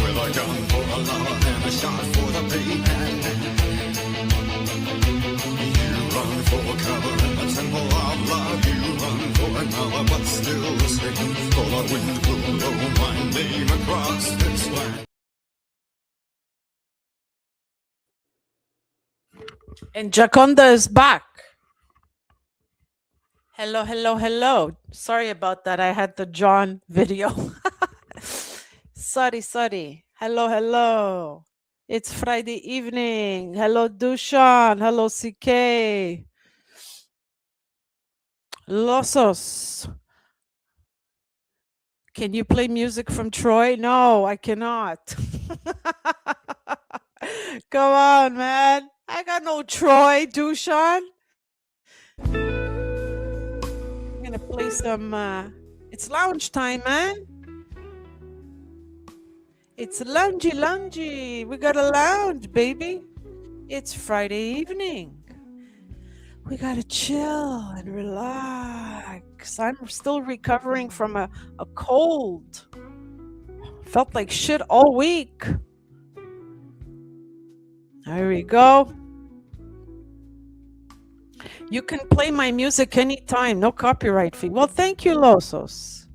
With a gun for a lover and a shot for the payment. You run for cover in the temple of love. You run for another, but still the same. For the wind will blow my name across this land. And Giaconda is back. Hello, hello, hello. Sorry about that. I had the John video. Sorry. Hello, hello. It's Friday evening. Hello, Dushan. Hello, CK. Losos. Can you play music from Troy? No, I cannot. Come on, man. I got no Troy, Dushan. I'm gonna play some. It's lounge time, man. It's loungy. We got a lounge, baby. It's Friday evening. We gotta chill and relax. I'm still recovering from a cold. Felt like shit all week. There we go. You can play my music anytime, no copyright fee. Well, thank you, Losos.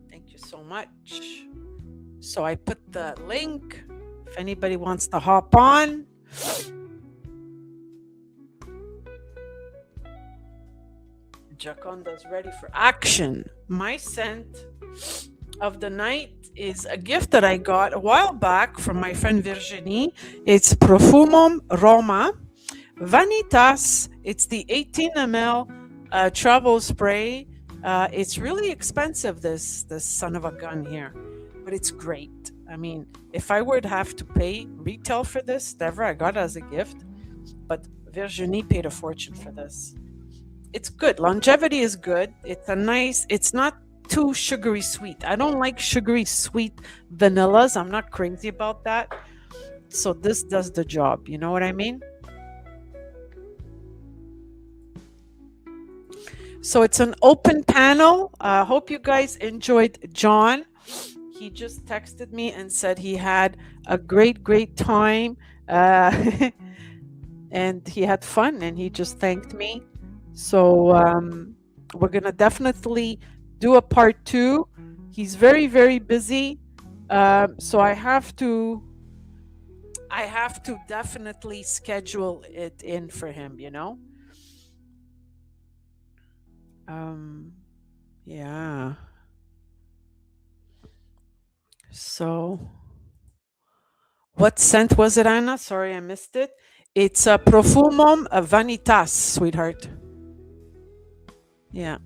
Thank you so much. So I put the link if anybody wants to hop on. Giaconda's ready for action. My scent of the night is a gift that I got a while back from my friend Virginie. It's Profumum Roma Vanitas. It's the 18 ml travel spray. It's really expensive, this son of a gun here, but it's great. I mean, if I would have to pay retail for this, never. I got it as a gift, but Virginie paid a fortune for this. It's good. Longevity is good. It's not too sugary sweet. I don't like sugary sweet vanillas. I'm not crazy about that. So this does the job. You know what I mean? So it's an open panel. I hope you guys enjoyed John. He just texted me and said he had a great time. And he had fun and he just thanked me. So we're going to definitely do a part 2. He's very busy. So I have to definitely schedule it in for him, you know? Yeah. So what scent was it, Anna? Sorry, I missed it. It's a Profumum Vanitas, sweetheart. Yeah.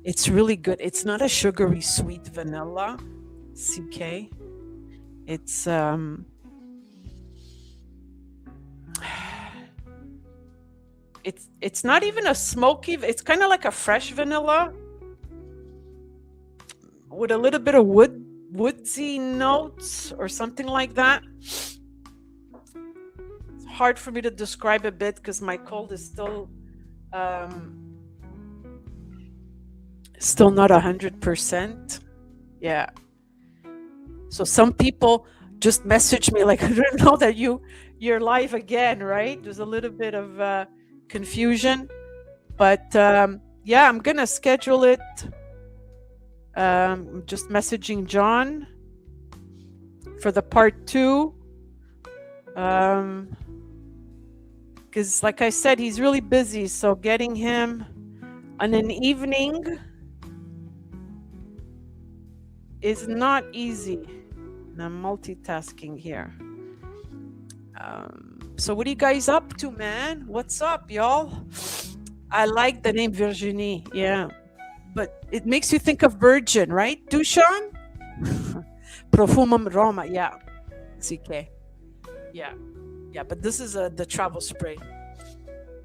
It's really good. It's not a sugary sweet vanilla, CK. It's it's not even a smoky, it's kind of like a fresh vanilla with a little bit of woodsy notes or something like that. It's hard for me to describe a bit because my cold is still not 100%. Yeah. So some people just message me like, I don't know that you're live again, right? There's a little bit of confusion, but yeah, I'm gonna schedule it. Just messaging John for the part 2. Because like I said, he's really busy, so getting him on an evening is not easy. And I'm multitasking here. So what are you guys up to, man? What's up, y'all? I like the name Virginie, yeah. But it makes you think of virgin, right? Dushan? Profumum Roma, yeah. CK. Yeah. Yeah, but this is the travel spray.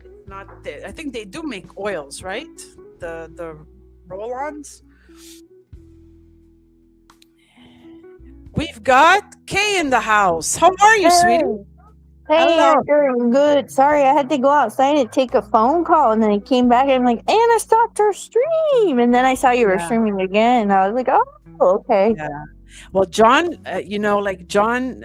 It's not, I think they do make oils, right? The roll-ons. We've got Kay in the house. How are you, sweetie? Hey, Hello. I'm doing good. Sorry, I had to go outside and take a phone call, and then I came back and I'm like, Anna stopped her stream, and then I saw you were Yeah, streaming again, and I was like, oh, okay. yeah. Well, John, like John,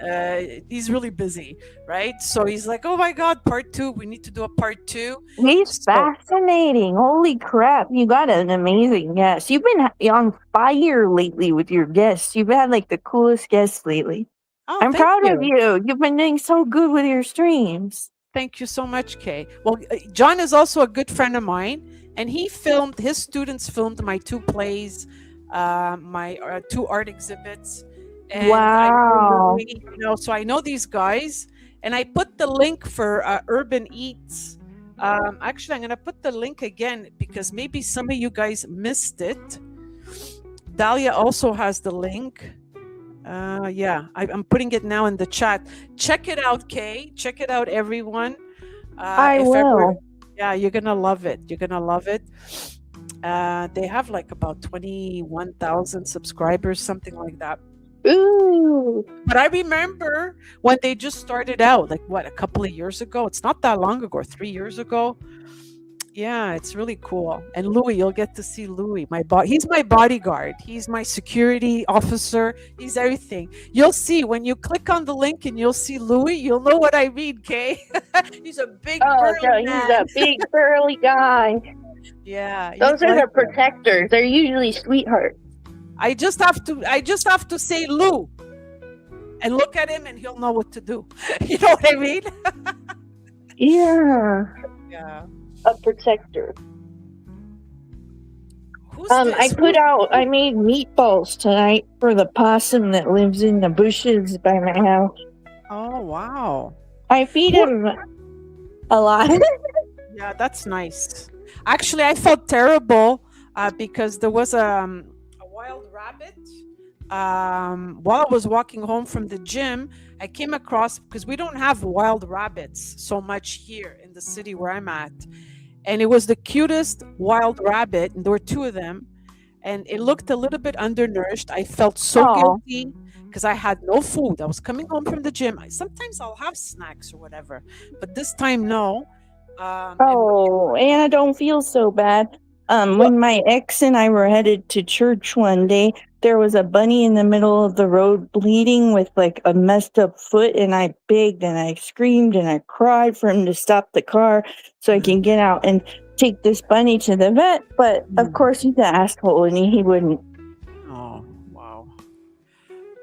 he's really busy, right? So he's like, "Oh my God, part two. We need to do a part two." He's So, fascinating. Holy crap, you got an amazing guest. You've been on fire lately with your guests. You've had like the coolest guests lately. oh, I'm thank proud of you. you. You've been doing so good with your streams. Thank you so much, Kay. Well, John is also a good friend of mine, and he filmed, his students filmed my two plays, my two art exhibits. And I know Wow. Louis, so I know these guys. And I put the link for Urban Eats. Actually, I'm going to put the link again because maybe some of you guys missed it. Dahlia also has the link. Yeah, I'm putting it now in the chat. Check it out, Kay. Check it out, everyone. I If ever, will. yeah, you're gonna love it. You're gonna love it. They have like about 21,000 subscribers, something like that. Ooh. But I remember when they just started out, like what, a couple of years ago. It's not that long ago, 3 years ago. Yeah, it's really cool. And Louis, you'll get to see Louis. He's my bodyguard. He's my security officer. He's everything. You'll see when you click on the link and you'll see Louis, you'll know what I mean, Kay. He's a big Oh, so burly he's man. a big burly guy. Yeah, Those you'd are like the him. protectors. They're usually sweethearts. I just have to say Lou and look at him and he'll know what to do. You know what I mean? Yeah, Yeah. a protector. Who's I this? put out. I made meatballs tonight for the possum that lives in the bushes by my house. Oh, wow. I feed Who him a lot. Yeah, that's nice. Actually, I felt terrible because there was a wild rabbit. While I was walking home from the gym, I came across, because we don't have wild rabbits so much here in the city where I'm at. And it was the cutest wild rabbit, and there were two of them. And it looked a little bit undernourished. I felt so Oh, guilty because I had no food. I was coming home from the gym. Sometimes I'll have snacks or whatever, but this time, no. And oh, Anna, don't feel so bad. what? When my ex and I were headed to church one day, there was a bunny in the middle of the road bleeding with like a messed up foot, and I begged and I screamed and I cried for him to stop the car so I Mm, can get out and take this bunny to the vet. But of mm. course, he's an asshole and he wouldn't. Oh, wow.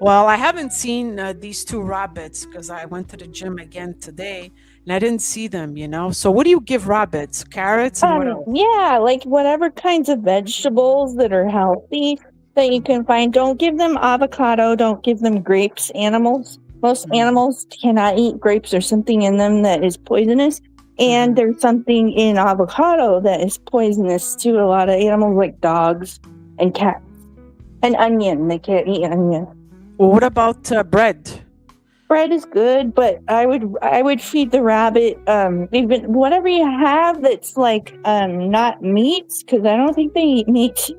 Well, I haven't seen these two rabbits because I went to the gym again today and I didn't see them. So, what do you give rabbits? Carrots and what else? Yeah, like whatever kinds of vegetables that are healthy that you can find. Don't give them avocado, don't give them grapes. Most Mm, animals cannot eat grapes. There's something in them that is poisonous. And mhm. there's something in avocado that is poisonous to a lot of animals like dogs and cats. And onion, they can't eat onion. Well, what about bread? Bread is good, but I would feed the rabbit even whatever you have that's like not meats, because I don't think they eat meat.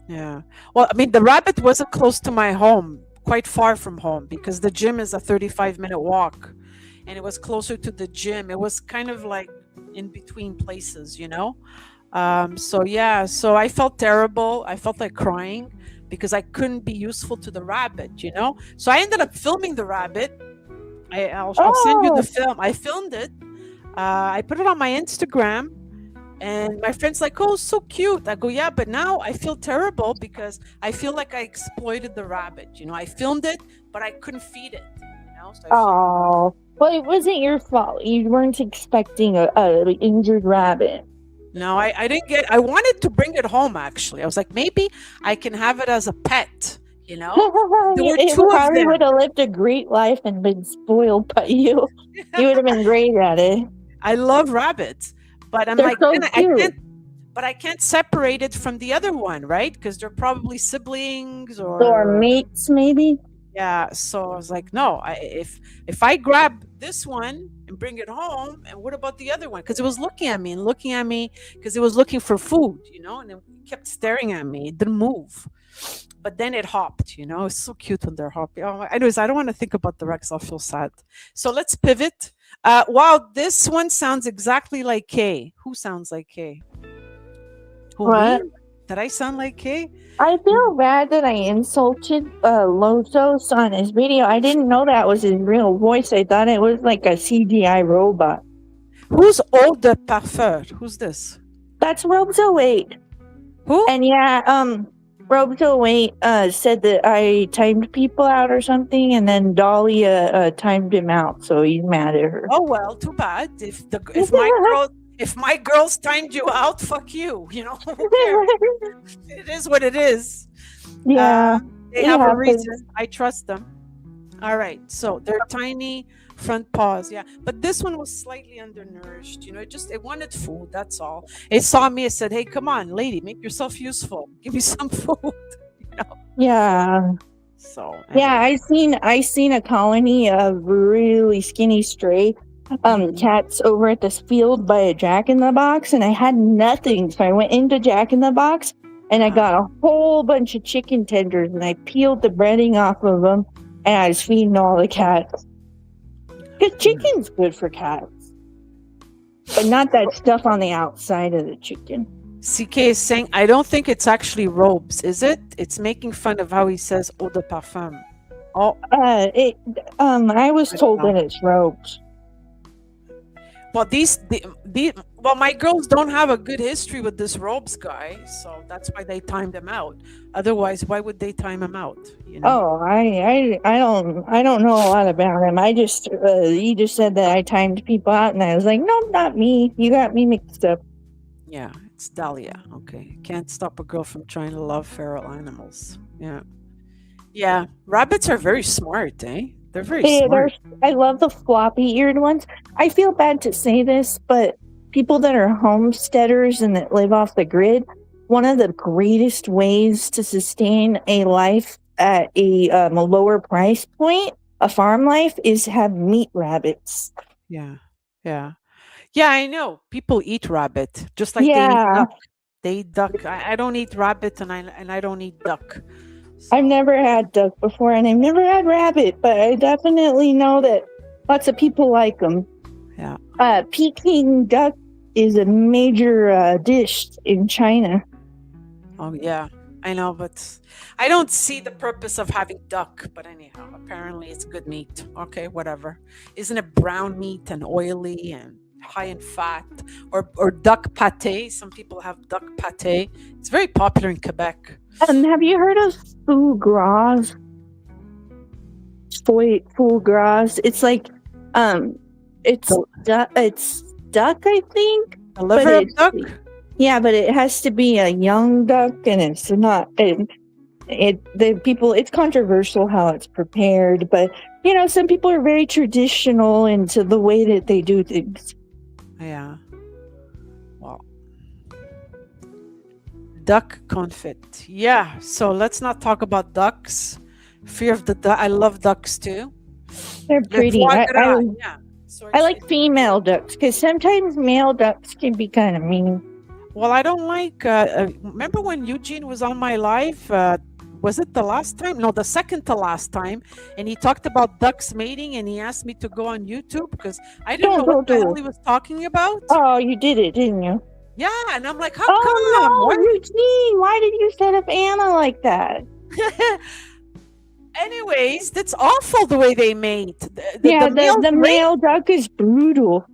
Yeah. Well, I mean, the rabbit wasn't close to my home, quite far from home, because the gym is a 35-minute walk and it was closer to the gym. It was kind of like in between places. So yeah, so I felt terrible. I felt like crying because I couldn't be useful to the rabbit. So I ended up filming the rabbit. I'll send you the Oh, film. I filmed it. I put it on my Instagram, and my friend's like, "Oh, so cute." I go, "Yeah, but now I feel terrible because I feel like I exploited the rabbit. I filmed it, but I couldn't feed it. So I feel bad." oh. Well, it wasn't your fault. You weren't expecting a injured rabbit. No, I didn't get. I wanted to bring it home. Actually, I was like, maybe I can have it as a pet. There were It two of probably would them. have lived a great life and been spoiled by you. You would have been great at it. I love rabbits, but I'm They're like, so man, I cute. can't. But I can't separate it from the other one, right? Because they're probably siblings Or or mates, maybe. yeah. So I was like, no. If I grab this one and bring it home, and what about the other one? Because it was looking at me and looking at me because it was looking for food, and it kept staring at me. It didn't move, but then it hopped. It's so cute when they're hopping. Oh, anyways, I don't want to think about the Rex. I'll feel sad. So let's pivot. Wow, this one sounds exactly like Kay. Who sounds like Kay? Who, me? What? Did I sound like Kay? I feel bad that I insulted Lozos on his video. I didn't know that was his real voice. I thought it was like a CGI robot. Who's Eau de Parfum? Who's this? That's Robo8. Who? And yeah, Robo8 said that I timed people out or something, and then Dahlia timed him out, so he's mad at her. Oh well, too bad. If my girls timed you out, fuck you. You know, who cares? It is what it is. Yeah. They have a reason. I trust them. All right. So they're tiny front paws. Yeah. But this one was slightly undernourished. You know, it wanted food. That's all. It saw me. It said, "Hey, come on, lady, make yourself useful. Give me some food." You know. Yeah. So Yeah, anyway. I seen a colony of really skinny stray cats over at this field by a Jack in the Box, and I had nothing, so I went into Jack in the Box and I got a whole bunch of chicken tenders, and I peeled the breading off of them, and I was feeding all the cats. Because chicken's good for cats, but not that stuff on the outside of the chicken. CK is saying, I don't think it's actually robes, is it? It's making fun of how he says eau de parfum. Oh, I was told that it's robes. well, well, my girls don't have a good history with this robes guy, so that's why they timed him out. Otherwise, why would they time him out? You know? Oh, I don't know a lot about him. I just he just said that I timed people out, and I was like, no, not me. You got me mixed up. Yeah, it's Dahlia. Okay, can't stop a girl from trying to love feral animals. Yeah, yeah. Rabbits are very smart, eh? They're very smart. I love the floppy-eared ones. I feel bad to say this, but people that are homesteaders and that live off the grid, one of the greatest ways to sustain a life at a lower price point, a farm life, is to have meat rabbits. Yeah, yeah, yeah. I know people eat rabbit just like Yeah. they eat duck. I don't eat rabbit, and I don't eat duck. I've never had duck before, and I've never had rabbit, but I definitely know that lots of people like them. Yeah. Peking duck is a major dish in China. Oh yeah, I know, but I don't see the purpose of having duck. But anyhow, apparently it's good meat. Okay, whatever. Isn't it brown meat and oily and high in fat? Or duck pate? Some people have duck pate. It's very popular in Quebec. Have you heard of foie gras? Foie gras. It's like it's duck, I think. The liver of duck. Yeah, but it has to be a young duck, and it's not. It's controversial how it's prepared, but you know, some people are very traditional into the way that they do things. Yeah. Well, duck confit. Yeah. So let's not talk about ducks. Fear of the duck. I love ducks too. They're pretty. I like female ducks because sometimes male ducks can be kind of mean. Well, I don't like. Remember when Eugene was on my live? Was it the last time? No, the second to last time. And he talked about ducks mating, and he asked me to go on YouTube because I didn't know what the hell he was talking about. Oh, you did it, didn't you? Yeah, and I'm like, how come? No, Eugene, why did you set up Anna like that? Anyways, that's awful the way they mate. The male duck is brutal.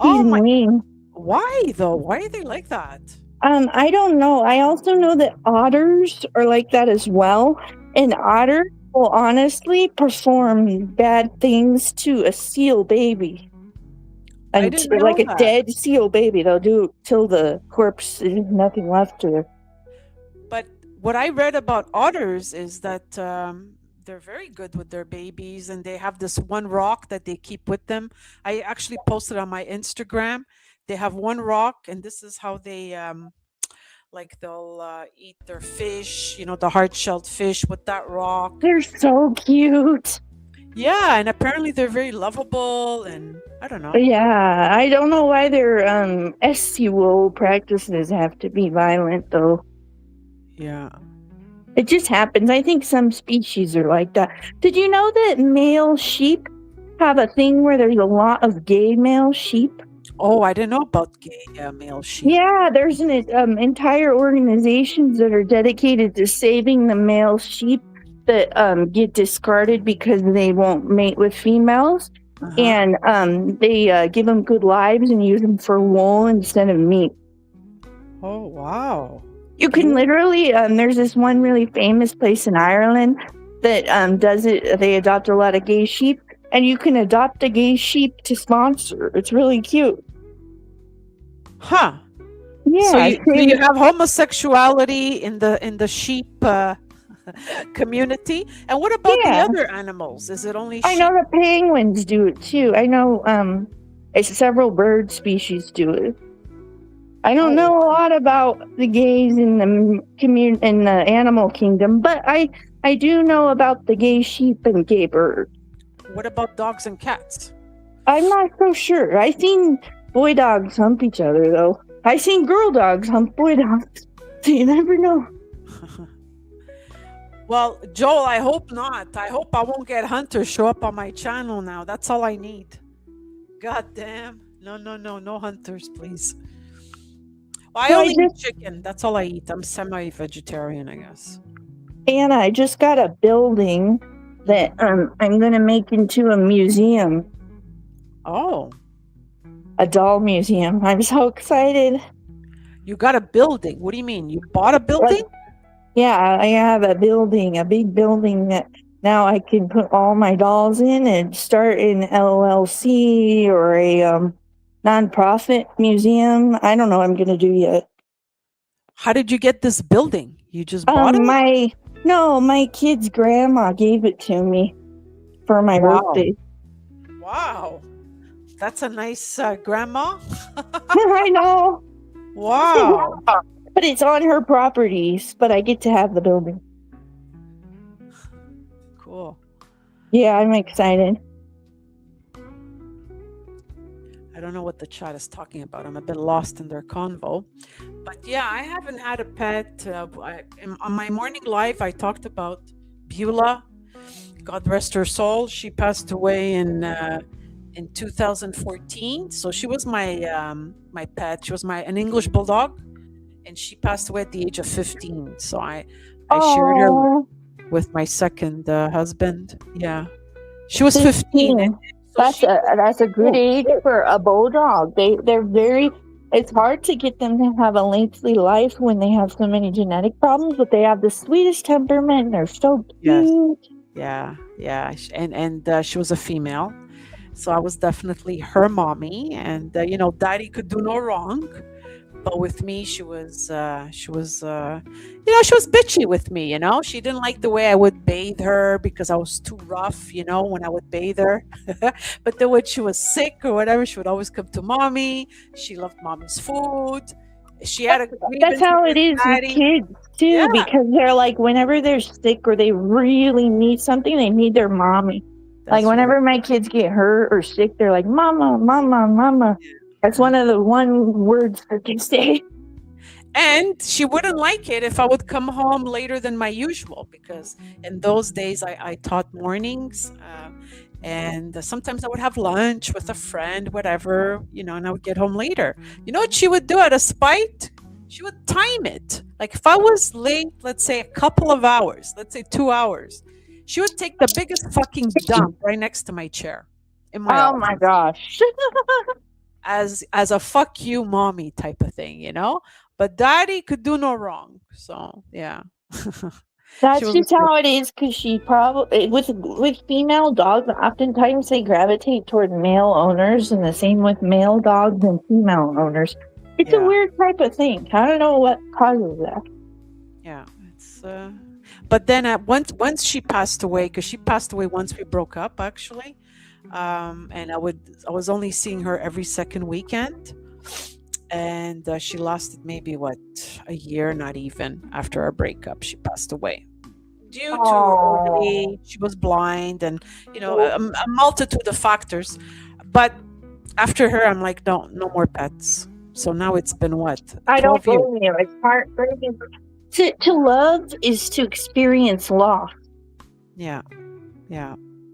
Oh my! Mean. Why though? Why are they like that? I don't know. I also know that otters are like that as well. And otters will honestly perform bad things to a seal baby. And like a dead seal baby, they'll do it till the corpse there's nothing left to it. But what I read about otters is that they're very good with their babies, and they have this one rock that they keep with them. I actually posted on my Instagram. They have one rock, and this is how they they'll eat their fish, you know, the hard-shelled fish with that rock. They're so cute. Yeah, and apparently they're very lovable, and I don't know. Yeah, I don't know why their SEO practices have to be violent, though. Yeah. It just happens. I think some species are like that. Did you know that male sheep have a thing where there's a lot of gay male sheep. Oh, I didn't know about gay male sheep. Yeah, there's an entire organizations that are dedicated to saving the male sheep that get discarded because they won't mate with females, Uh-huh. and they give them good lives and use them for wool instead of meat. Oh, wow. You can literally there's this one really famous place in Ireland that does it. They adopt a lot of gay sheep, and you can adopt a gay sheep to sponsor. It's really cute. Huh. Yeah, So you have homosexuality in the sheep community. And what about the yeah. other animals? Is it only I sheep? know the penguins do it too. I know several bird species do it. I don't know a lot about the gays in the in the animal kingdom, but I do know about the gay sheep and gay birds. What about dogs and cats? I'm not so sure. I seen boy dogs hump each other though. I seen girl dogs hump boy dogs. So you never know. Well, Joel, I hope not. I hope I won't get hunters show up on my channel now. That's all I need. God damn. No hunters, please. Well, I So only eat chicken. That's all I eat. I'm semi-vegetarian, I guess. Anna, I just got a building that I'm gonna make into a museum. Oh, A doll museum. I'm so excited. you got a building. What do you mean? You bought a building? Yeah, I have a building, a big building that now I can put all my dolls in and start an LLC or a nonprofit museum. I don't know what I'm gonna do yet. How did you get this building? You just bought it? My kid's grandma gave it to me for my birthday. Wow. That's a nice grandma. I know. Wow. But it's on her properties, but I get to have the building. Cool. Yeah, I'm excited. I don't know what the chat is talking about. I'm a bit lost in their convo. But yeah, I haven't had a pet. On my morning live, I talked about Beulah. God rest her soul. She passed away in 2014. So she was my pet. She was an English bulldog, and she passed away at the age of 15. So I shared her with my second husband. Yeah, she was 15. That's a good age for a bulldog. They're very. It's hard to get them to have a lengthy life when they have so many genetic problems, but they have the sweetest temperament. And they're so cute. Yes. Yeah. And she was a female, so I was definitely her mommy. And Daddy could do no wrong. But with me, she was bitchy with me. She didn't like the way I would bathe her because I was too rough. When I would bathe her. But then when she was sick or whatever, she would always come to mommy. She loved mommy's food. She had a grievance. That's how it is with kids too, because they're like, whenever they're sick or they really need something, they need their mommy. Like whenever my kids get hurt or sick, they're like, mama, mama, mama. That's one of the words that they say. And she wouldn't like it if I would come home later than my usual, because in those days I taught mornings, and sometimes I would have lunch with a friend, whatever, and I would get home later. You know what she would do out of spite? She would time it. Like if I was late, let's say a couple of hours, let's say 2 hours, she would take the biggest fucking dump right next to my chair in my office. My gosh. As a fuck you mommy type of thing, but Daddy could do no wrong. So yeah. That's just how it is, because she probably with female dogs, oftentimes they gravitate toward male owners, and the same with male dogs and female owners. It's a weird type of thing. I don't know what causes that. Yeah, it's but then once she passed away, because she passed away once we broke up, actually. And I was only seeing her every second weekend, and she lasted maybe a year, not even, after our breakup. She passed away due to she was blind, and a multitude of factors. But after her, I'm like, no more pets. So now it's been what? I don't blame you. It's heartbreaking. To love is to experience loss. Yeah.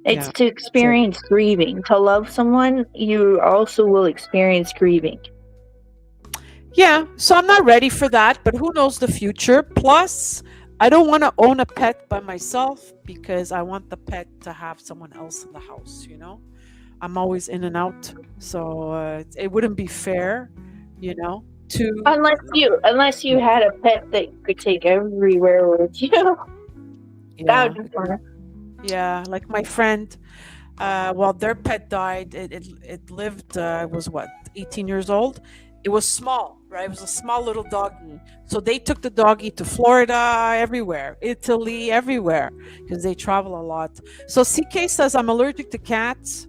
It's Yeah, to that's it. experience grieving. To love someone, you also will experience grieving. Yeah, so I'm not ready for that, but who knows the future? Plus, I don't want to own a pet by myself because I want the pet to have someone else in the house, you know? I'm always in and out, so it wouldn't be fair, you know, to Unless you had a pet that you could take everywhere with you. That yeah, would be fun. yeah, like my friend, well, their pet died. It lived, it was what, 18 years old. It was small, right? It was a small little doggy. So they took the doggy to Florida, everywhere, Italy, everywhere, because they travel a lot. So CK says, I'm allergic to cats.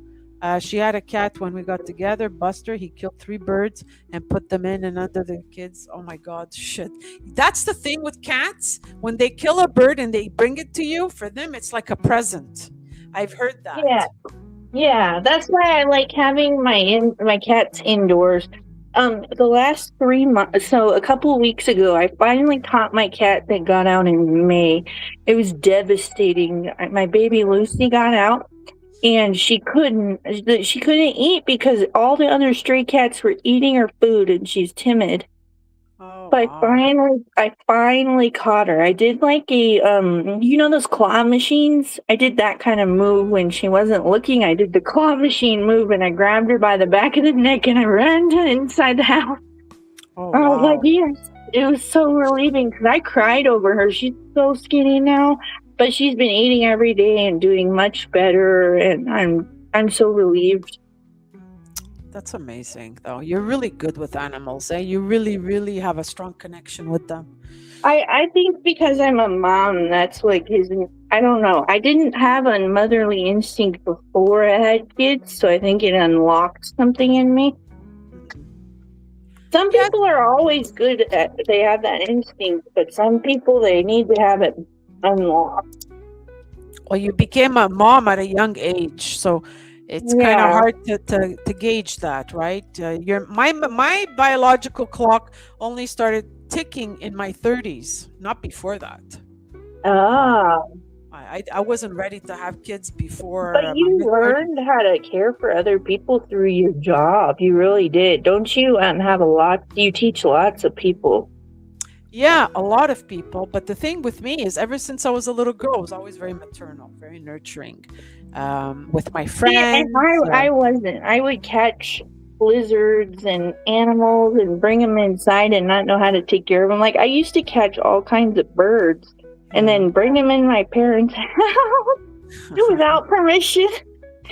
She had a cat when we got together, Buster. He killed 3 birds and put them in and under the kids. Oh my God, shit. That's the thing with cats. When they kill a bird and they bring it to you, for them, it's like a present. I've heard Yeah, that. yeah. That's why I like having my cats indoors. The last 3 months, so a couple of weeks ago, I finally caught my cat that got out in May. It was devastating. My baby Lucy got out, and she couldn't eat because all the other stray cats were eating her food, and she's timid. Oh, So wow. I finally caught her. I did like those claw machines? I did that kind of move when she wasn't looking. I did the claw machine move and I grabbed her by the back of the neck and I ran to inside the house. Oh, I was like, wow. yes. It was so relieving because I cried over her. She's so skinny now, but she's been eating every day and doing much better, and I'm so relieved. That's amazing, though. You're really good with animals, eh? You really, really have a strong connection with them. I think because I'm a mom, that's like his. I don't know. I didn't have a motherly instinct before I had kids, so I think it unlocked something in me. Mhm. Some Yeah. people are always good at they have that instinct, but some people they need to have it unlocked. Well, you became a mom at a young age, so it's kind of Yeah. hard to gauge that, right? My biological clock only started ticking in my 30s, not before that. Uh, Ah, I wasn't ready to have kids but before my you mid 30s. learned how to care for other people through your job. You really did, don't you? And have a lot. You teach lots of people. Yeah, a lot of people. But the thing with me is, ever since I was a little girl, I was always very maternal, very nurturing, with my See, and friends. I wasn't. I would catch lizards and animals and bring them inside and not know how to take care of them. Like I used to catch all kinds of birds and Yeah. then bring them in my parents' house without permission,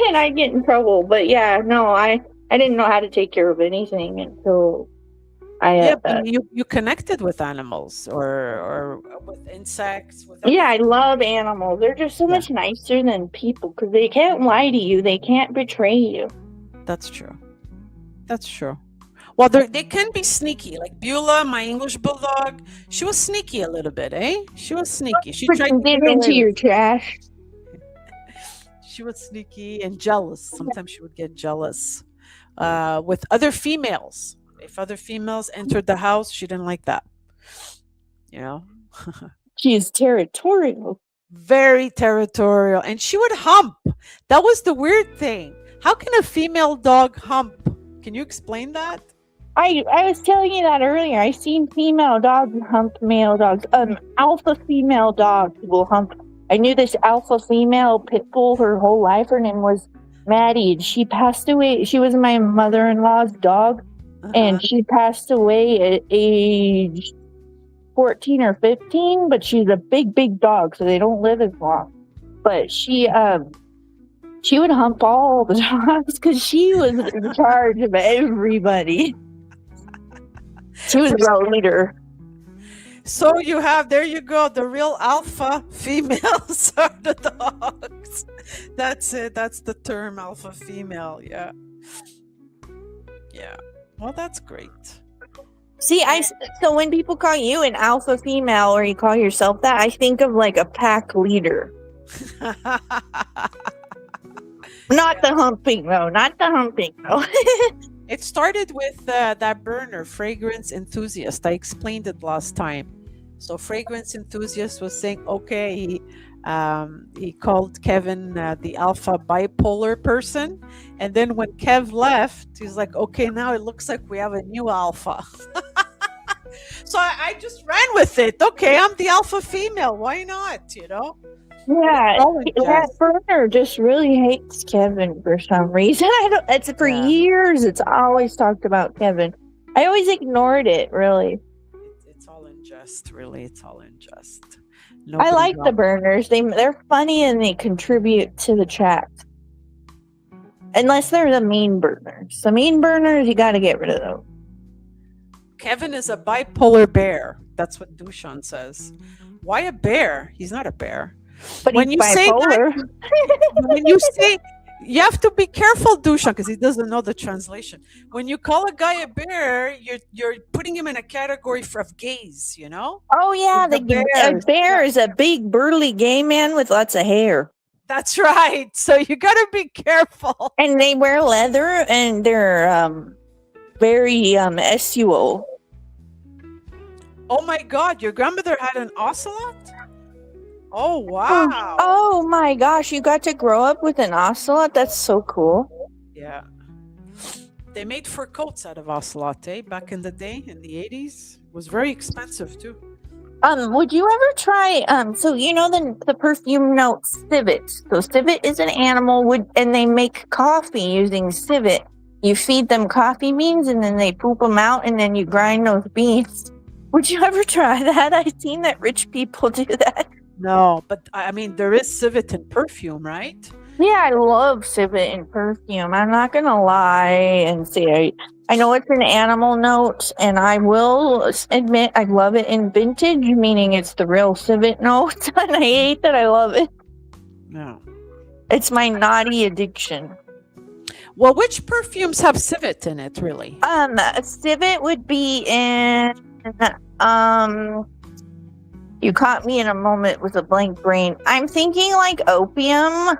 and I get in trouble. But yeah, no, I didn't know how to take care of anything until I Yeah, but you connected with animals or with insects, with yeah, I everything. love animals. They're just so Yeah, much nicer than people because they can't lie to you. They can't betray you. that's true. That's true. Well, they can be sneaky. Like Beulah, my English bulldog, she was sneaky a little bit, eh? She was sneaky. She tried to Get get away into with your it. trash. She was sneaky and jealous. Sometimes she would get jealous with other females. If other females entered the house, she didn't like that. You know, She is territorial. very territorial. And she would hump. That was the weird thing. How can a female dog hump? Can you explain that? I was telling you that earlier. I seen female dogs hump male dogs. Alpha female dogs will hump. I knew this alpha female pit bull her whole life. Her name was Maddie, and she passed away. She was my mother-in-law's dog, Uh-huh. and she passed away at age 14 or 15. But she's a big dog, so they don't live as long. But she would hump all the dogs because she was in charge of everybody. She was a leader. So you have, there you go, the real alpha females are the dogs. That's it. That's the term, alpha female. Yeah. Yeah. Well, that's great. See, so when people call you an alpha female or you call yourself that, I think of like a pack leader. Not the humping though. Not the humping though. It started with that burner, fragrance enthusiast. I explained it last time. So fragrance enthusiast was saying, okay, he called Kevin the alpha bipolar person, and then when Kev left, he's like, okay, now it looks like we have a new alpha. So I just ran with it. Okay, I'm the alpha female. Why not? But it's Yeah, all in that jest. burner just really hates Kevin for some reason. I don't. It's for Yeah, years. It's always talked about Kevin. I always ignored it. Really, it's all in jest. Really, it's all in jest. I Nobody like the got. burners. They're funny and they contribute to the chat. Unless they're the mean burners. The mean burners, you got to get rid of those. Kevin is a bipolar bear. That's what Dushan says. Why a bear? He's not a bear. But When he's you say that, bipolar. when you say, you have to be careful, Dushan, because he doesn't know the translation. When you call a guy a bear, you're putting him in a category of gays. Oh yeah, The a bears. bear is a big burly gay man with lots of hair, That's right. So you got to be careful. and they wear leather, and they're very SUO. Oh my God, your grandmother had an ocelot? Oh wow. Oh my gosh, you got to grow up with an ocelot? That's so cool. Yeah. They made fur coats out of ocelot, back in the day, in the 80s. It was very expensive too. Would you ever try so you know the perfume note civet. So civet is an animal and they make coffee using civet. You feed them coffee beans and then they poop them out and then you grind those beans. Would you ever try that? I've seen that rich people do that. No, but I mean, there is civet in perfume, right? Yeah, I love civet in perfume. I'm not gonna lie and say I know it's an animal note, and I will admit I love it in vintage, meaning it's the real civet note, and I hate that I love it. No. It's my naughty addiction. Well, which perfumes have civet in it, really? Civet would be in you caught me in a moment with a blank brain. I'm thinking like opium,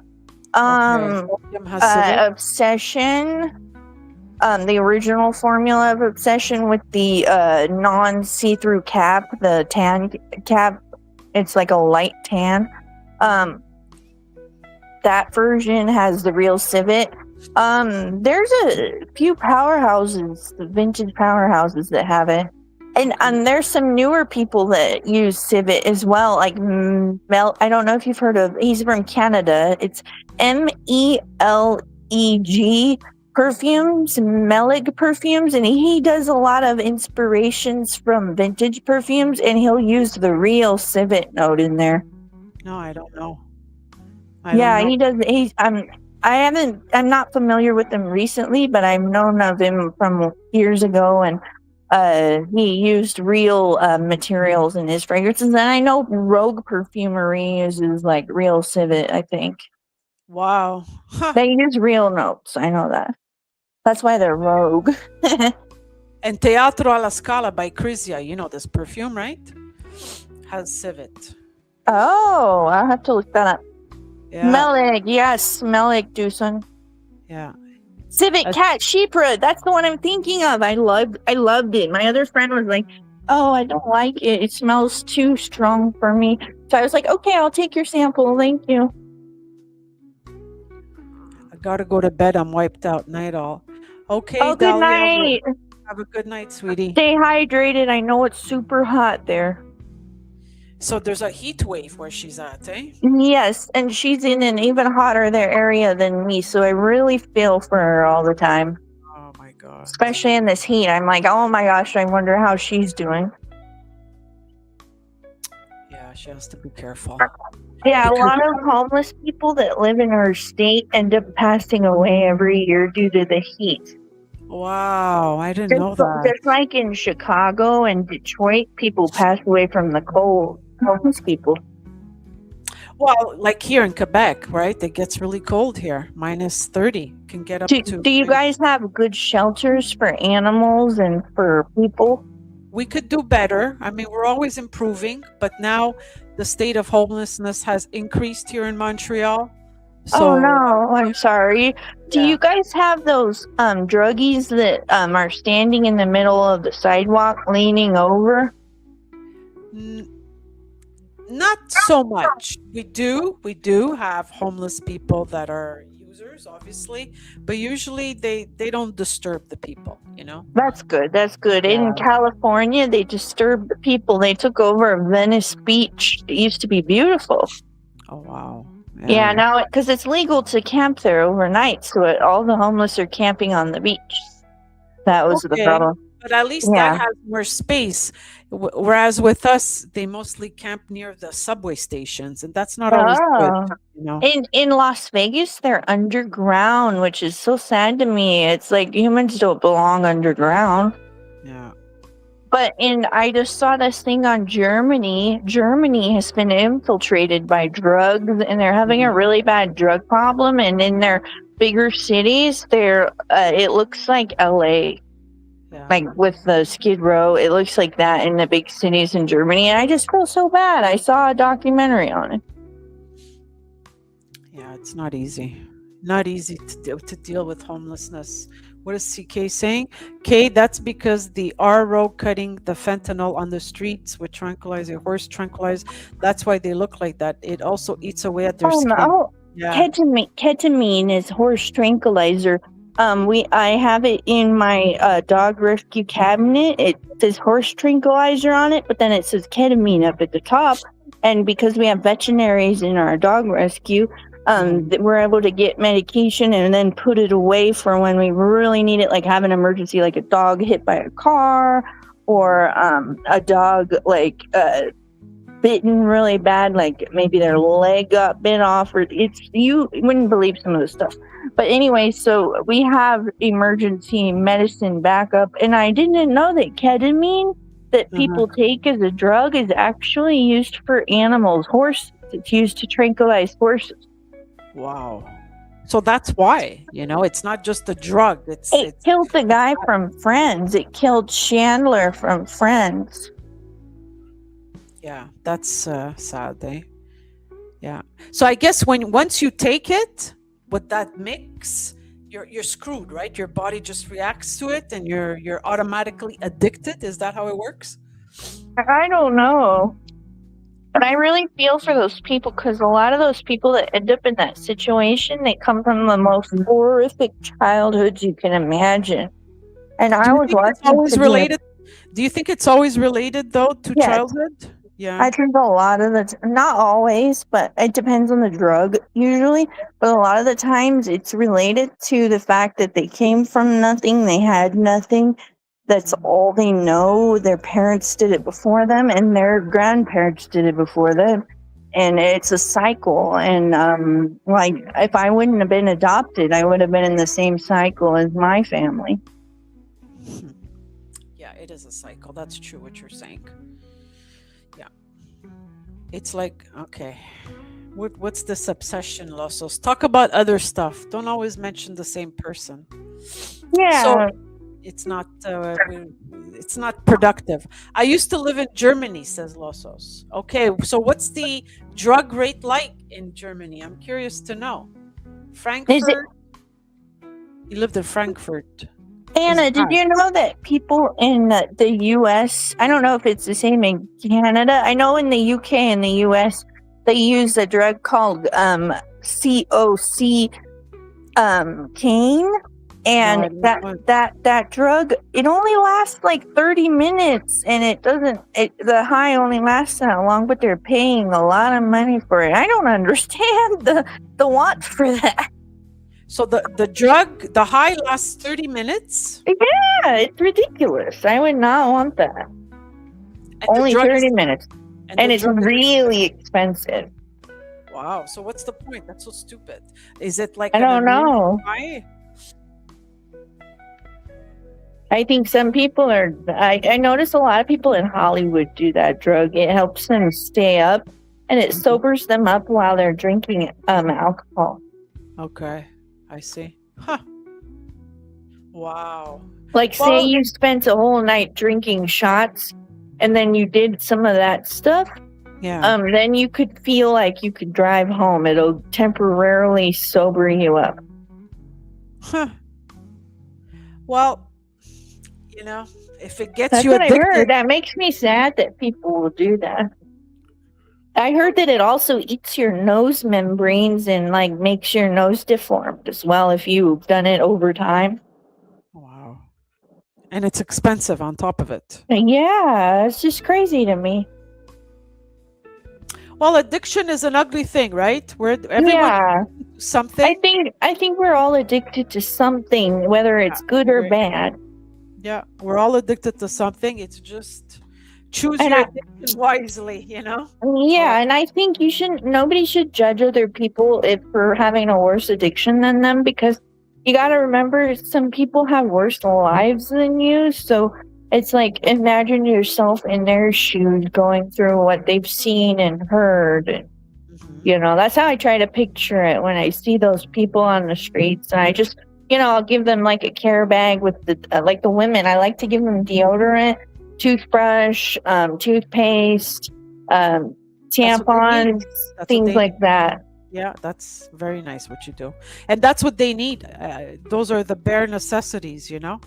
Okay. Opium has civet? obsession. The original formula of obsession with the non-see-through cap, the tan cap. It's like a light tan. That version has the real civet. There's a few powerhouses, the vintage powerhouses that have it. And there's some newer people that use civet as well, like Mel. I don't know if you've heard of. He's from Canada. It's MELEG perfumes, Melig perfumes, and he does a lot of inspirations from vintage perfumes, and he'll use the real civet note in there. No, I don't know. He does. I'm not familiar with him recently, but I've known of him from years ago, and he used real materials in his fragrances. And I know Rogue Perfumery uses like real civet, I think. Wow. Huh. They use real notes. I know that. That's why they're Rogue. And Teatro alla Scala by Crisia, you know this perfume, right? Has civet. Oh, I'll have to look that up. Yeah. Melig, yes, Melig Dusan. Yeah. Civet Cat Shepra, that's the one I'm thinking of. I loved it. My other friend was like, "Oh, I don't like it. It smells too strong for me." So I was like, "Okay, I'll take your sample. Thank you." I gotta go to bed. I'm wiped out. Night all. Okay, Oh, good night. Have a good night, sweetie. Stay hydrated. I know it's super hot there. So there's a heat wave where she's at, eh? Yes, and she's in an even hotter there area than me, so I really feel for her all the time. Oh my God. Especially in this heat. I'm like, oh my gosh, I wonder how she's doing. Yeah, she has to be careful. Yeah, a lot of homeless people that live in our state end up passing away every year due to the heat. Wow, I didn't know that. Just like in Chicago and Detroit, people pass away from the cold. Homeless people. Well, like here in Quebec, right? It gets really cold here. Minus 30 can get up to. Do you guys have good shelters for animals and for people? We could do better. I mean, we're always improving, but now the state of homelessness has increased here in Montreal. So, oh no, I'm sorry. Do you guys have those druggies that are standing in the middle of the sidewalk leaning over? N- Not so much. We do have homeless people that are users, obviously, but usually they don't disturb the people, you know? That's good. That's good. In Yeah. California, they disturbed the people. They took over Venice Beach. It used to be beautiful. Oh wow. Yeah, Yeah. now because it's legal to camp there overnight, so all the homeless are camping on the beach. That was the Okay. problem. But at least that Yeah. has more space. Whereas with us, they mostly camp near the subway stations, and that's not always good, Oh. you know? In Las Vegas, they're underground, which is so sad to me. It's like humans don't belong underground. Yeah. But I just saw this thing on Germany. Germany has been infiltrated by drugs, and they're having a Mhm. really bad drug problem. And in their bigger cities, it looks like LA, Yeah. like with the Skid Row. It looks like that in the big cities in Germany, and I just feel so bad. I saw a documentary on it. Yeah, it's not easy. Not easy to deal with homelessness. What is CK saying? K, that's because the RO cutting the fentanyl on the streets with tranquilizer, horse tranquilizer. That's why they look like that. It also eats away at their Oh skin. no, Yeah. ketamine is horse tranquilizer. I have it in my dog rescue cabinet. It says horse tranquilizer on it, but then it says ketamine up at the top. And because we have veterinaries in our dog rescue, we're able to get medication and then put it away for when we really need it, like have an emergency, like a dog hit by a car, or a dog bitten really bad, like maybe their leg got bit off, or you wouldn't believe some of the stuff. But anyway, so we have emergency medicine backup, and I didn't know that ketamine that Uh-huh. people take as a drug is actually used for animals, horses. It's used to tranquilize horses. Wow. So that's why, it's not just a drug. It's It it's killed the it's guy from Friends. It killed Chandler from Friends. yeah, that's sad, eh? Yeah. So I guess once you take it with that mix, you're screwed, right? Your body just reacts to it and you're automatically addicted. Is that how it works? I don't know. But I really feel for those people, because a lot of those people that end up in that situation, they come from the most horrific childhoods you can imagine. And Do I you was think it's lucky always to be a related? Do you think it's always related though to yes. childhood? Yeah. I think a lot of not always, but it depends on the drug usually. But a lot of the times it's related to the fact that they came from nothing, they had nothing. That's all they know. Their parents did it before them, and their grandparents did it before them. And it's a cycle. And like, if I wouldn't have been adopted, I would have been in the same cycle as my family. Yeah, it is a cycle. That's true what you're saying. Yeah. It's like, okay. What's this obsession, Lossos? Talk about other stuff. Don't always mention the same person. So Yeah. it's not it's not productive. I used to live in Germany, says Lossos. Okay, so what's the drug rate like in Germany? I'm curious to know. Is it Frankfurt. You lived in Frankfurt. Is Anna? Did bad. you know that people in the U.S. I don't know if it's the same in Canada. I know in the U.K. and the U.S. they use a drug called COC cane, No, and I don't that know. that that drug, it only lasts like 30 minutes, and the high only lasts that long, but they're paying a lot of money for it. I don't understand the want for that. So the drug, the high lasts 30 minutes, Yeah, it's ridiculous. I would not want that. and the Only drug 30 is minutes, and the and it's drug is really expensive. wow. So what's the point? That's so stupid. Is it like I an don't immune know. high? I think some people are. I notice a lot of people in Hollywood do that drug. It helps them stay up, and it Mhm. sobers them up while they're drinking alcohol. Okay, I see. Huh. Wow. Like, say Well, you spent a whole night drinking shots, and then you did some of that stuff. yeah. Then you could feel like you could drive home. It'll temporarily sober you up. Huh. Well, you know, If it gets That's you what I heard. addicted, That makes me sad that people will do that. I heard that it also eats your nose membranes and like makes your nose deformed as well if you've done it over time. wow. And it's expensive on top of it. Yeah, it's just crazy to me. Well, addiction is an ugly thing, right? Where everyone Yeah. something. I think we're all addicted to something, whether Yeah, it's good or agree. bad. Yeah, we're all addicted to something. It's just choose And your I addiction wisely, you know? yeah, and I think you shouldn't nobody should judge other people if for having a worse addiction than them because you got to remember some people have worse lives than you, so it's like imagine yourself in their shoes going through what they've seen and heard and Mhm. you know, that's how I try to picture it when I see those people on the streets. And I just, you know, I'll give them like a care bag with the, like the women, I like to give them deodorant, toothbrush, toothpaste, um, That's what they need. tampons, That's what things they need. like that. Yeah, that's very nice what you do. And that's what they need. Those are the bare necessities, you know?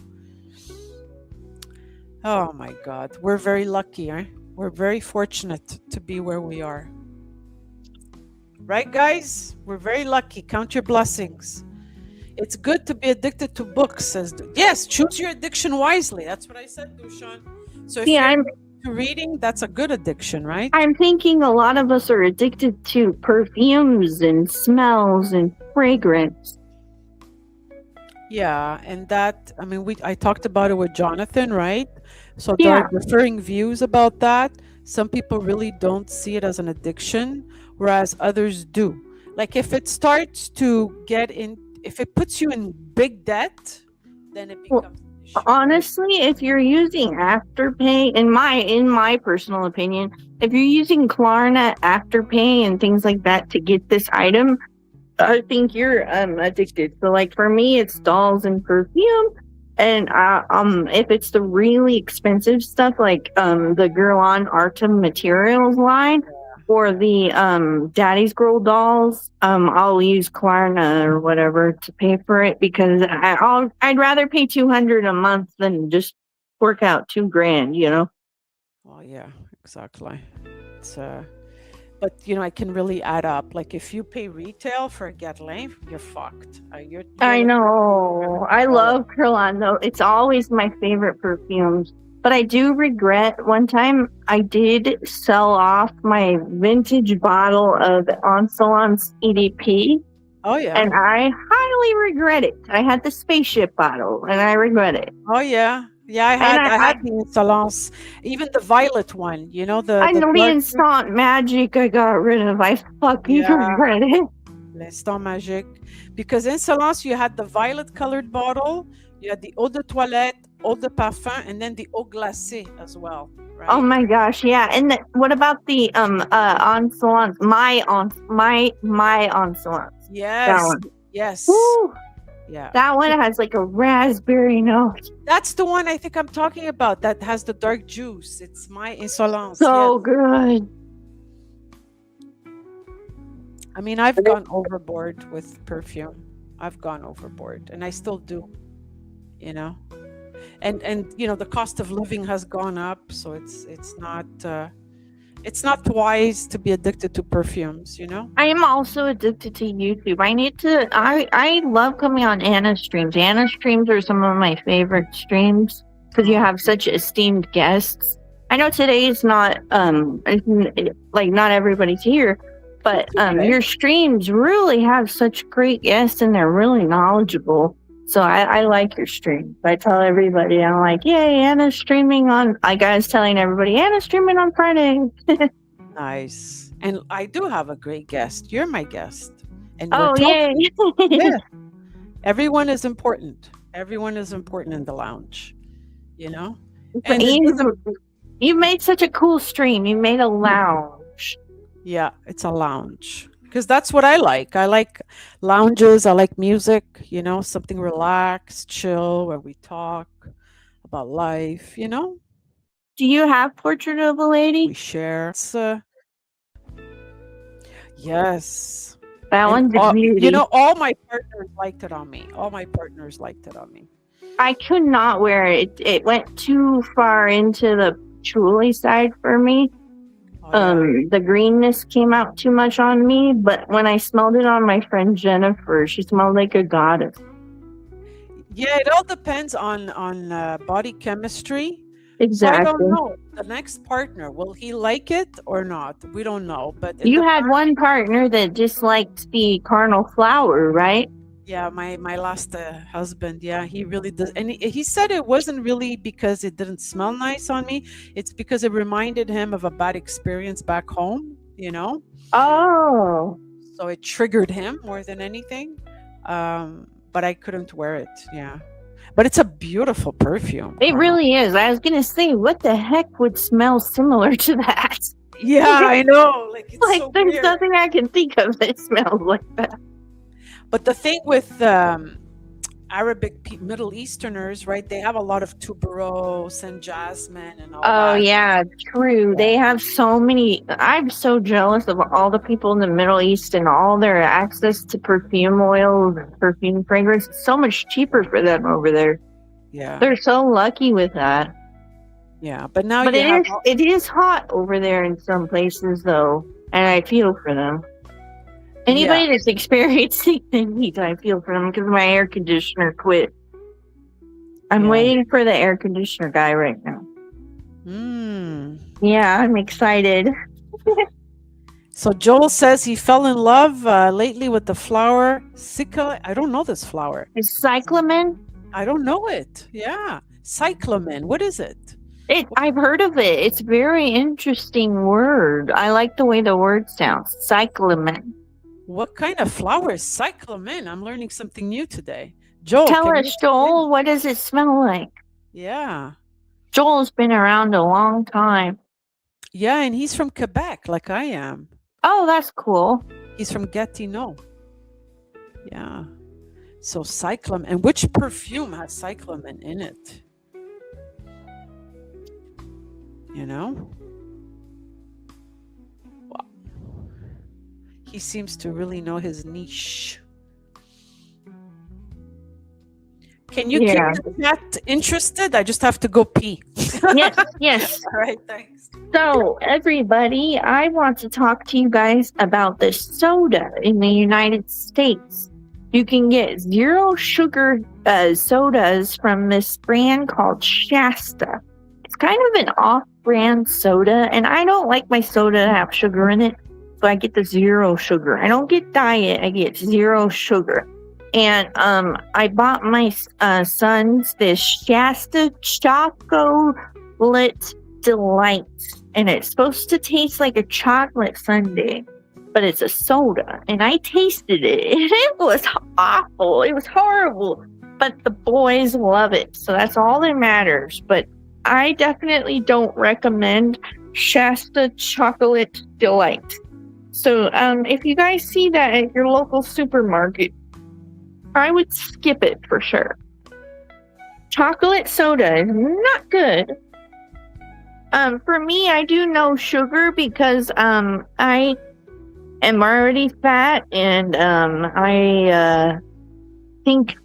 Oh my God. We're very lucky, eh? We're very fortunate to be where we are. Right, guys? We're very lucky. Count your blessings. It's good to be addicted to books, yes, choose your addiction wisely. That's what I said, Dushan. So if See, you're addicted to reading, that's a good addiction, right? I'm thinking a lot of us are addicted to perfumes and smells and fragrance. Yeah, and that, I mean, I talked about it with Jonathan, right? So there Yeah. are differing views about that. Some people really don't see it as an addiction, whereas others do. Like if it starts to get in, if it puts you in big debt, then it Well, becomes an issue. honestly, if you're using Afterpay, in my personal opinion, if you're using Klarna, Afterpay, and things like that to get this item, I think you're addicted. So, like for me, it's dolls and perfume, and if it's the really expensive stuff like the Guerlain Artem Materials line or the Daddy's Girl dolls, I'll use Klarna or whatever to pay for it because I'd rather pay 200 a month than just fork out 2 grand. You know. Well, yeah, exactly. It's but you know, it can really add up. Like if you pay retail for a Guerlain, you're fucked. You're I like, know. I well, love Guerlain though. It's always my favorite perfumes. But I do regret one time I did sell off my vintage bottle of Onsalon's EDP, oh yeah, and I highly regret it. I had the spaceship bottle, and I regret it. oh yeah, yeah. And I had the Salons, even the violet one. You know I the know the dark. Instant Magic I got rid of. I fucking Yeah, regret it. l'instant magique. Because in Salons you had the violet colored bottle, you had the eau de toilette, eau de parfum, and then the eau glacée as well, Oh right? my gosh, yeah. And what about the Onsalons? My Onsalons. That Yes, one. yes, Woo! yeah. That one has like a raspberry note. That's the one I think I'm talking about that has the dark juice. It's my insolence. Yes. So good. I mean, I've gone overboard with perfume. I've gone overboard, and I still do. You know, and you know the cost of living has gone up, so it's not wise to be addicted to perfumes. You know. I am also addicted to YouTube. I love coming on Anna streams. Anna streams are some of my favorite streams because you have such esteemed guests. I know today is not like not everybody's here, but Okay. your streams really have such great guests and they're really knowledgeable. So I like your streams. I tell everybody, I'm like, yay, Anna's streaming on, like I was telling everybody, Anna's streaming on Friday. Nice. And I do have a great guest. You're my guest, and Oh, yay. yeah, everyone is important. Everyone is important in the lounge. You know, and it doesn't. You made such a cool stream. You made a lounge. Yeah, it's a lounge because that's what I like. I like lounges. I like music. You know, something relaxed, chill, where we talk about life. You know, Do you have Portrait of a we Lady? share. Yes. That And one's a you beauty. know, all my partners liked it on me. All my partners liked it on me. I could not wear it. It went too far into the patchouli side for me. Oh, yeah. The greenness came out too much on me, but when I smelled it on my friend Jennifer, she smelled like a goddess. Yeah, it all depends on body chemistry. So I don't Exactly. know. The next partner, will he like it or not? We don't know. But in You the had one partner that just liked the carnal flower, right? yeah, my last husband, yeah, he really does, and he said it wasn't really because it didn't smell nice on me. It's because it reminded him of a bad experience back home, you know. Oh, So it triggered him more than anything. But I couldn't wear it. Yeah, but it's a beautiful perfume, it Carmel. really is. I was gonna say, what the heck would smell similar to that? Yeah, I know. Like it's Like, so there's weird. nothing I can think of that smells like that. But the thing with Arabic Middle Easterners, right? They have a lot of tuberose and jasmine and all Oh, that. yeah, true. They have so many. I'm so jealous of all the people in the Middle East and all their access to perfume oils and perfume fragrance. It's so much cheaper for them over there. Yeah, They're so lucky with that. yeah. But now But you have it is hot over there in some places, though, and I feel for them. yeah, Anybody that's experiencing the heat, I feel for them because my air conditioner quit. I'm yeah. waiting for the air conditioner guy right now. Yeah, I'm excited. So Joel says he fell in love lately with the flower Sika. I don't know this flower. Is cyclamen? I don't know it. Yeah, cyclamen. What is it? I've heard of it. It's a very interesting word. I like the way the word sounds. Cyclamen. What kind of flower is cyclamen? I'm learning something new today. Joel, Tell can you us, explain? Joel, what does it smell like? Yeah, Joel's been around a long time. yeah, and he's from Quebec, like I am. Oh, that's cool. He's from Gatineau. Yeah. So cyclamen. And which perfume has cyclamen in it? You know? Wow. He seems to really know his niche. Can you keep the chat interested? I just have to go pee. Yes, yes. All right, thanks. So, everybody, I want to talk to you guys about the soda in the United States. You can get zero sugar sodas from this brand called Shasta. It's kind of an off-brand soda, and I don't like my soda to have sugar in it, so I get the zero sugar. I don't get diet, I get zero sugar. And I bought my sons this Shasta Chocolate Delight, and it's supposed to taste like a chocolate sundae, but it's a soda. And I tasted it, and it was awful. It was horrible, but the boys love it, so that's all that matters. But I definitely don't recommend Shasta Chocolate Delight. So if you guys see that at your local supermarket, I would skip it for sure. Chocolate soda is not good. For me, I do no sugar because I am already fat, and I think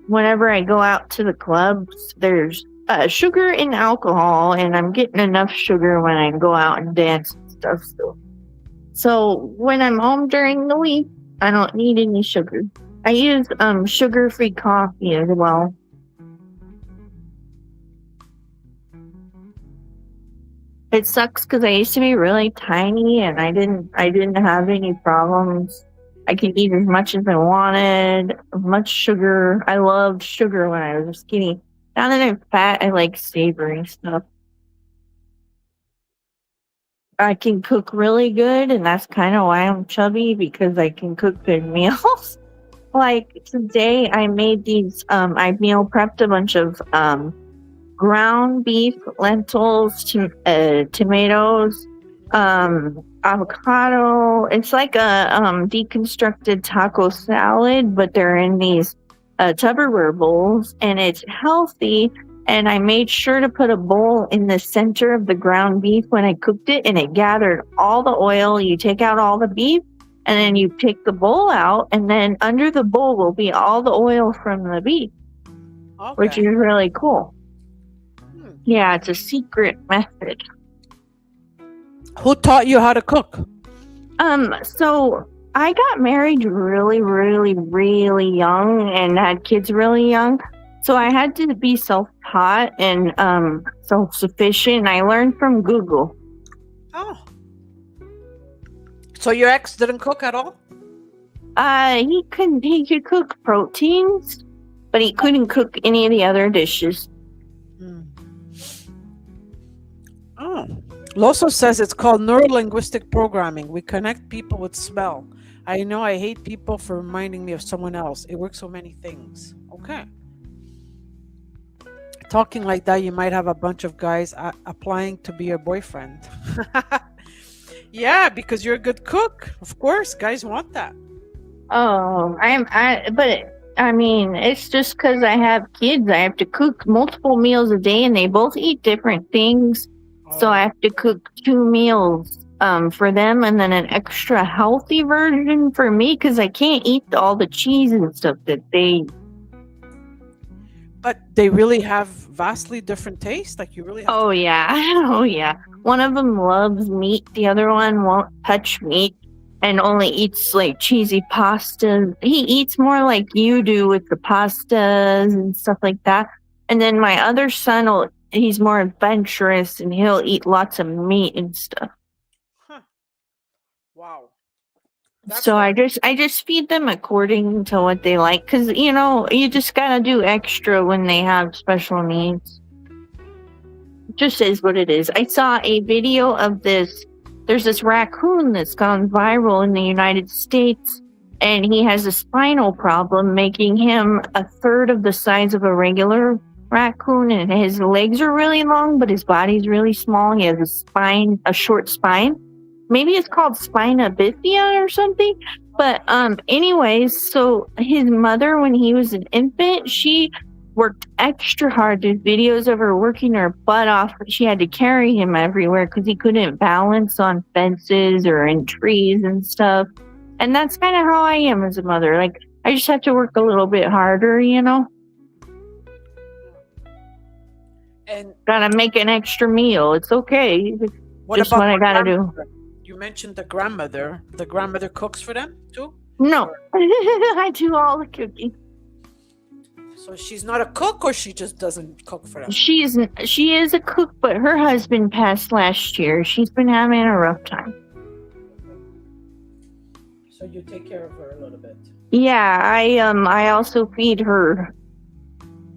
whenever I go out to the clubs, there's sugar and alcohol, and I'm getting enough sugar when I go out and dance and stuff. So when I'm home during the week, I don't need any sugar. I use sugar-free coffee as well. It sucks because I used to be really tiny, and I didn't have any problems. I could eat as much as I wanted, much sugar. I loved sugar when I was skinny. Now that I'm fat, I like savory stuff. I can cook really good, and that's kind of why I'm chubby, because I can cook good meals. Like today, I made these. I meal prepped a bunch of ground beef, lentils, tomatoes, avocado. It's like a deconstructed taco salad, but they're in these Tupperware bowls, and it's healthy. And I made sure to put a bowl in the center of the ground beef when I cooked it, and it gathered all the oil. You take out all the beef, and then you take the bowl out, and then under the bowl will be all the oil from the beef. which Okay. is really cool. Hmm. Yeah, it's a secret method. Who taught you how to cook? So I got married really, really, really young and had kids really young. So I had to be self-taught and self-sufficient. I learned from Google. Oh, so your ex didn't cook at all? He could cook proteins, but he couldn't cook any of the other dishes. Hmm. Oh. Loso says it's called neurolinguistic programming. We connect people with smell. I know I hate people for reminding me of someone else. It works so many things. Okay. Talking like that, you might have a bunch of guys applying to be your boyfriend. Yeah, because you're a good cook. Of course, guys want that. Oh, but I mean, it's just because I have kids. I have to cook multiple meals a day, and they both eat different things. So I Oh, have to cook 2 meals for them, and then an extra healthy version for me because I can't eat all the cheese and stuff that they. but they really have vastly different tastes. Like you really have to. Oh yeah, oh yeah. One of them loves meat. The other one won't touch meat and only eats like cheesy pasta. He eats more like you do with the pastas and stuff like that. And then my other son he's more adventurous and he'll eat lots of meat and stuff. Huh. Wow, that's So hard. I just feed them according to what they like cuz you just got to do extra when they have special needs. Just is what it is. I saw a video of this. There's this raccoon that's gone viral in the United States, and he has a spinal problem, making him a third of the size of a regular raccoon. And his legs are really long, but his body's really small. He has a short spine. Maybe it's called spina bifida or something. But anyways, so his mother, when he was an infant, she worked extra hard. There's videos of her working her butt off. She had to carry him everywhere because he couldn't balance on fences or in trees and stuff. And that's kind of how I am as a mother. Like, I just have to work a little bit harder. And Gotta make an extra meal. It's okay. It's what just about what I the gotta do. grandmother? You mentioned the grandmother. The grandmother cooks for them too? No, Or I do all the cooking. so she's not a cook or she just doesn't cook for them? She is a cook, but her husband passed last year. She's been having a rough time. So you take care of her a little bit. Yeah, I also feed her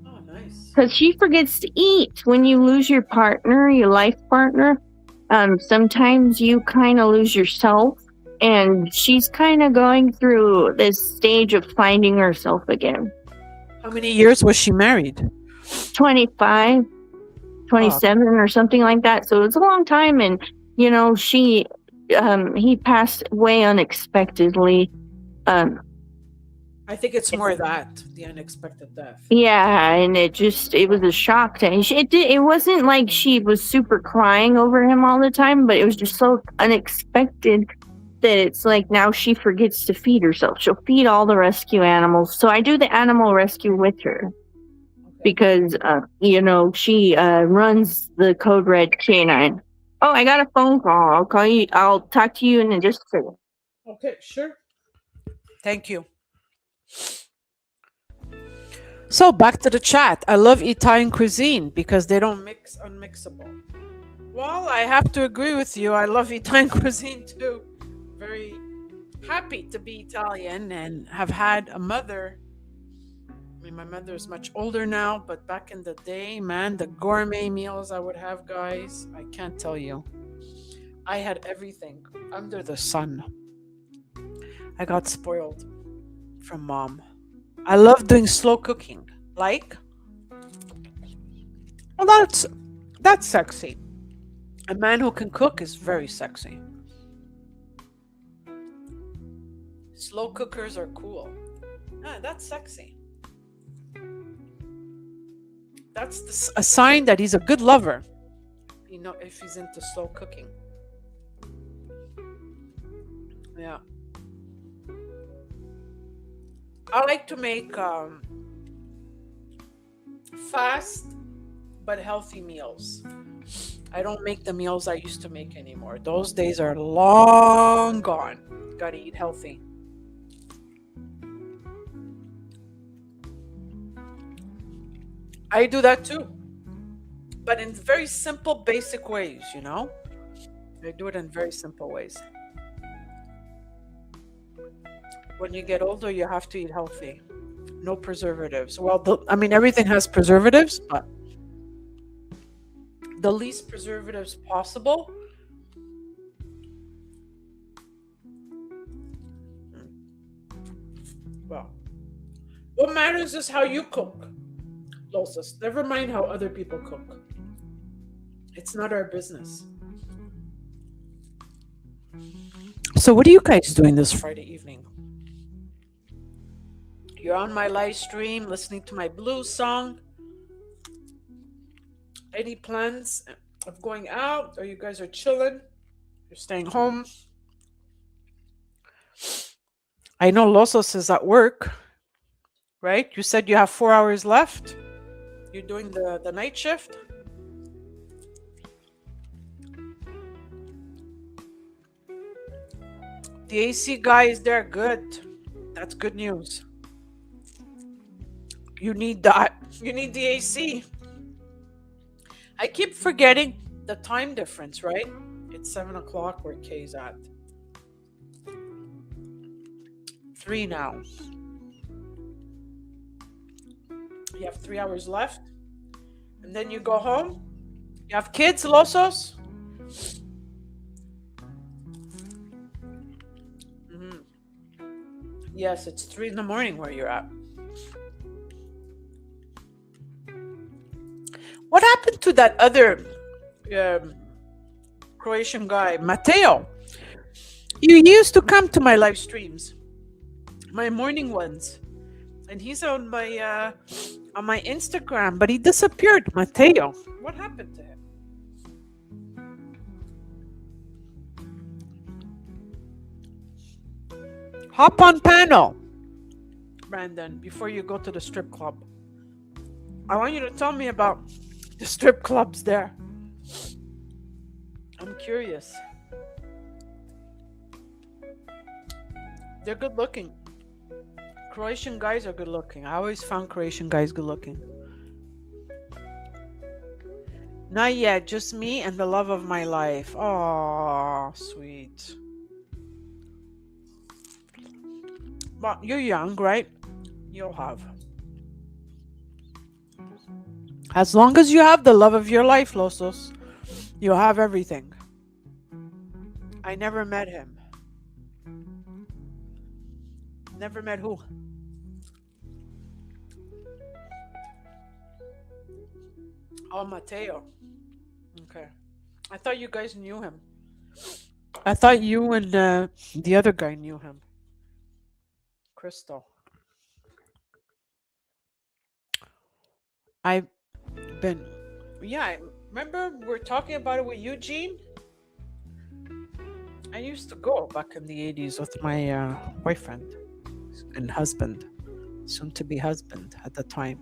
Oh, nice. because she forgets to eat. When you lose your partner, your life partner, sometimes you kind of lose yourself, and she's kind of going through this stage of finding herself again. How many years was she married? 25, Oh, 27 or something like that. So it's a long time, and he passed away unexpectedly. Um, I think it's more that the unexpected death. Yeah, and it was a shock to her. It wasn't like she was super crying over him all the time, but it was just so unexpected that it's like now she forgets to feed herself. She'll feed all the rescue animals. So I do the animal rescue with her Okay. because, she runs the Code Red Canine. Oh, I got a phone call. I'll call you. I'll talk to you in just a second. Okay, sure. Thank you. So back to the chat. I love Italian cuisine because they don't mix unmixable. Well, I have to agree with you. I love Italian cuisine too. Very happy to be Italian and have had a mother. I mean, my mother is much older now, but back in the day, man, the gourmet meals I would have, guys, I can't tell you. I had everything under the sun. I got spoiled from mom. I love doing slow cooking. Like, well, that's sexy. A man who can cook is very sexy. Slow cookers are cool. Ah, that's sexy. That's a sign that he's a good lover. If he's into slow cooking. Yeah. I like to make Fast but healthy meals. I don't make the meals I used to make anymore. Those days are long gone. Gotta eat healthy. I do that too, but in very simple, basic ways, you know? I do it in very simple ways. When you get older, you have to eat healthy. No preservatives. Well, I mean, everything has preservatives, but the least preservatives possible. Well, what matters is how you cook, Losas. Never mind how other people cook. It's not our business. So, what are you guys doing this Friday evening? You're on my live stream listening to my blues song. Any plans of going out, or you guys are chilling? You're staying home? I know Losos is at work, right? You said you have 4 hours left. You're doing the night shift. The AC guy is there. Good. That's good news. You need that. You need the AC. I keep forgetting the time difference, right? It's 7 o'clock where Kay's at. 3 now. You have 3 hours left. And then you go home. You have kids, Losos? Mhm. Yes, it's 3 in the morning where you're at. What happened to that other Croatian guy, Mateo? He used to come to my live streams, my morning ones, and he's on my Instagram, but he disappeared. Mateo, what happened to him? Hop on panel, Brandon, before you go to the strip club. I want you to tell me about the strip clubs there. I'm curious. They're good looking. Croatian guys are good looking. I always found Croatian guys good looking. Not yet, just me and the love of my life. Oh, sweet. But you're young, right? You'll have. As long as you have the love of your life, Losos, you'll have everything. I never met him. Never met who? Oh, Mateo. Okay. I thought you guys knew him. I thought you and the other guy knew him. Crystal. I've been. Yeah, I remember we were talking about it with Eugene. I used to go back in the 80s with my boyfriend and husband, soon to be husband at the time.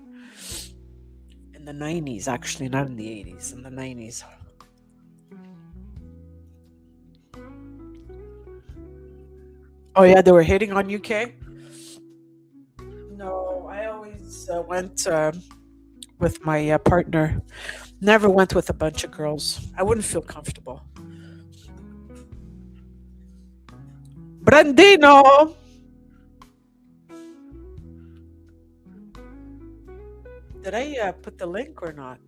In the 90s, actually, not in the 80s, in the 90s. Oh, yeah, they were hitting on UK? No, I always went with my partner. Never went with a bunch of girls. I wouldn't feel comfortable. Brandino! Did I put the link or not?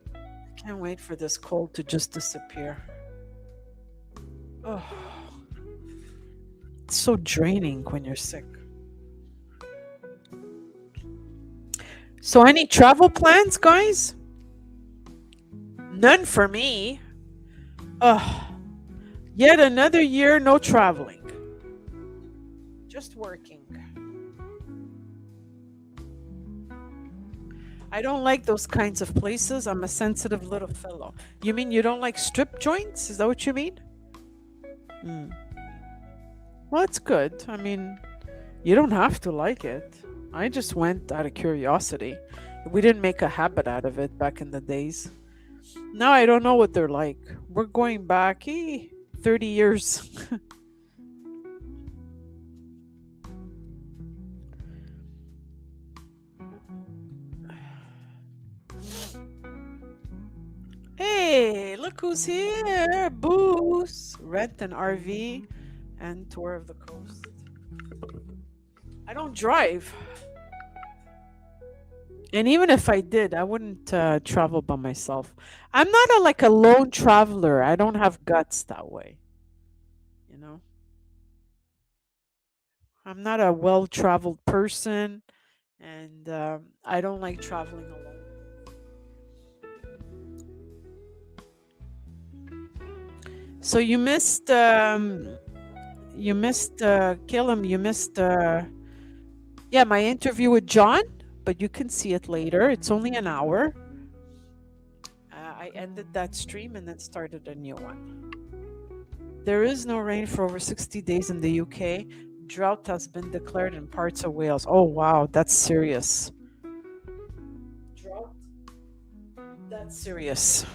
I can't wait for this cold to just disappear. Oh, it's so draining when you're sick. So, any travel plans, guys? None for me. Ugh. Yet another year, no traveling. Just working. I don't like those kinds of places. I'm a sensitive little fellow. You mean you don't like strip joints? Is that what you mean? Well, it's good. I mean, you don't have to like it. I just went out of curiosity. We didn't make a habit out of it back in the days. Now I don't know what they're like. We're going back 30 years. Hey, look who's here. Booze. Rent an RV and tour of the coast. I don't drive. And even if I did, I wouldn't travel by myself. I'm not like a lone traveler. I don't have guts that way. You know, I'm not a well-traveled person, and I don't like traveling alone. So you missed Killam. You missed yeah, my interview with John, but you can see it later. It's only an hour. I ended that stream and then started a new one. There is no rain for over 60 days in the UK. Drought has been declared in parts of Wales. Oh, wow, that's serious. Drought? That's serious.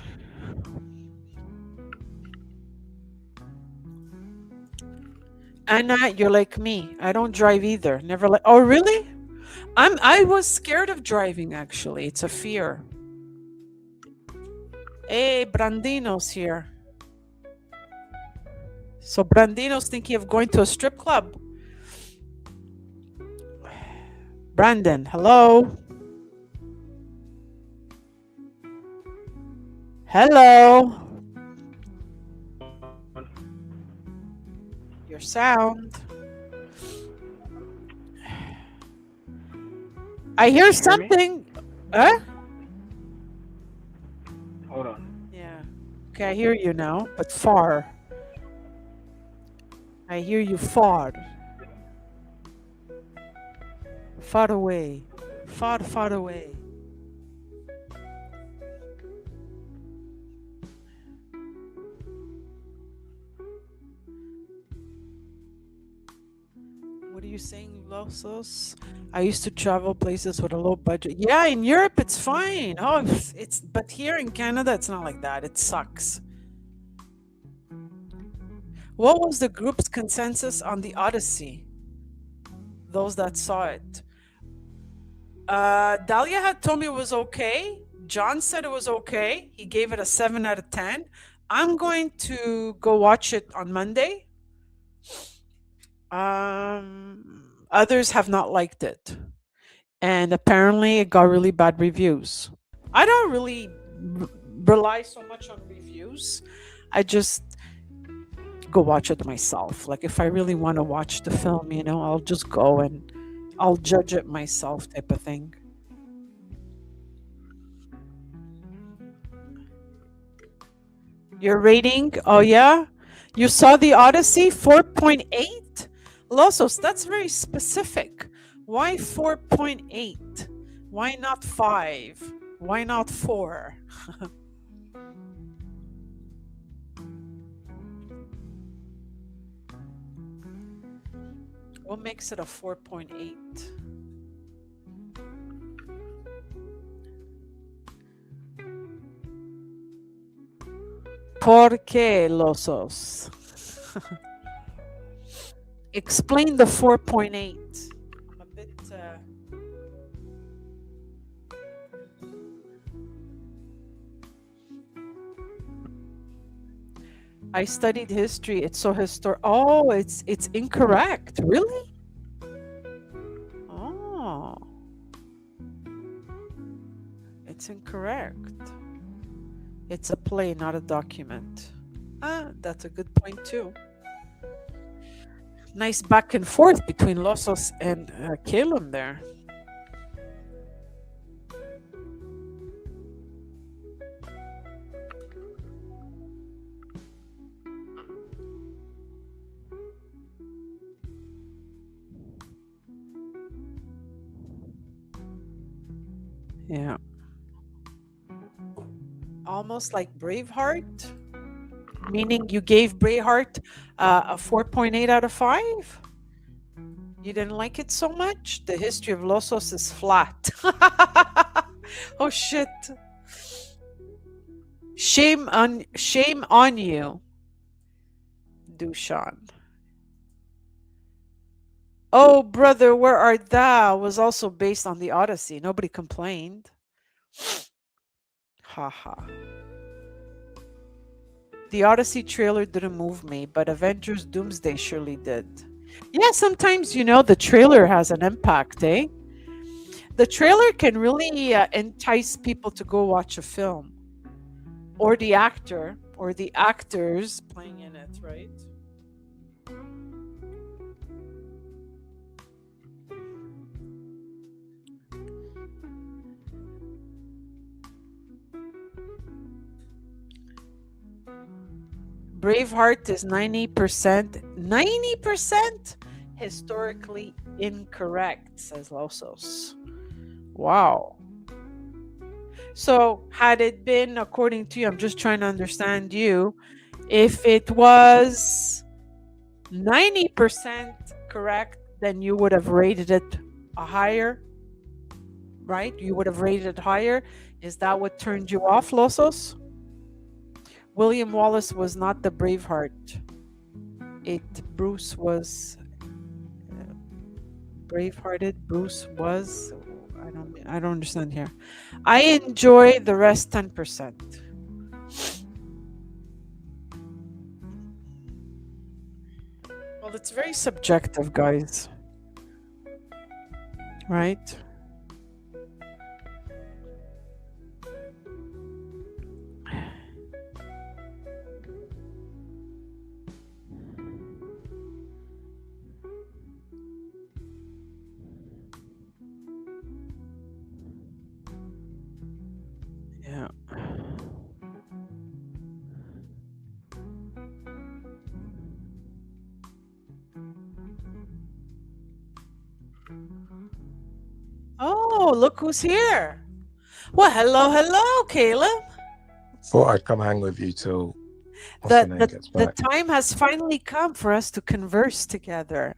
Anna, you're like me. I don't drive either. Never like. Oh, really? I was scared of driving actually. It's a fear. Hey, Brandino's here. So Brandino's thinking of going to a strip club. Brandon, hello. Hello. Your sound. I hear Can you hear me? something. Huh? Hold on. Yeah. Okay, I hear you now, but far. I hear you far. Far away. Far, far away. What are you saying, Losos? I used to travel places with a low budget. Yeah, in Europe it's fine. Oh, it's but here in Canada it's not like that. It sucks. What was the group's consensus on the Odyssey? Those that saw it. Dahlia had told me it was okay. John said it was okay. He gave it a 7 out of 10. I'm going to go watch it on Monday. Others have not liked it. And apparently it got really bad reviews. I don't really rely so much on reviews. I just go watch it myself. Like if I really want to watch the film, I'll just go and I'll judge it myself type of thing. Your rating? Oh yeah? You saw the Odyssey 4.8? Losos, that's very specific. Why 4.8? Why not 5? Why not 4? What makes it a 4.8? ¿Por qué, Losos? Explain the 4.8. I'm a bit. I studied history. It's so historic. Oh, it's incorrect. Really? Oh, it's incorrect. It's a play, not a document. Ah, that's a good point too. Nice back and forth between Losos and Calum there. Yeah. Almost like Braveheart, meaning you gave Braveheart a 4.8 out of 5? You didn't like it so much? The history of Losos is flat. Oh shit. Shame on you, Dushan. Oh brother, where art thou was also based on the Odyssey. Nobody complained. Haha. The Odyssey trailer didn't move me, but Avengers Doomsday surely did. Yeah, sometimes the trailer has an impact, eh? The trailer can really entice people to go watch a film, or the actor, or the actors playing in it, right? Braveheart is 90% historically incorrect, says Losos. Wow. So, had it been according to you, I'm just trying to understand you, if it was 90% correct, then you would have rated it a higher, right? You would have rated it higher. Is that what turned you off, Losos? William Wallace was not the Braveheart. Bruce was brave-hearted. Bruce was. I don't understand here. I enjoy the rest 10%. Well, it's very subjective, guys. Right? Yeah. Oh, look who's here. Well, hello, Caleb. Thought I'd come hang with you till what's The the name the gets the back. time has finally come for us to converse together.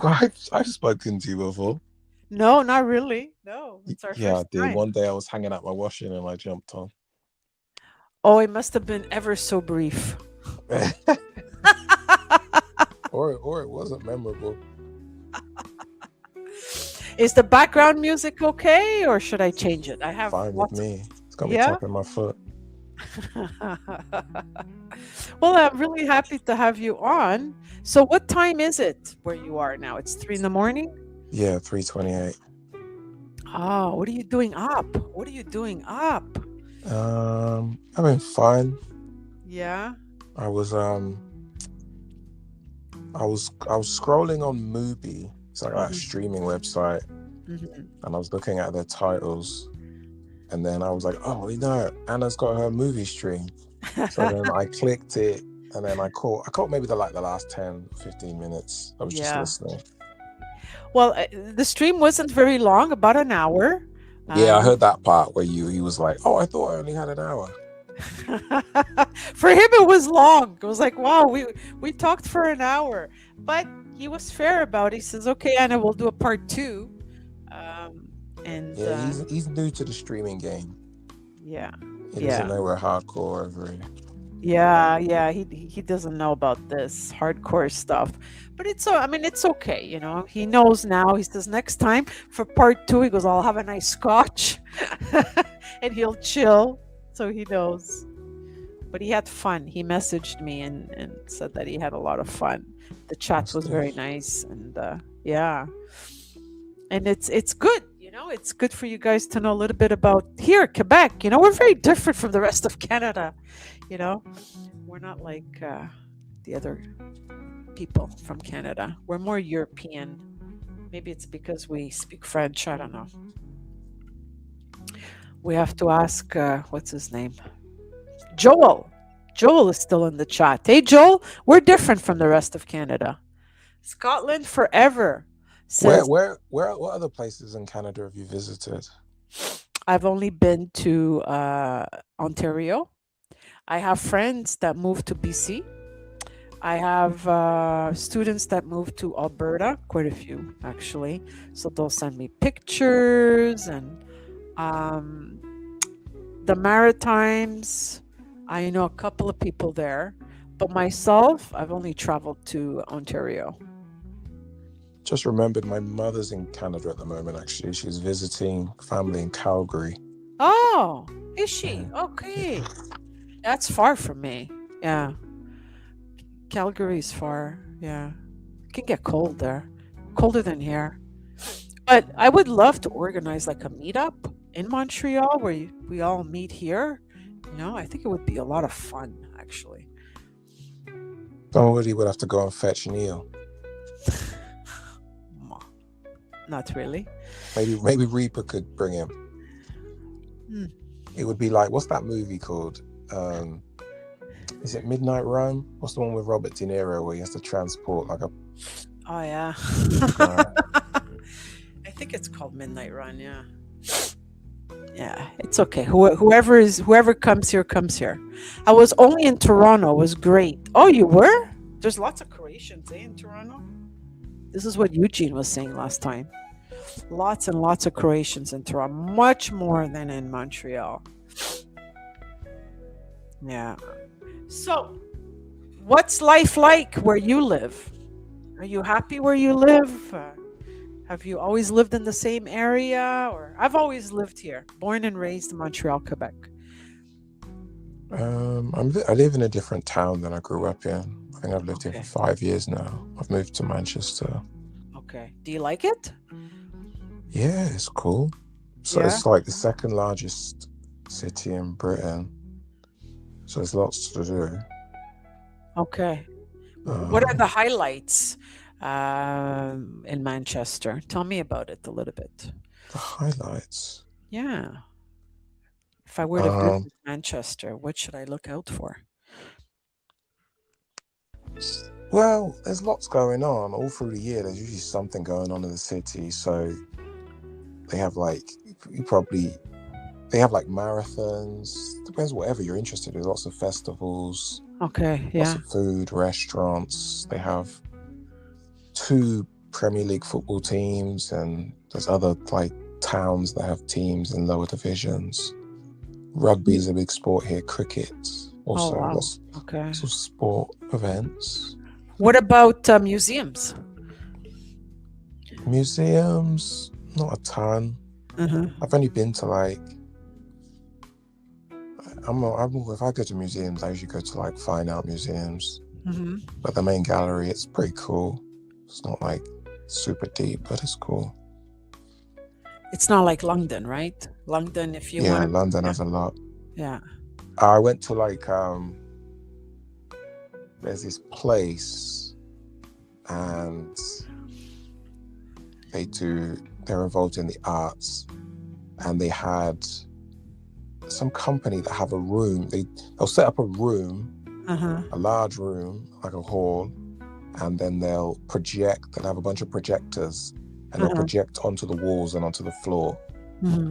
I've spoken to you before. No, not really. No, it's our Yeah, I first did. time. One day I was hanging out my washing and I jumped on. Oh, it must have been ever so brief. or it wasn't memorable. Is the background music okay, or should I change it? I have Fine with lots of. me. It's got me Yeah. tapping my foot. Well, I'm really happy to have you on. So, what time is it where you are now? It's 3 in the morning. Yeah, 3:28. Oh, what are you doing up? What are you doing up? I mean, fine. Yeah. I was scrolling on Mubi. It's like that streaming website, Mhm. and I was looking at their titles, and then I was like, oh, Anna's got her movie stream. So then I clicked it, and then I caught maybe the last 10-15 minutes. I was just Yeah. listening. Well, the stream wasn't very long, about an hour. Yeah, I heard that part where he was like, oh, I thought I only had an hour. For him, it was long. It was like, wow, we talked for an hour, but he was fair about it. He says, okay, Anna, we'll do a part 2. And Yeah, he's new to the streaming game. yeah, He doesn't know we're hardcore over here. yeah, he doesn't know about this hardcore stuff, but it's okay, he knows now. He says next time for part 2, he goes, I'll have a nice scotch and he'll chill, so he knows. But he had fun. He messaged me and said that he had a lot of fun. The chat was very nice, and yeah, and it's good. It's good for you guys to know a little bit about here, Quebec. We're very different from the rest of Canada. We're not like the other people from Canada. We're more European. Maybe it's because we speak French. I don't know. We have to ask, what's his name? Joel. Joel is still in the chat. Hey, Joel, we're different from the rest of Canada. Scotland forever. Says, What other places in Canada have you visited? I've only been to Ontario. I have friends that moved to BC. I have students that moved to Alberta, quite a few actually. So they'll send me pictures and um, the Maritimes. I know a couple of people there, but myself, I've only traveled to Ontario. Just remembered my mother's in Canada at the moment, actually. She's visiting family in Calgary. Oh, is she? Mhm. Okay. That's far from me. Yeah. Calgary's far. Yeah. It can get cold there. Colder than here. But I would love to organize like a meetup in Montreal where we all meet here. I think it would be a lot of fun, actually. Somebody would have to go and fetch Neil. Not really. Maybe Reaper could bring him. Hmm. It would be like, what's that movie called? Is it Midnight Run? What's the one with Robert De Niro where he has to transport like a Oh, yeah. guy? I think it's called Midnight Run, yeah. Yeah, it's okay. Whoever comes here comes here. I was only in Toronto. It was great. Oh, you were? There's lots of Croatians, in Toronto. This is what Eugene was saying last time. Lots and lots of Croatians in Toronto, much more than in Montreal. Yeah. So, what's life like where you live? Are you happy where you live? Have you always lived in the same area? Or I've always lived here, born and raised in Montreal, Quebec. I live in a different town than I grew up in. I think I've lived here Okay. for 5 years now. I've moved to Manchester. Okay. Do you like it? Yeah, it's cool. So Yeah. it's like the second largest city in Britain. So there's lots to do. Okay. What are Um, the highlights in Manchester? Tell me about it a little bit. the highlights. Yeah. If I were to Um, visit Manchester, what should I look out for? well, there's lots going on all through the year. There's usually something going on in the city. So they have like they have like marathons. Depends whatever you're interested in. There's lots of festivals, Okay. lots Yeah. of food, restaurants. They have 2 Premier League football teams, and there's other like towns that have teams in lower divisions. Rugby is a big sport here. Cricket also. Oh, wow. Lots Okay. of sport events. What about museums? Museums, not a ton. I've only been to like if I go to museums, I usually go to like fine art museums. But the main gallery, it's pretty cool. It's not like super deep, but it's cool. It's not like London, right? London, if you want to. London has a lot. Yeah. I went to like there's this place, and they're involved in the arts, and they had some company that have a room. They'll set up a room, a large room, like a hall, and then they'll have a bunch of projectors, and they'll project onto the walls and onto the floor.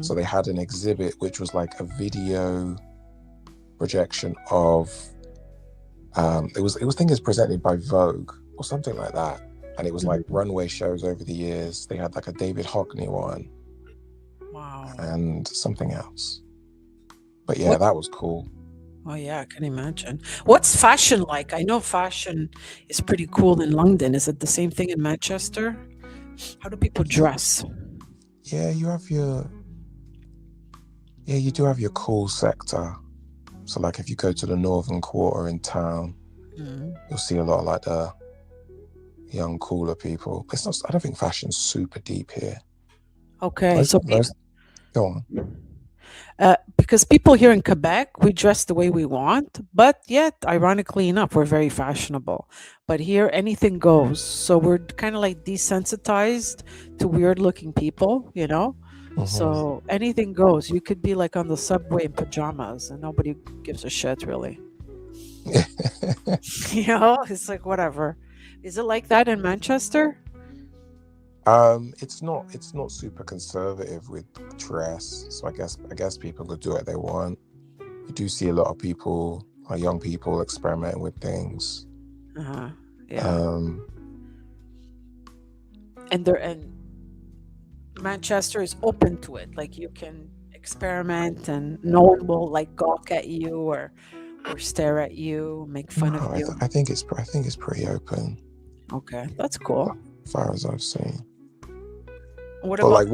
So they had an exhibit which was like a video projection of it was I think it's presented by Vogue or something like that, and it was like runway shows over the years. They had like a David Hockney one. Wow. And something else, but yeah, that was cool. Oh yeah, I can imagine. What's fashion like? I know fashion is pretty cool in London. Is it the same thing in Manchester? How do people dress? Yeah, you do have your cool sector. So like if you go to the northern quarter in town, you'll see a lot of like the young, cooler people. I don't think fashion's super deep here. Okay, so go on. Because people here in Quebec, we dress the way we want, but yet, ironically enough, we're very fashionable. But here, anything goes. So we're kind of like desensitized to weird-looking people, So anything goes. You could be like on the subway in pajamas, and nobody gives a shit, really. It's like whatever. Is it like that in Manchester? It's not super conservative with dress, so I guess people could do what they want. You do see a lot of people, like young people, experimenting with things. Uh-huh. Yeah. Um, And Manchester is open to it. Like you can experiment and no one will like gawk at you or stare at you, make fun of no, you. I think it's pretty open, Okay, that's cool. as far as I've seen. What But about like,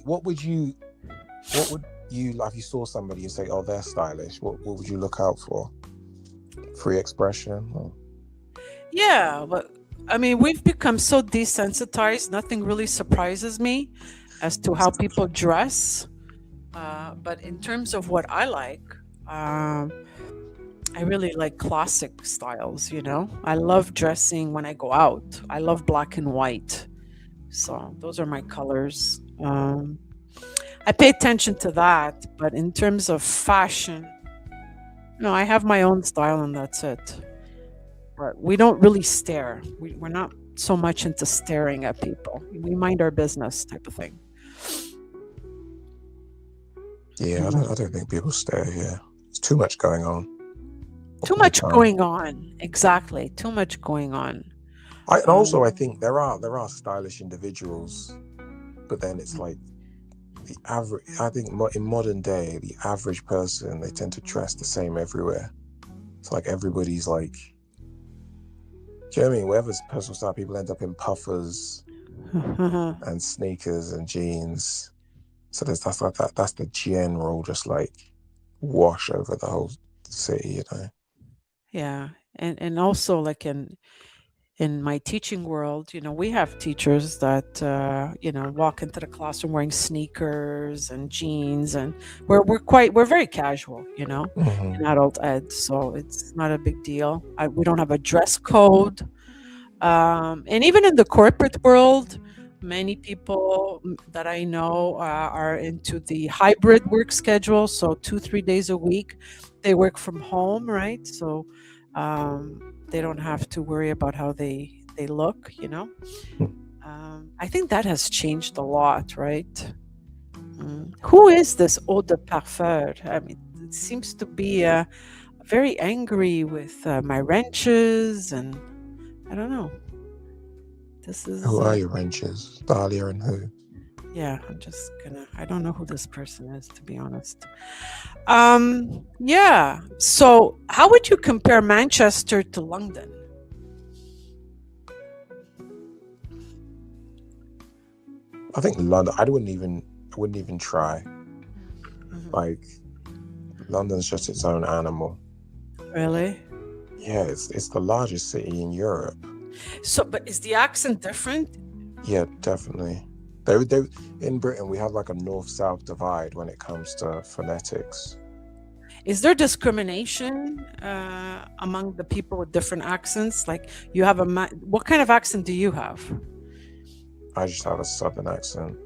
what would you like? If you saw somebody and say, "Oh, they're stylish," what would you look out for? Free expression. Or... yeah, but I mean, we've become so desensitized. Nothing really surprises me as to how people dress. But in terms of what I like, um, I really like classic styles, you know? I love dressing when I go out. I love black and white. So those are my colors. I pay attention to that, but in terms of fashion, no, I have my own style and that's it. But we don't really stare. We're not so much into staring at people. We mind our business type of thing. Yeah, Yeah. I don't think people stare here. There's too much going on Too all the much time. going on. Exactly. Too much going on. And also, I Um, think there are stylish individuals, but then it's like the average. I think in modern day, the average person, they tend to dress the same everywhere. It's like everybody's like, do you know what I mean? Wherever's personal style, people end up in puffers and sneakers and jeans. So that's like that. That's the general, just like wash over the whole city, you know. yeah. And also like in my teaching world, we have teachers that walk into the classroom wearing sneakers and jeans, and we're very casual, Mm-hmm. in adult ed, so it's not a big deal. We don't have a dress code, and even in the corporate world, many people that I know are into the hybrid work schedule, so 2-3 days a week they work from home, right? So they don't have to worry about how they look. I think that has changed a lot, right? Who is this eau de parfum? I mean, it seems to be very angry with my wrenches, and I don't know. This is Who are your wrenches, Dahlia, and who? yeah. I don't know who this person is, to be honest. Yeah. So, how would you compare Manchester to London? I think London. I wouldn't even try. Mhm. Like London's just its own animal. Really? Yeah, it's the largest city in Europe. So, but is the accent different? Yeah, definitely. They in Britain we have like a north-south divide when it comes to phonetics. Is there discrimination among the people with different accents? Like you have what kind of accent do you have? I just have a southern accent.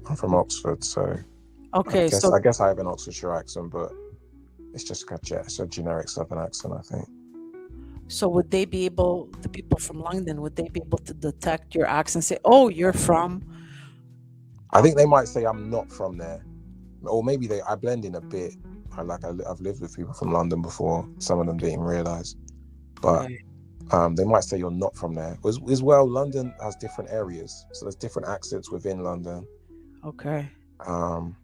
I'm from Oxford, so Okay, I so guess I have an Oxfordshire accent, but it's just it's a generic southern accent, I think. would they be able, the people from London, would they be able to detect your accent and say, "Oh, you're from"? I think they might say I'm not from there, or maybe I blend in a bit. I've lived with people from London before. Some of them didn't realize, but Okay. they might say you're not from there. As well, London has different areas, so there's different accents within London. Okay. Um,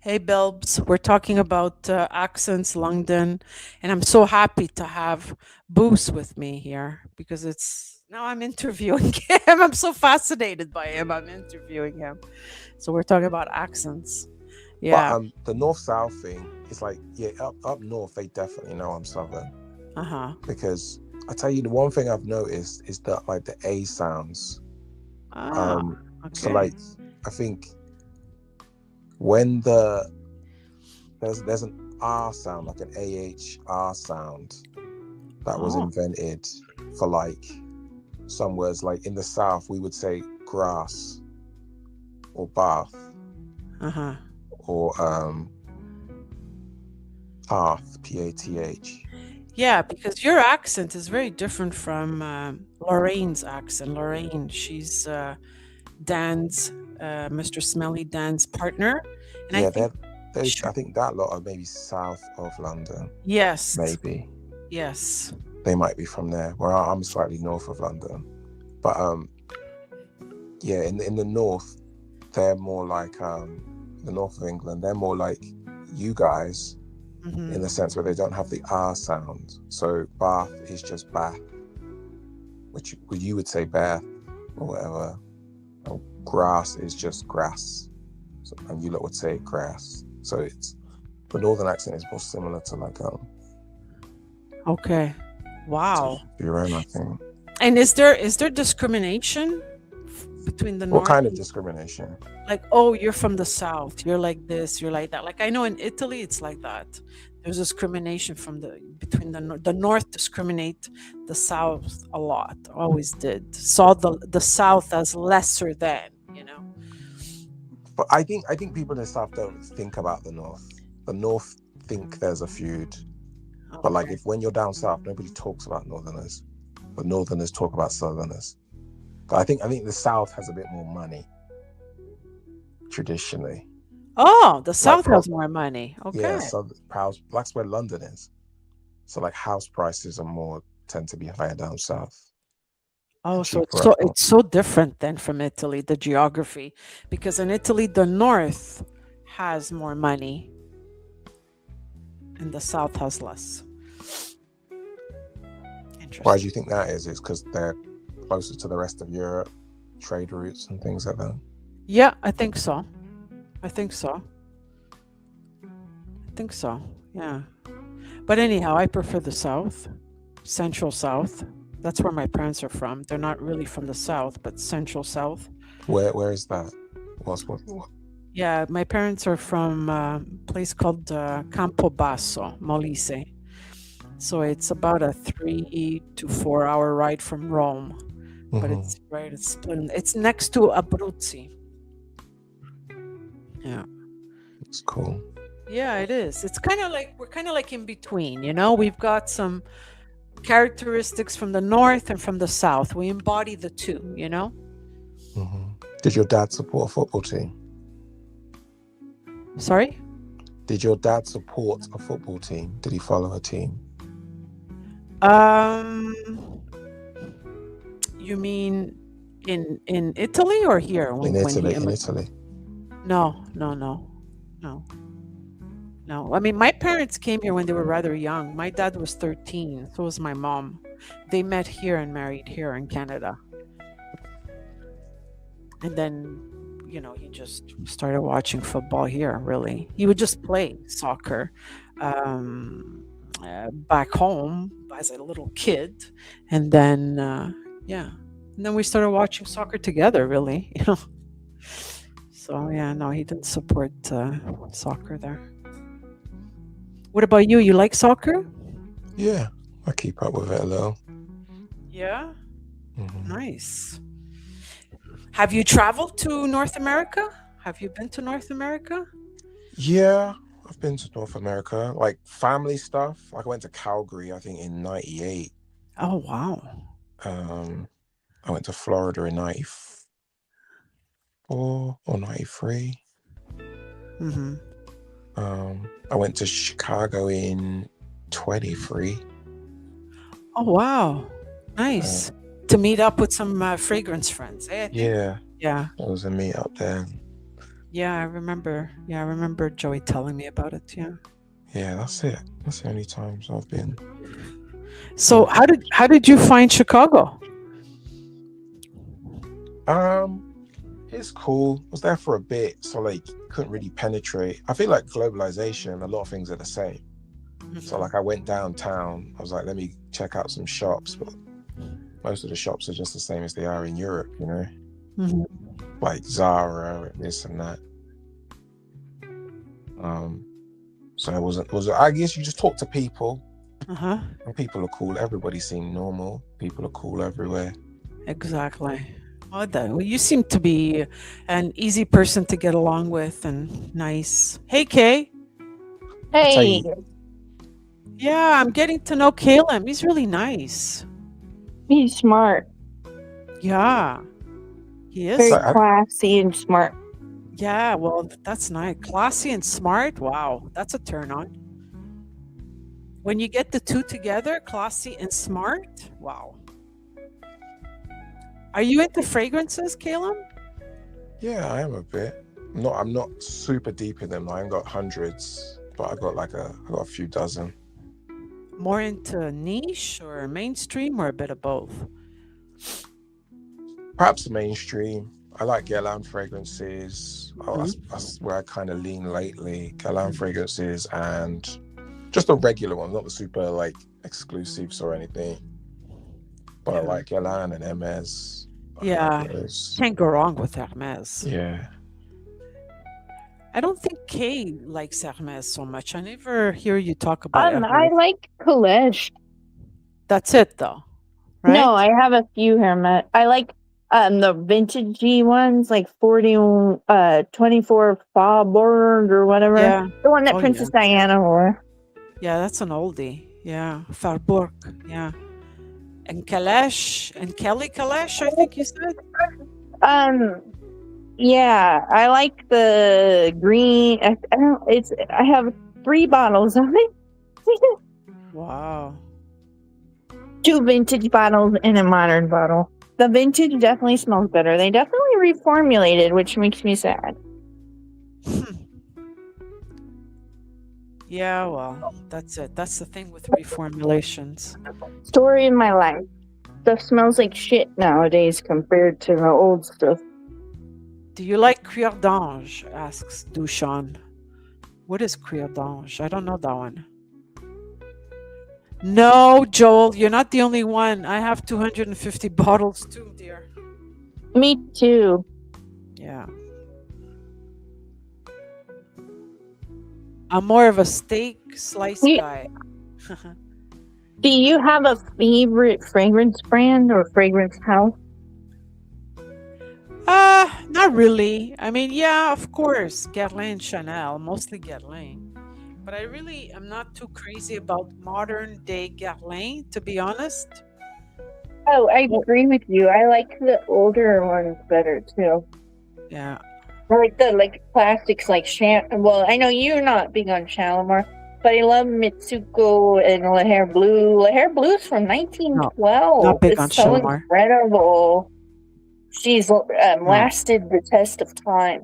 Hey, Belbs, we're talking about accents, London, and I'm so happy to have Boos with me here because now I'm interviewing him. I'm so fascinated by him. I'm interviewing him. So we're talking about accents. but Yeah. the north-south thing is like, yeah, up north they definitely know I'm southern Uh-huh. because I tell you the one thing I've noticed is that like the A sounds. Ah, So okay. like I think when there's an R sound, like an AHR sound that was Oh, invented for like some words. Like in the South, we would say grass or bath uh-huh. or path, PATH. Yeah, because your accent is very different from Lorraine's accent. Lorraine, she's Mr. Smelly Dan's partner. And I Yeah, think, I think that lot are maybe south of London, yes, maybe. yes. they might be from there. Where I'm slightly north of London, but yeah, in the north, they're more like the north of England. They're more like you guys Mm-hmm. in the sense where they don't have the R sound. So Bath is just Bath, which you would say Bath or whatever. And grass is just grass, and you lot would say grass. So it's the northern accent is more similar to like Okay. Wow. to your own, I think. And is there discrimination between the What north? kind of discrimination? Like, oh, you're from the south, you're like this, you're like that. Like I know in Italy it's like that. There's discrimination between the north discriminate the south a lot, always did. Saw the south as lesser than, you know. But I think people in the south don't think about the north. The north think there's a feud, but like Okay. if when you're down south, nobody talks about northerners, but northerners talk about southerners. But I think the south has a bit more money traditionally. Oh, the south pro- has more money. Okay. Yeah, so that's where London is. So like house prices tend to be higher down south. Oh, so cheaper up it's so different then from Italy, the geography, because in Italy the north has more money and the south has less. Interesting. Why do you think that is? It's because they're closer to the rest of Europe, trade routes and things like that. Yeah, I think so. Yeah. But anyhow, I prefer the south, central south. That's where my parents are from. They're not really from the south, but central south. Where is that? What? Yeah, my parents are from a place called Campobasso, Molise. So it's about a 3 to 4 hour ride from Rome. But it's split. It's next to Abruzzi. Yeah. It's cool. Yeah, it is. It's kind of like we're kind of like in between, you know? We've got some characteristics from the north and from the south. We embody the two, you know? Did your dad support a football team? Sorry? Did your dad support a football team? Did he follow a team? You mean in Italy or here? In Italy. No. I mean, my parents came here when they were rather young. My dad was 13, so was my mom. They met here and married here in Canada. And then, you know, he just started watching football here, really. He would just play soccer back home as a little kid. And then, And then we started watching soccer together, really, you know. So, yeah, no, he didn't support soccer there. What about you? You like soccer? Yeah, I keep up with it a little. Yeah? Nice. Have you traveled to North America? Have you been to North America? Yeah, I've been to North America, like family stuff. Like I went to Calgary, I think in '98. Oh, wow. I went to Florida in '94 or '93. I went to Chicago in '23. Oh, wow. Nice. To meet up with some fragrance friends, eh? Yeah. Yeah. It was a meet up there. Yeah, I remember. Yeah, I remember Joey telling me about it. Yeah. Yeah, that's it. That's the only times I've been. So how did you find Chicago? It's cool. I was there for a bit, so like couldn't really penetrate. I feel like globalization, a lot of things are the same. So like I went downtown, I was like, let me check out some shops, but most of the shops are just the same as they are in Europe, you know? Like Zara and this and that. So it was I guess you just talk to people. And people are cool. Everybody seemed normal. People are cool everywhere. Exactly. Well, you seem to be an easy person to get along with and nice. Hey, Kay. Hey, Yeah, I'm getting to know Caleb. He's really nice. he's smart. Yeah, he is. Very So classy and smart. Yeah, well, that's nice. Classy and smart. Wow, that's a turn on. When you get the two together, classy and smart, wow. Are you into fragrances, Caleb? Yeah, I am a bit. I'm not super deep in them. I ain't got hundreds, but I got a few dozen. More into niche or mainstream or a bit of both? Perhaps mainstream. I like Guerlain fragrances. That's where I kind of lean lately. Guerlain fragrances and just the regular ones, not the super like exclusives or anything. But I like Guerlain and Hermes. Yeah, can't go wrong with Hermes. Yeah. I don't think Kay likes Hermes so much. I never hear you talk about Hermes. I like Kalesh. That's it though, right? No, I have a few Hermes. I like the vintagey ones, like 24 Faubourg or whatever. Yeah. The one that Princess Diana wore. Yeah, that's an oldie. Yeah, Faubourg. Yeah. And Kalesh and Kelly Kalesh, I think you said. Yeah, I like the green. I have 3 bottles of it. Wow. 2 vintage bottles and a modern bottle. The vintage definitely smells better. They definitely reformulated, which makes me sad. Yeah, well, that's it. That's the thing with reformulations. Story of my life. Stuff smells like shit nowadays compared to the old stuff. Do you like Cuir d'Ange? Asks Dushan. What is Cuir d'Ange? I don't know that one. No, Joel, you're not the only one. I have 250 bottles too, dear. Me too. Yeah. I'm more of a steak slice guy. Do you have a favorite fragrance brand or fragrance house? Not really. I mean, yeah, of course, Guerlain, Chanel, mostly Guerlain. But I really am not too crazy about modern day Guerlain, to be honest. Oh, I agree with you. I like the older ones better too. Yeah. I like the classics like well, I know you're not big on Shalimar, but I love Mitsuko and La Hair Blue. La Hair Blue's from 1912. Not big on It's so Shalimar. incredible. She's lasted the test of time.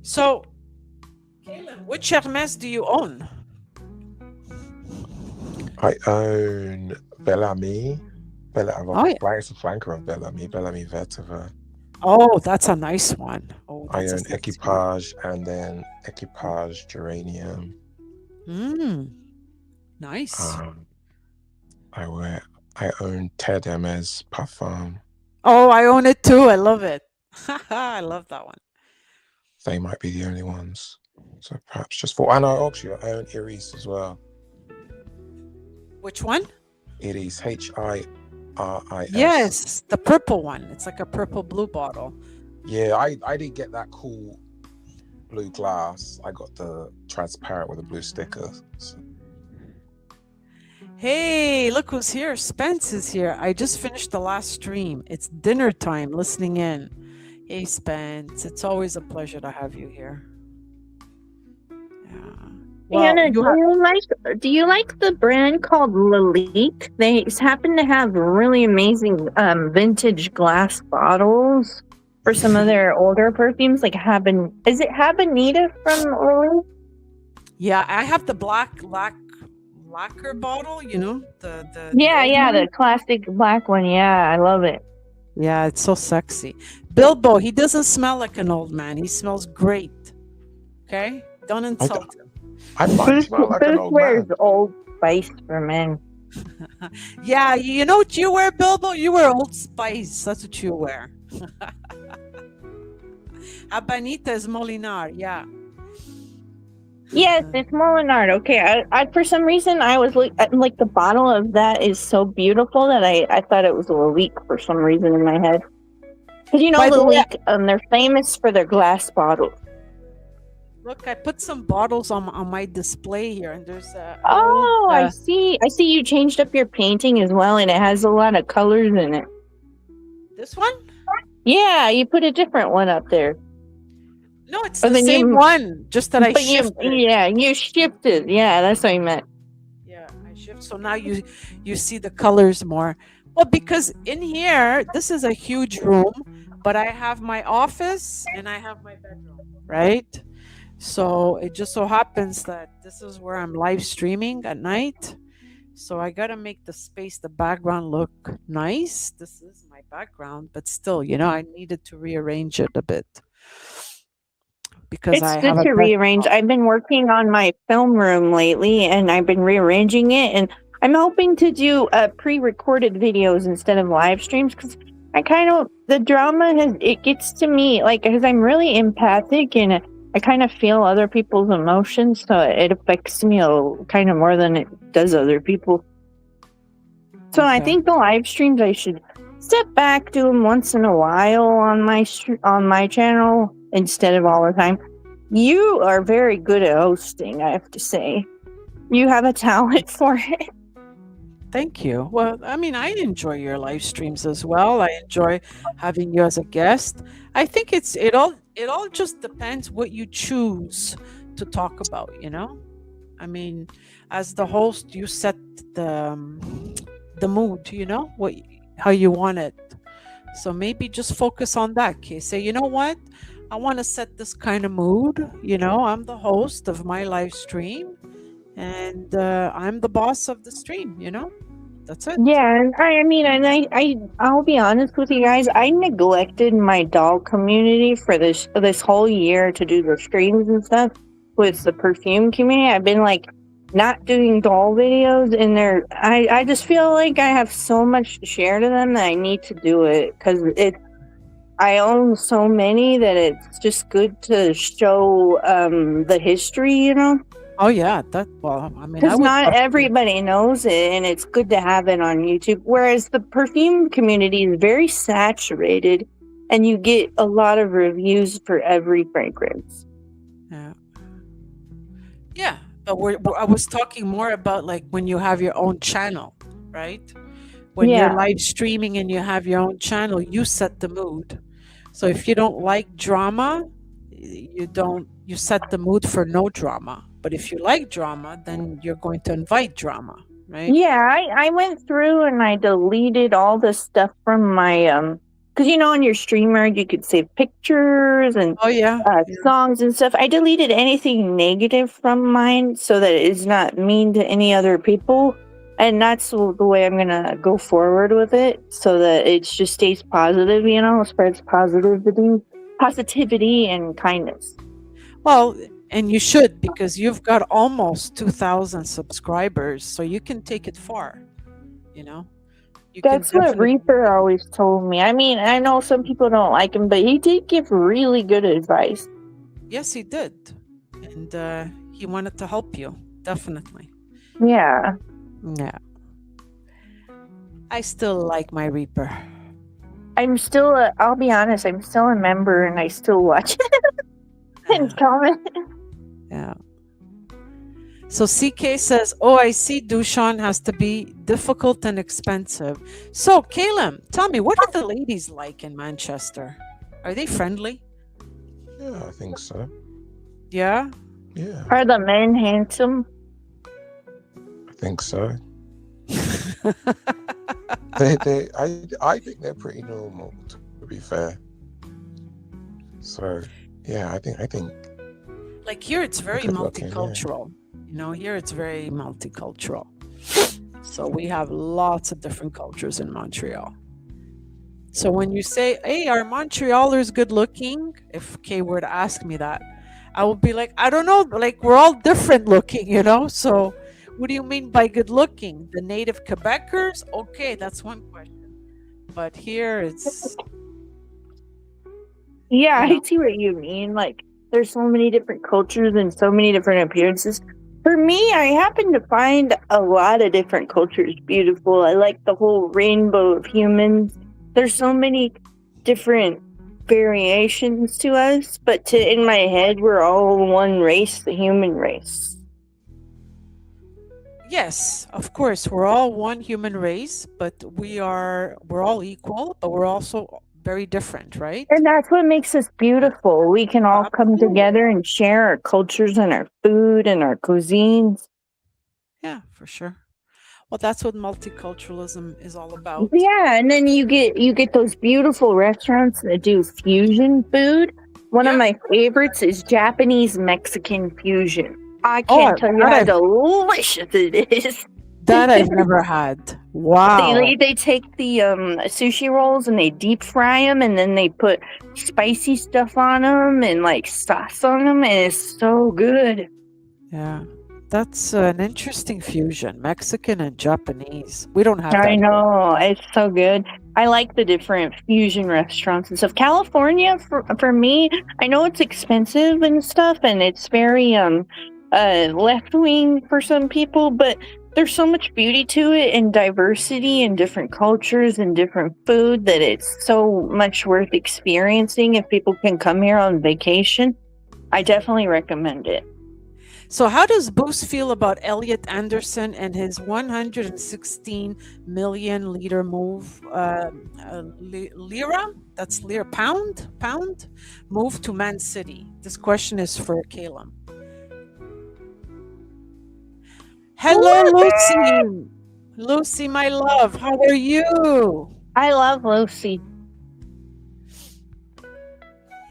So, Caleb, which Hermes do you own? I own Bellamy. Oh, yeah. It's a flanker of Bellamy Vetiver. Oh, that's a nice one. Oh, I that's own Equipage and then Equipage Geranium. Nice. I own Ted Hermes Parfum. Oh, I own it too. I love it. I love that one. They might be the only ones. So perhaps just 4. And I own Iris as well. Which one? Iris, HIRIS. Yes, the purple one. It's like a purple blue bottle. Yeah, I didn't get that cool blue glass. I got the transparent with a blue sticker. So. Hey, look who's here. Spence is here. I just finished the last stream. It's dinner time listening in. Hey, Spence. It's always a pleasure to have you here. Yeah. Well, Anna, do you like the brand called Lalique? They happen to have really amazing vintage glass bottles for some of their older perfumes, like is it Habanita from Lalique? Yeah, I have the black lacquer bottle, you know, the the classic black one. Yeah, I love it. Yeah, it's so sexy. Bilbo, he doesn't smell like an old man. He smells great. Okay? Don't insult him. I might smell like an old man. Old Spice for men. Yeah, you know what you wear, Bilbo? You wear Old Spice. That's what you wear. Habanita is Molinar, yeah. Yes, it's Molinard. Okay, I for some reason I was like the bottle of that is so beautiful that I thought it was a Lalique for some reason in my head. Because you know Lalique, they're famous for their glass bottles. Look, I put some bottles on my display here, and there's a. I see. I see you changed up your painting as well, and it has a lot of colors in it. This one? Yeah, you put a different one up there. No, it's the same one, just that I shifted. Yeah, you shifted. Yeah, that's what I meant. shift. So now you see the colors more. Well, because in here, this is a huge room, but I have my office and I have my bedroom, right? So it just so happens that this is where I'm live streaming at night. So I gotta make the space, the background look nice. This is my background, but still, I needed to rearrange it a bit because It's I good have a to rearrange. I've been working on my film room lately and I've been rearranging it. And I'm hoping to do pre recorded videos instead of live streams because the drama it gets to me, like, because I'm really empathic and I kind of feel other people's emotions. So it affects me kind of more than it does other people. So I Okay. think the live streams, I should step back, do them once in a while on my channel instead of all the time. You are very good at hosting, I have to say. You have a talent for it. Thank you. Well, I mean, I enjoy your live streams as well. I enjoy having you as a guest. I think it all just depends what you choose to talk about. I mean, as the host, you set the mood, how you want it. So maybe just focus on that. Okay, say, you know what? I want to set this kind of mood. I'm the host of my live stream, and I'm the boss of the stream. That's it. Yeah, and I mean, and I'll be honest with you guys. I neglected my doll community for this whole year to do the streams and stuff with the perfume community. I've been like not doing doll videos, and I just feel like I have so much to share to them that I need to do it because I own so many that it's just good to show the history. Oh yeah, well, I mean, I Because would not love to. everybody knows it, and it's good to have it on YouTube. Whereas the perfume community is very saturated, and you get a lot of reviews for every fragrance. Yeah. Yeah, but I was talking more about like when you have your own channel, right? When you're Yeah, live streaming and you have your own channel, you set the mood. So if you don't like drama, you set the mood for no drama. But if you like drama, then you're going to invite drama, right? yeah. I went through and I deleted all the stuff from my because on your streamer you could save pictures and Oh yeah. Yeah. songs and stuff. I deleted anything negative from mine so that it's not mean to any other people. And that's the way I'm gonna go forward with it, so that it just stays positive. Spreads positivity, and kindness. Well, and you should, because you've got almost 2,000 subscribers, so you can take it far. You know, you can That's what definitely. Reaper always told me. I mean, I know some people don't like him, but he did give really good advice. Yes, he did, and he wanted to help you, definitely. Yeah. Yeah, I still like my Reaper. I'm still, I'll be honest, I'm still a member and I still watch and Yeah. comment. Yeah. So CK says, "Oh, I see. Dushan has to be difficult and expensive." So, Caleb, tell me, what are the ladies like in Manchester? Are they friendly? Yeah, I think so. Yeah. Yeah, Are the men handsome? I think so. I think they're pretty normal, to be fair. So yeah, I think Like here, it's very good looking, yeah. multicultural. Here it's very multicultural. So we have lots of different cultures in Montreal. So when you say, "Hey, are Montrealers good looking?" If Kay were to ask me that, I would be like, "I don't know. Like we're all different looking. So what do you mean by good looking? The native Quebecers? Okay, that's one question. But here it's, Yeah, you know, I see what you mean. Like, there's so many different cultures and so many different appearances. For me, I happen to find a lot of different cultures beautiful. I like the whole rainbow of humans. There's so many different variations to us, but in my head, we're all one race, the human race. yes, of course, we're all one human race, but we're all equal, but we're also very different, right? And that's what makes us beautiful. We can all come Absolutely. together and share our cultures and our food and our cuisines. Yeah, for sure. Well, that's what multiculturalism is all about. Yeah, and then you get those beautiful restaurants that do fusion food. One of Yeah. my favorites is Japanese Mexican fusion. I Oh, can't tell you how delicious it is. that I've never had. Wow. They take the sushi rolls and they deep fry them, and then they put spicy stuff on them and like sauce on them, and it's so good. Yeah. That's an interesting fusion, Mexican and Japanese. We don't have I that. know, it's so good. I like the different fusion restaurants and stuff. California, for me, I know it's expensive and stuff, and it's very left wing for some people, but there's so much beauty to it and diversity and different cultures and different food that it's so much worth experiencing if people can come here on vacation. I definitely recommend it. So, how does Boost feel about Elliot Anderson and his 116 million liter move, lira? That's lira, pound move to Man City? This question is for Caleb. Hello, Lucy. Lucy, my love, how are you? I love Lucy.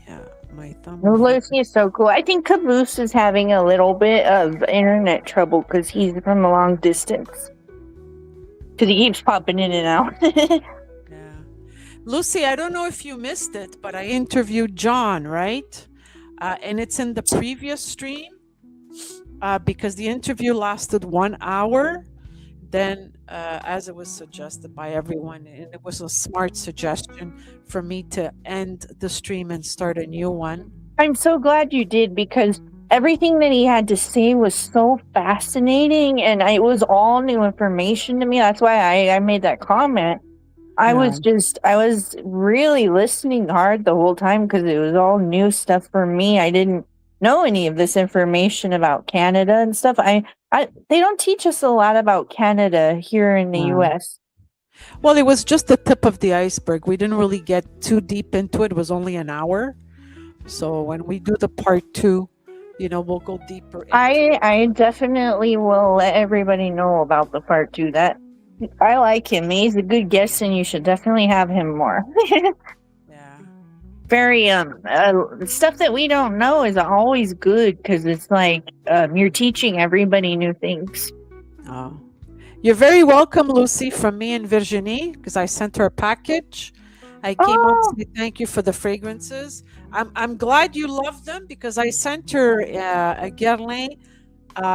Yeah, my thumb. Lucy is so cool. I think Caboose is having a little bit of internet trouble because he's from a long distance. Because he keeps popping in and out. Yeah. Lucy, I don't know if you missed it, but I interviewed John, right? And it's in the previous stream because the interview lasted 1 hour. Then, as it was suggested by everyone, and it was a smart suggestion for me to end the stream and start a new one. I'm so glad you did, because everything that he had to say was so fascinating, and it was all new information to me. That's why I made that comment. I was really listening hard the whole time because it was all new stuff for me. I didn't know any of this information about Canada and stuff. They don't teach us a lot about Canada here in the US. Well, it was just the tip of the iceberg. We didn't really get too deep into it. It was only an hour. So when we do the part 2, we'll go deeper. I definitely will let everybody know about the part 2. That I like him. He's a good guest, and you should definitely have him more. Yeah. Very stuff that we don't know is always good, because it's like you're teaching everybody new things. Oh. You're very welcome, Lucy, from me and Virginie, because I sent her a package. I came on to say thank you for the fragrances. I'm glad you love them, because I sent her a Guerlain.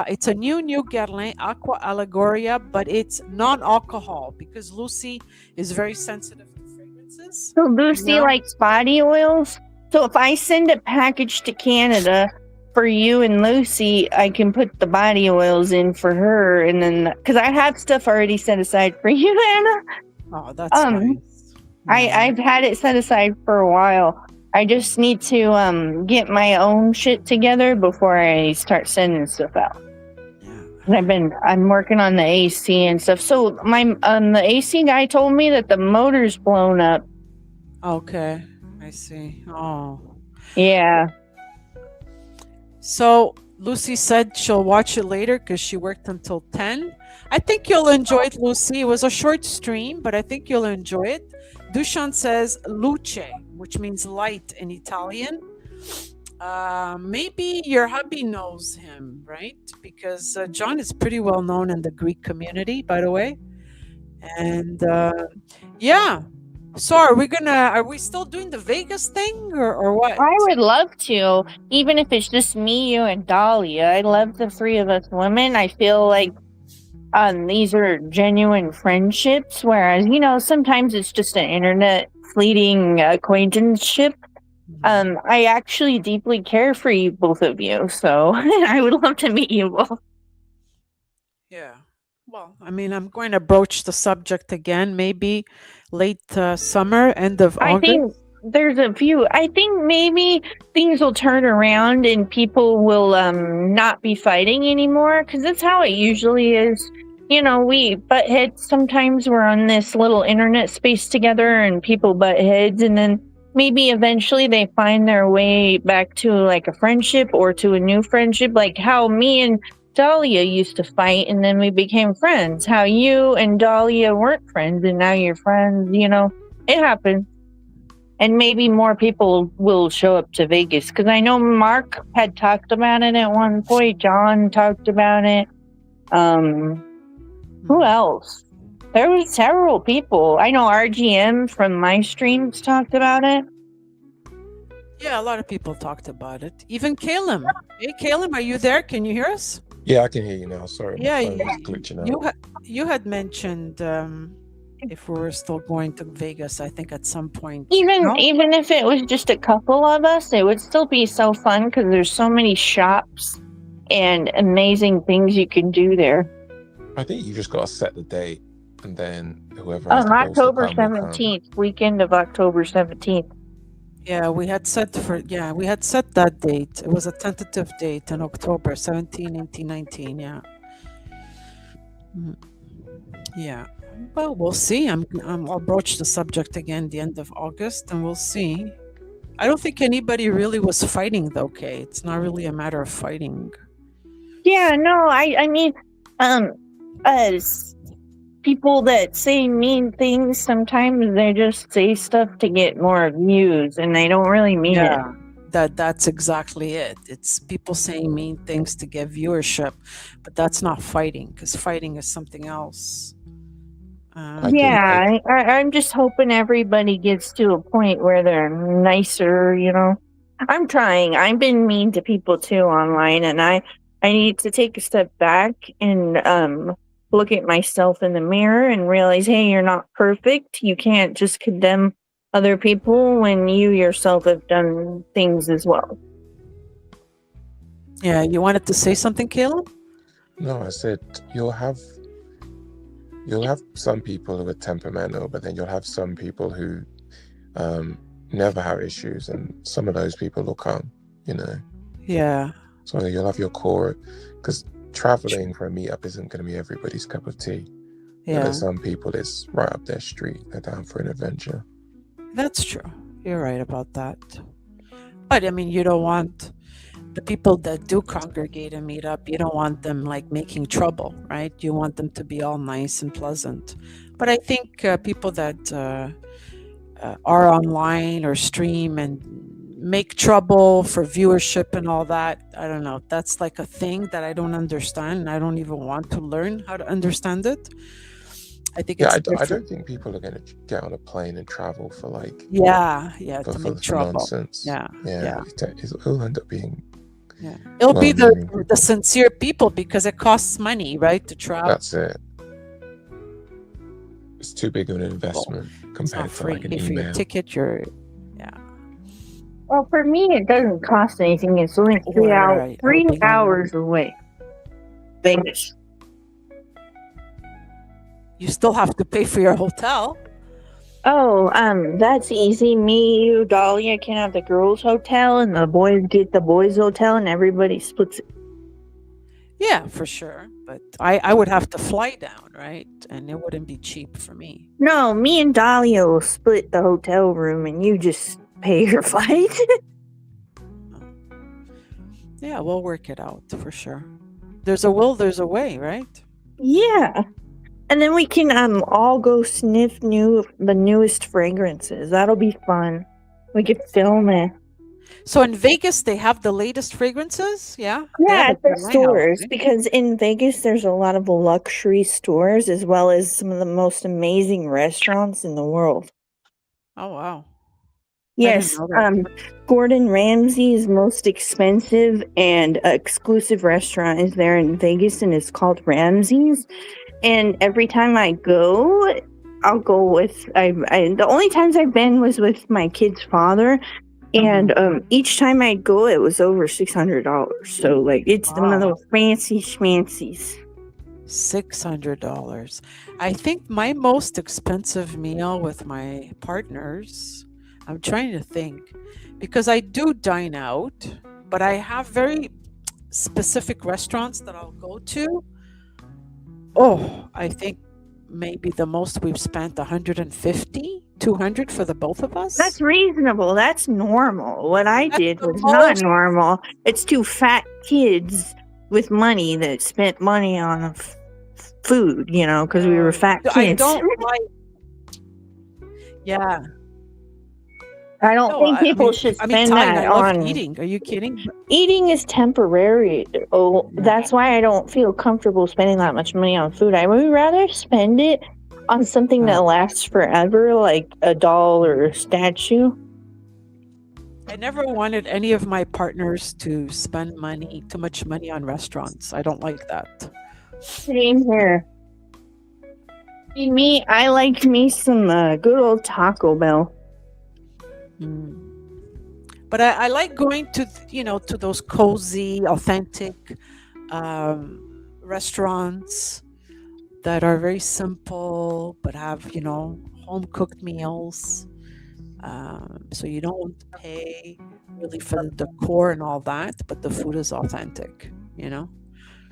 It's a new Guerlain, Aqua Allegoria, but it's non-alcohol, because Lucy is very sensitive to fragrances. So Lucy likes body oils. So if I send a package to Canada for you and Lucy, I can put the body oils in for her, and then because I have stuff already set aside for you, Anna. Oh, that's nice. I've had it set aside for a while. I just need to get my own shit together before I start sending stuff out. Yeah. I'm working on the AC and stuff. So the AC guy told me that the motor's blown up. Okay, I see. Oh. Yeah. So Lucy said she'll watch it later because she worked until 10. I think you'll enjoy it, Lucy. It was a short stream, but I think you'll enjoy it. Dushan says luce, which means light in Italian. Maybe your hubby knows him, right? Because John is pretty well known in the Greek community, by the way. And yeah. So are we still doing the Vegas thing or what? I would love to, even if it's just me, you, and Dahlia. I love the 3 of us women. I feel like these are genuine friendships, whereas, sometimes it's just an internet fleeting acquaintanceship. I actually deeply care for you, both of you, so I would love to meet you both. Yeah. Well, I mean, I'm going to broach the subject again, maybe late summer, end of August. I think there's a few. I think maybe things will turn around and people will not be fighting anymore, because that's how it usually is. We butt heads. Sometimes we're on this little internet space together and people butt heads, and then maybe eventually they find their way back to like a friendship or to a new friendship, like how me and Dahlia used to fight, and then we became friends. How you and Dahlia weren't friends, and now you're friends. It happens. And maybe more people will show up to Vegas, because I know Mark had talked about it at one point. John talked about it. Who else? There was several people. I know RGM from my streams talked about it. Yeah, a lot of people talked about it. Even Caleb. Hey, Caleb, are you there? Can you hear us? Yeah, I can hear you now. Sorry, Yeah, my phone was glitching out. you had mentioned if we were still going to Vegas, I think at some point. Even No? even if it was just a couple of us, it would still be so fun because there's so many shops and amazing things you can do there. I think you just got to set the date, and then whoever has the balls to October come will come. 17th, weekend of October 17th. Yeah, we had set that date. It was a tentative date in October 17, 18, 19, yeah. Yeah. Well, we'll see. I'll broach the subject again the end of August, and we'll see. I don't think anybody really was fighting, though, Kay. It's not really a matter of fighting. Yeah, no, I mean, as people that say mean things, sometimes they just say stuff to get more views, and they don't really mean it. That's exactly it. It's people saying mean things to get viewership, but that's not fighting, because fighting is something else. I'm just hoping everybody gets to a point where they're nicer, I'm trying. I've been mean to people too online, and I need to take a step back and look at myself in the mirror and realize, hey, you're not perfect. You can't just condemn other people when you yourself have done things as well. Yeah, you wanted to say something, Caleb? No, I said you'll have some people who are temperamental, but then you'll have some people who never have issues, and some of those people will come, Yeah. So you'll have your core, because traveling for a meetup isn't going to be everybody's cup of tea. Yeah. There's some people it's right up their street. They're down for an adventure. That's true. You're right about that. But I mean, you don't want the people that do congregate and meet up, you don't want them like making trouble, right? You want them to be all nice and pleasant. But I think people that are online or stream and make trouble for viewership and all that, I don't know. That's like a thing that I don't understand, and I don't even want to learn how to understand it. I think I don't think people are going to get on a plane and travel for like to make trouble. Nonsense. It'll end up being it'll be the sincere people, because it costs money, right, to travel. That's it. It's too big of an investment compared to like an email. For your ticket, Well, for me, it doesn't cost anything. It's only 3 hours, 3 hours away. Vegas. You still have to pay for your hotel. Oh, that's easy. Me, you, Dahlia can have the girls' hotel, and the boys get the boys' hotel, and everybody splits it. Yeah, for sure. But I would have to fly down, right? And it wouldn't be cheap for me. No, me and Dahlia will split the hotel room, and you just pay your flight. Yeah, we'll work it out for sure. There's a will, there's a way, right? Yeah. And then we can all go sniff the newest fragrances. That'll be fun. We could film it. So in Vegas, they have the latest fragrances? Yeah? Yeah, at the stores. Right? Because in Vegas, there's a lot of luxury stores, as well as some of the most amazing restaurants in the world. Oh, wow. Yes. Gordon Ramsay's most expensive and exclusive restaurant is there in Vegas, and it's called Ramsay's. And every time I go, I'll go with the only times I've been was with my kid's father, and each time I go, it was over $600. So like it's one of those fancy schmancies. $600. I think my most expensive meal with my partners, I'm trying to think, because I do dine out, but I have very specific restaurants that I'll go to. Oh, I think maybe the most we've spent 150, 200 for the both of us. That's reasonable. That's normal. What I did was not normal. It's two fat kids with money that spent money on food, because we were fat I kids. don't like. Yeah. I don't No, think people should spend Ty and that I love on eating. Are you kidding? eating is temporary. Oh, Yeah. that's why I don't feel comfortable spending that much money on food. I would rather spend it on something that lasts forever, like a doll or a statue. I never wanted any of my partners to spend too much money on restaurants. I don't like that. Same here. I like me some good old Taco Bell. Mm. But I like going to, to those cozy, authentic restaurants that are very simple but have, home cooked meals. So you don't pay really for the decor and all that, but the food is authentic,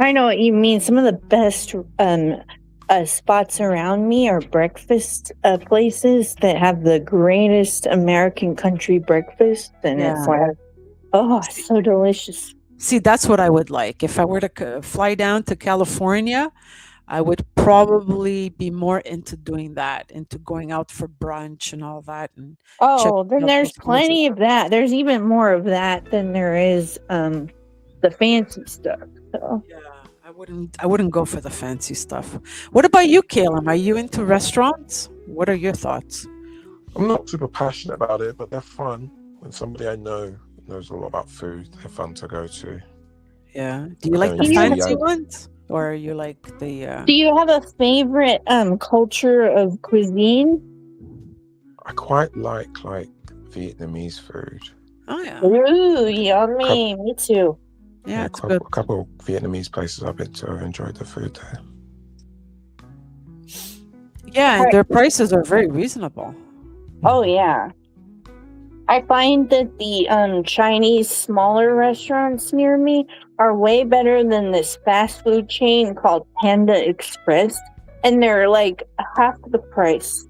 I know what you mean. Some of the best spots around me are breakfast places that have the greatest American country breakfast, and it's like, oh, so delicious. See, that's what I would like. If I were to fly down to California, I would probably be more into doing that, into going out for brunch and all that. And Then there's plenty of that. There's even more of that than there is the fancy stuff. So. Yeah, I wouldn't go for the fancy stuff. What about you, Caleb? Are you into restaurants? What are your thoughts? I'm not super passionate about it, but they're fun. When somebody I know knows a lot about food, they're fun to go to. Yeah. Do you like the fancy ones? Or you like the... Do you have a favorite culture of cuisine? I quite like Vietnamese food. Oh, yeah. Ooh, yummy. Me too. Yeah, it's a couple of Vietnamese places I've been to. I've enjoyed the food there. Yeah, and their prices are very reasonable. Oh, yeah. I find that the Chinese smaller restaurants near me are way better than this fast food chain called Panda Express. And they're like half the price.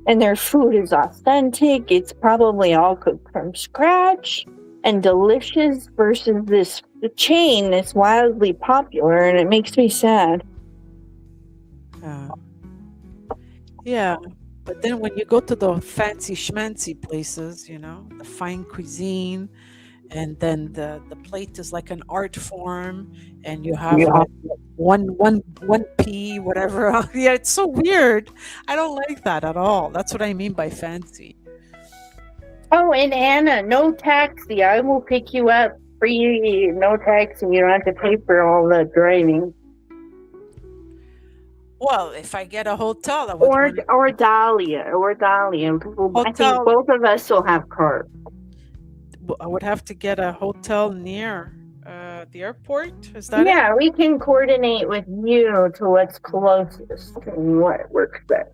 And their food is authentic. It's probably all cooked from scratch and delicious versus this chain that's wildly popular. And it makes me sad. Yeah. But then when you go to the fancy schmancy places, the fine cuisine, and then the plate is like an art form, and you have one pea, whatever. Yeah, it's so weird. I don't like that at all. That's what I mean by fancy. Oh, and Anna, no taxi. I will pick you up free, no taxi. You don't have to pay for all the driving. Well, if I get a hotel, or Dahlia. I think both of us will have cars. I would have to get a hotel near the airport. Is that it? We can coordinate with you to what's closest and what works best.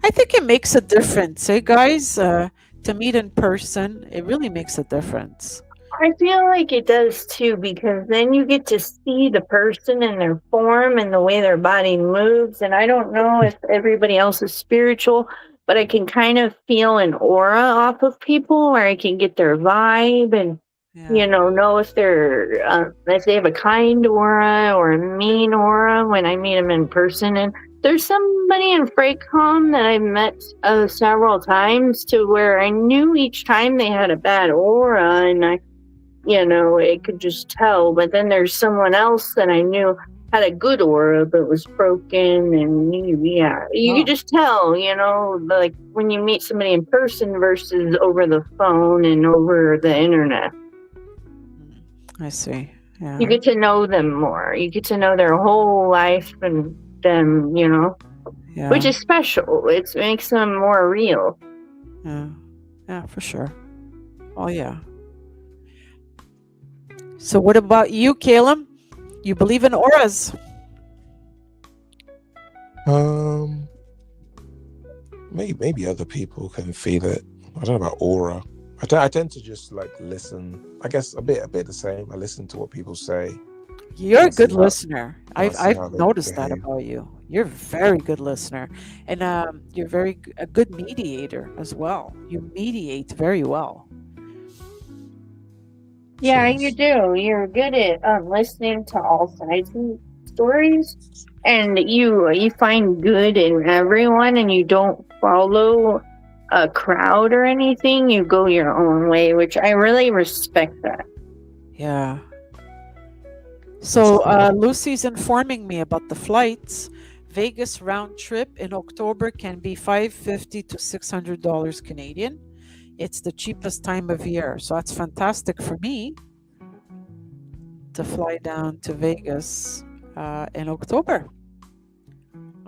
I think it makes a difference, guys? To meet in person, it really makes a difference. I feel like it does too, because then you get to see the person and their form and the way their body moves. And I don't know if everybody else is spiritual, but I can kind of feel an aura off of people where I can get their vibe and, know if if they have a kind aura or a mean aura when I meet them in person. And there's somebody in Freycom that I've met several times to where I knew each time they had a bad aura, and it could just tell. But then there's someone else that I knew had a good aura but was broken, and you could just tell, like when you meet somebody in person versus over the phone and over the internet. I see. Yeah. You get to know them more. You get to know their whole life and them, which is special. It makes them more real. Yeah, for sure. Oh, yeah. So what about you, Caleb? You believe in auras? Maybe other people can feel it. I don't know about aura. I tend to just listen. I guess a bit the same. I listen to what people say. You're a good listener. I've noticed that about you. You're a very good listener, and you're a good mediator as well. You mediate very well. Yeah, you Cheers. do. You're good at listening to all sides of stories, and you find good in everyone, and you don't follow a crowd or anything. You go your own way, which I really respect that. Yeah. That's So cool. Lucy's informing me about the flights. Vegas round trip in October can be $550 to $600 Canadian. It's the cheapest time of year, so that's fantastic for me to fly down to Vegas in October.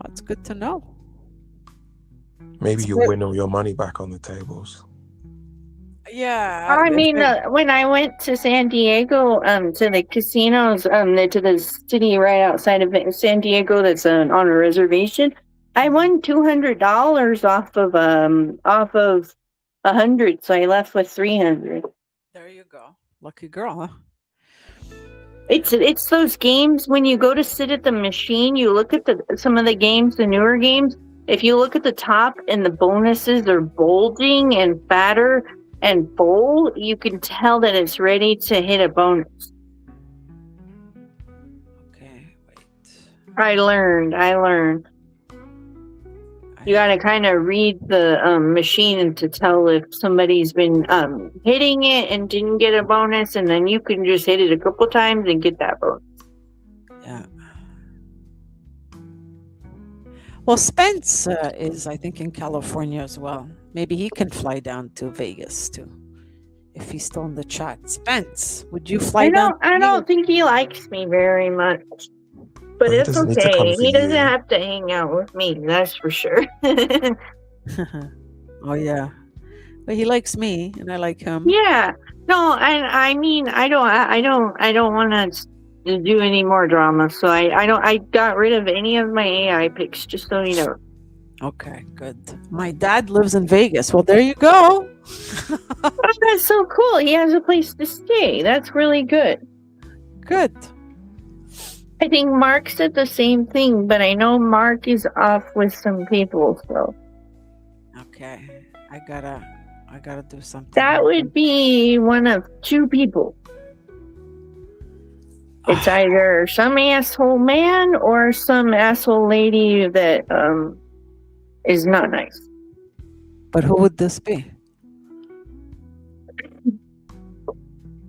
That's good to know. Maybe It's you'll great. win all your money back on the tables. Yeah, I if mean, I, when I went to San Diego, to the casinos, to the city right outside of San Diego, that's on a reservation, I won $200 off of 100, so I left with 300. there you go. Lucky girl, huh? It's those games when you go to sit at the machine, you look at some of the games, the newer games. If you look at the top and the bonuses are bulging and fatter and bold, you can tell that it's ready to hit a bonus. Okay, wait. I learned. I You got to kind of read the machine to tell if somebody's been hitting it and didn't get a bonus, and then you can just hit it a couple times and get that bonus. Yeah. Well, Spence is, I think, in California as well. Maybe he can fly down to Vegas too, if he's still in the chat. Spence, would you fly down to I Vegas? don't think he likes me very much. But Well, he it's doesn't need to come okay. for He doesn't you. have to hang out with me, that's for sure. Oh yeah, but he likes me, and I like him. Yeah. No, I mean I don't want to do any more drama. So I got rid of any of my AI picks, just so you know. Okay, good. My dad lives in Vegas. Well, there you go. Oh, that's so cool. He has a place to stay. That's really good. Good. I think Mark said the same thing, but I know Mark is off with some people, so Okay, I gotta do something. that would be one of two people. It's either some asshole man or some asshole lady that is not nice. But who would this be?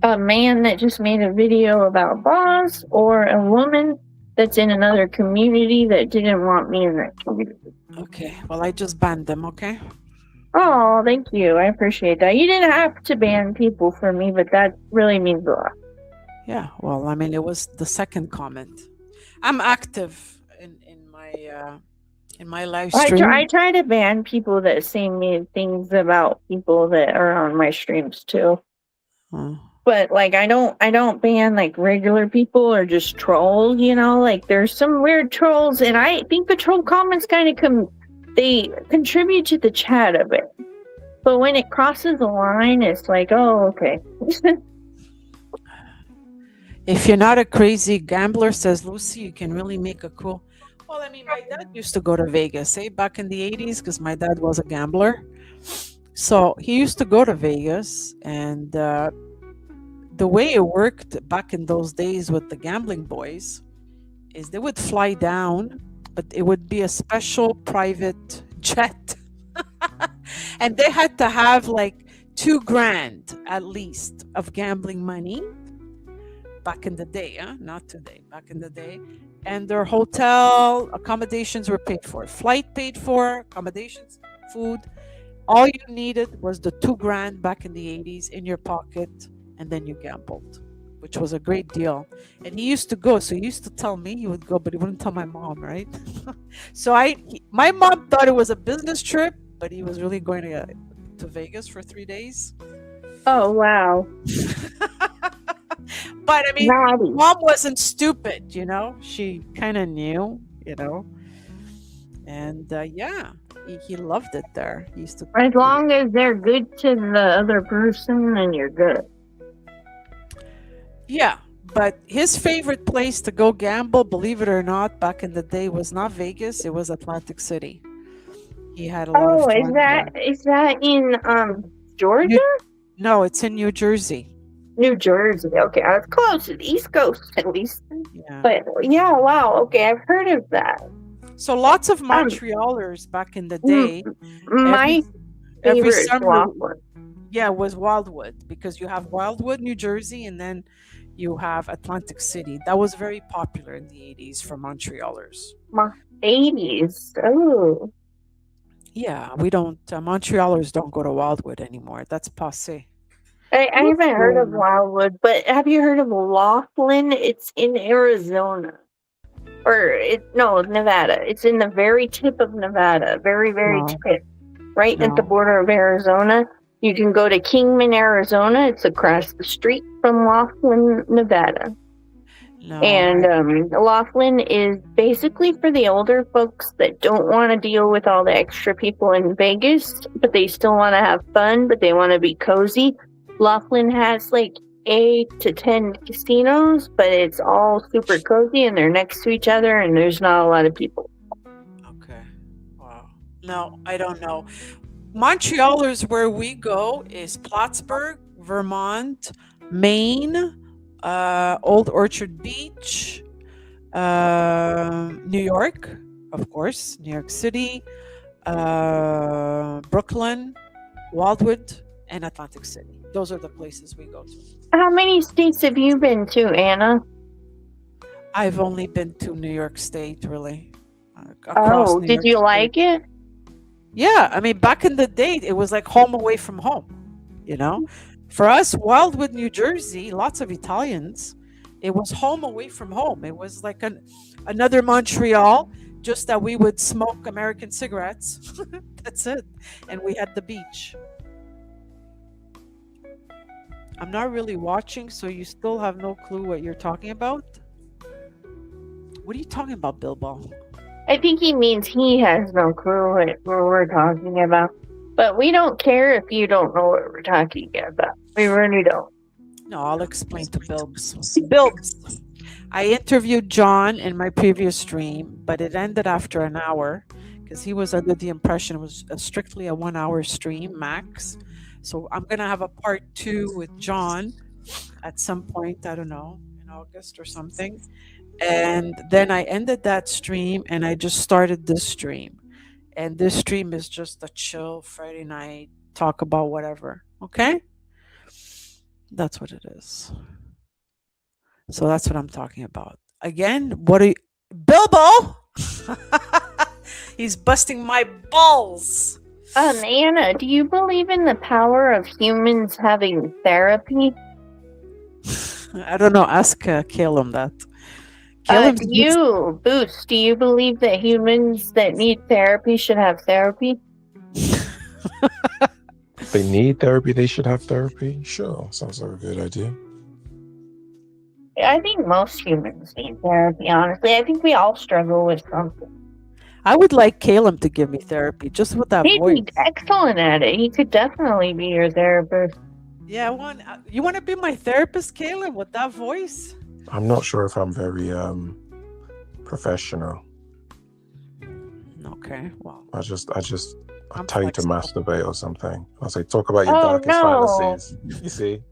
A man that just made a video about boss, or a woman that's in another community that didn't want me in that community. Okay, well, I just banned them. Okay. Oh, thank you. I appreciate that. You didn't have to ban people for me, but that really means a lot. Yeah. Well, I mean, it was the second comment. I'm active in my live stream. I try to ban people that say mean things about people that are on my streams too. Oh. But like I don't ban like regular people or just trolls, you know, like there's some weird trolls, and I think the troll comments kind of they contribute to the chat of it. But when it crosses the line, it's like, oh, okay. If you're not a crazy gambler, says Lucy, you can really make a cool. Well, I mean, my dad used to go to Vegas, back in the 80s, because my dad was a gambler. So he used to go to Vegas, and the way it worked back in those days with the gambling boys is they would fly down, but it would be a special private jet. And they had to have like $2,000 at least of gambling money back in the day, not today, back in the day. And their hotel accommodations were paid for, flight paid for, accommodations, food. All you needed was the $2,000 back in the 80s in your pocket, and then you gambled, which was a great deal. And he used to go, so he used to tell me he would go, but he wouldn't tell my mom, right? So my mom thought it was a business trip, but he was really going to Vegas for 3 days. Oh wow. But I mean, Naughty. mom wasn't stupid, she kind of knew, and yeah, he loved it there. He used to, As long as they're good to the other person, then you're good. yeah. But his favorite place to go gamble, believe it or not, back in the day was not Vegas, it was Atlantic City. He had a lot of Oh, fun there. is that in Georgia? No, it's in New Jersey. New Jersey. Okay, I was close to the East Coast at least. Yeah. But yeah, wow. Okay, I've heard of that. So lots of Um, Montrealers back in the m- day. my Every favorite is summer, Laughlin. yeah, was Wildwood, because you have Wildwood, New Jersey, and then you have Atlantic City. That was very popular in the 80s for Montrealers. My 80s. Oh, Yeah, we don't, Montrealers don't go to Wildwood anymore. That's passé. I What's haven't heard of going on? Wildwood, but have you heard of Laughlin? It's in Arizona. Or no, Nevada. It's in the very tip of Nevada. Very, very No, tip. Right at the no, border of Arizona. You can go to Kingman, Arizona. It's across the street from Laughlin, Nevada. no. And Laughlin is basically for the older folks that don't want to deal with all the extra people in Vegas, but they still want to have fun, but they want to be cozy. Laughlin has like 8 to 10 casinos, but it's all super cozy and they're next to each other and there's not a lot of people. Okay. Wow. No, I don't know. Montrealers, where we go, is Plattsburgh, Vermont, Maine, Old Orchard Beach, New York, of course, New York City, Brooklyn, Wildwood, and Atlantic City. Those are the places we go to. How many states have you been to, Anna? I've only been to New York State, really. Across Oh, New did York you State. like it? Yeah, I mean, back in the day, it was like home away from home, you know? For us, Wildwood, New Jersey, lots of Italians, it was home away from home. It was like another Montreal, just that we would smoke American cigarettes. That's it. And we had the beach. I'm not really watching, so you still have no clue what you're talking about? What are you talking about, Bilbo? I think he means he has no clue what we're talking about. But we don't care if you don't know what we're talking about. We really don't. No, I'll explain to Bilbs. Bilbs, I interviewed John in my previous stream, but it ended after an hour because he was under the impression it was strictly a 1 hour stream max. So I'm going to have a part 2 with John at some point, I don't know, in August or something. And then I ended that stream and I just started this stream. And this stream is just a chill Friday night, talk about whatever. Okay? That's what it is. So that's what I'm talking about. Again, what are you. Bilbo! He's busting my balls. Anna, do you believe in the power of humans having therapy? I don't know. Ask Caleb that. Caleb, Do you, Boost, do you believe that humans that need therapy should have therapy? If they need therapy, they should have therapy. Sure, sounds like a good idea. I think most humans need therapy, honestly. I think we all struggle with something. I would like Caleb to give me therapy just with that He'd voice. be excellent at it. He could definitely be your therapist. Yeah, you want to be my therapist, Caleb, with that voice? I'm not sure if I'm very professional. Okay, well, I I'm tell you to flexible. masturbate or something. I'll say, talk about your Oh, darkest no. fantasies. You see,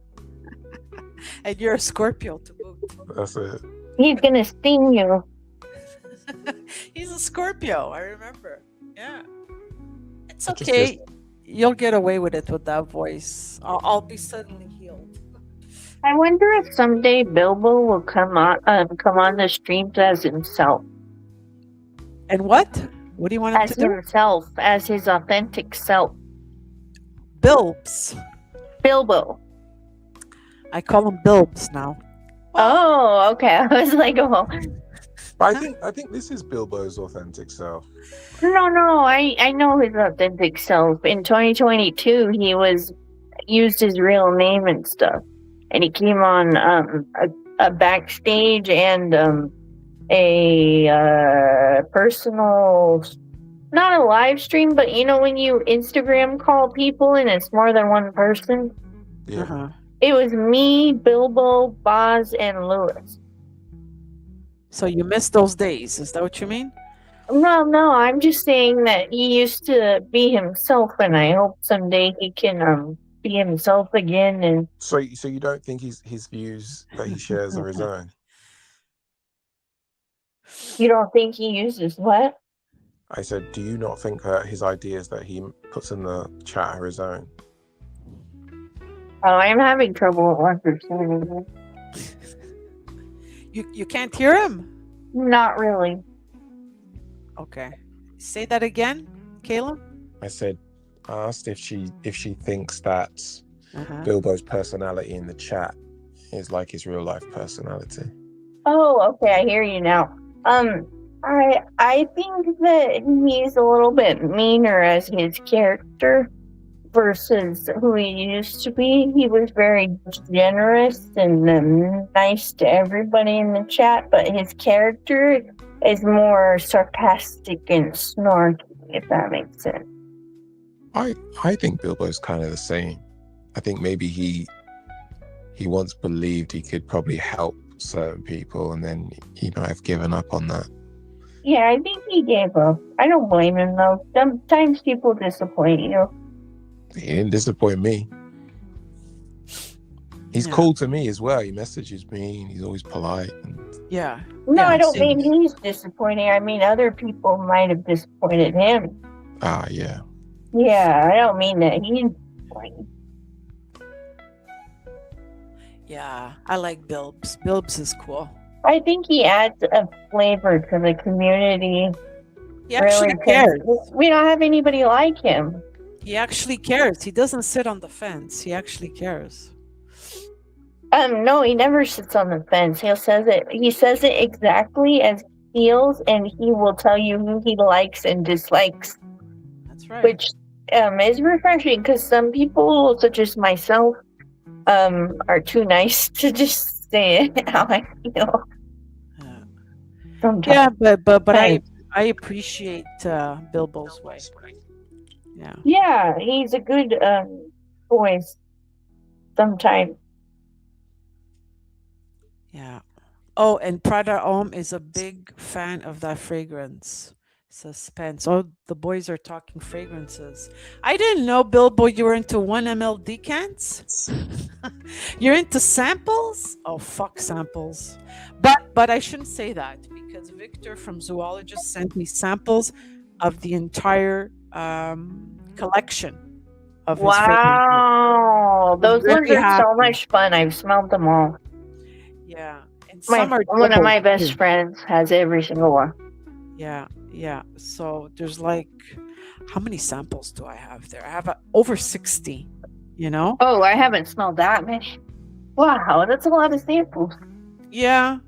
And you're a Scorpio to boot. that's it. He's gonna sting you. He's a Scorpio, I remember. Yeah. It's It just okay. You'll get away with it with that voice. I'll be suddenly healed. I wonder if someday Bilbo will come on the streams as himself. And what? What do you want him As to do? himself, as his authentic self. Bilbs. Bilbo. I call him Bilbs now. Oh, okay. I was like, oh, But I think this is Bilbo's authentic self. no. I know his authentic self. In 2022, he used his real name and stuff, and he came on a backstage and a personal, not a live stream, but you know when you Instagram call people and it's more than one person. Yeah. Uh-huh. It was me, Bilbo, Boz, and Lewis. So you miss those days. Is that what you mean? No, I'm just saying that he used to be himself, and I hope someday he can be himself again. And So you don't think his views that he shares are his own? you don't think he uses what? I said, do you not think that his ideas that he puts in the chat are his own? Oh, I'm having trouble understanding him. You can't hear him? Not really. Okay. Say that again, Caleb. I said, I asked if she thinks that Uh-huh. Bilbo's personality in the chat is like his real life personality. Oh, okay, I hear you now. I think that he's a little bit meaner as his character versus who he used to be. He was very generous and nice to everybody in the chat, but his character is more sarcastic and snarky, if that makes sense. I think Bilbo's kind of the same. I think maybe he once believed he could probably help certain people, and then he might have given up on that. Yeah, I think he gave up. I don't blame him though. Sometimes people disappoint you. He didn't disappoint me. He's cool to me as well. He messages me and he's always polite. Yeah. No, Yeah, I don't same. mean he's disappointing. I mean other people might have disappointed him. Ah, yeah. Yeah, I don't mean that he's disappointing. Yeah, I like Bilbs. Bilbs is cool. I think he adds a flavor to the community. He actually Really, 'cause cares. we don't have anybody like him. He actually cares. He doesn't sit on the fence. He actually cares. No, he never sits on the fence. He says it exactly as he feels, and he will tell you who he likes and dislikes, That's right. which is refreshing because some people, such as myself, are too nice to just say how I feel. Yeah, Sometimes. but Right. I appreciate Bilbo's way. Yeah. Yeah, he's a good voice sometimes. Yeah. Oh, and Prada Om is a big fan of that fragrance. Suspense. Oh, the boys are talking fragrances. I didn't know, Bilbo, you were into 1 ml decants. You're into samples? Oh, fuck samples. But I shouldn't say that because Victor from Zoologist sent me samples of the entire collection of his fragrances. Wow, those ones very are so happy. much fun. I've smelled them all. Yeah. And some are One of my double, best too. friends has every single one. Yeah, yeah. So there's like, how many samples do I have there? I have over 60, you know? Oh, I haven't smelled that many. Wow, that's a lot of samples. Yeah,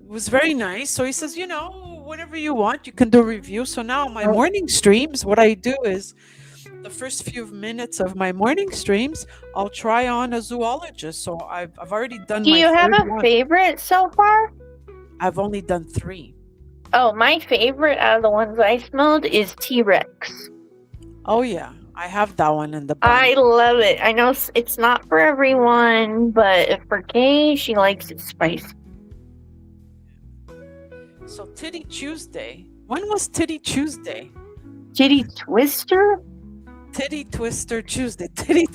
it was very nice. So he says, whenever you want, you can do a review. So now my morning streams, what I do is the first few minutes of my morning streams, I'll try on a zoologist. So I've already done Do my you have third a one. favorite so far? I've only done 3. Oh, my favorite out of the ones I smelled is T-Rex. Oh yeah, I have that one in the I bun. love it. I know it's not for everyone, but for Kay, she likes it spicy. So Titty Tuesday. When was Titty Tuesday? Titty Twister? Titty Twister Tuesday. Titty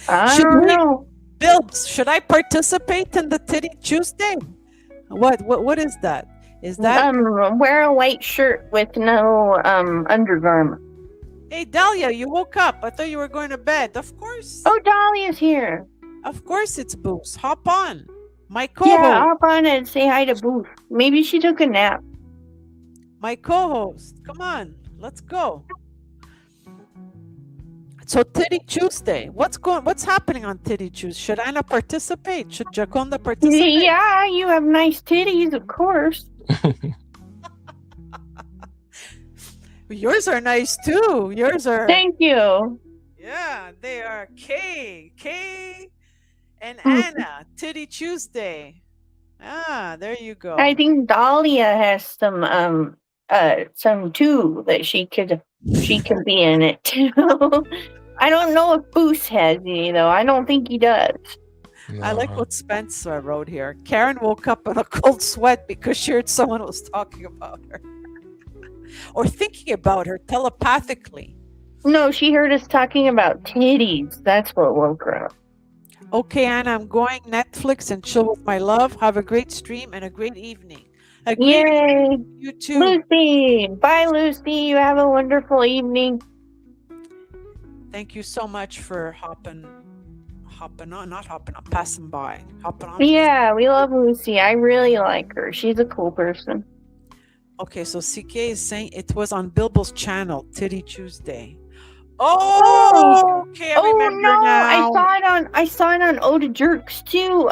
I Should don't we- know. Bilbs, should I participate in the Titty Tuesday? What is that? Is that Wear a white shirt with no undergarment. Hey Dahlia, you woke up. I thought you were going to bed. Of course. Oh, Dahlia's here. Of course it's Boost. Hop on. My co-host. Yeah, hop on and say hi to Booth. Maybe she took a nap. My co-host. Come on. Let's go. So Titty Tuesday. What's happening on Titty Tuesday? Should Anna participate? Should Giaconda participate? Yeah, you have nice titties, of course. Yours are nice too. Yours are Thank you. Yeah, they are Kay and Anna. Titty Tuesday. Ah, there you go. I think Dahlia has some too that she could be in it too. I don't know if Booth has any though. I don't think he does. I like what Spence wrote here. Karen woke up in a cold sweat because she heard someone was talking about her or thinking about her telepathically. No, she heard us talking about titties. That's what woke her up. Okay, Anna, I'm going Netflix and chill with my love. Have a great stream and a great evening. A great Yay! evening, you too. Lucy! Bye, Lucy. You have a wonderful evening. Thank you so much for hopping on, not hopping on, passing by, hopping on. Yeah, we love Lucy. I really like her. She's a cool person. Okay, so CK is saying it was on Bilbo's channel, Titty Tuesday. Oh, okay, I remember no! now. I saw it on Oda Jerks too.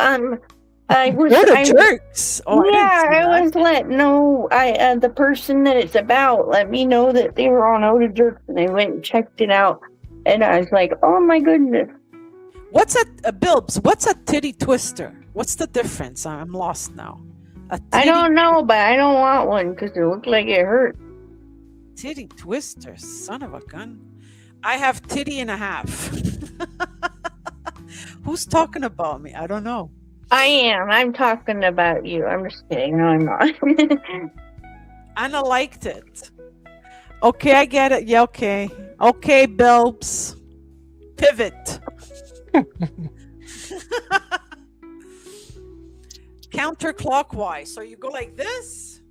What a jerks! Oh, I was let know. The person that it's about let me know that they were on Oda Jerks, and I went and checked it out, and I was like, oh my goodness. What's a Bilbs? What's a titty twister? What's the difference? I'm lost now. I don't know, but I don't want one because it looked like it hurt. Titty twister, son of a gun. I have titty and a half. Who's talking about me? I don't know. I am. I'm talking about you. I'm just kidding. No, I'm not. Anna liked it. Okay, I get it. Yeah, okay. Okay, Bilbs. Pivot. Counterclockwise. So you go like this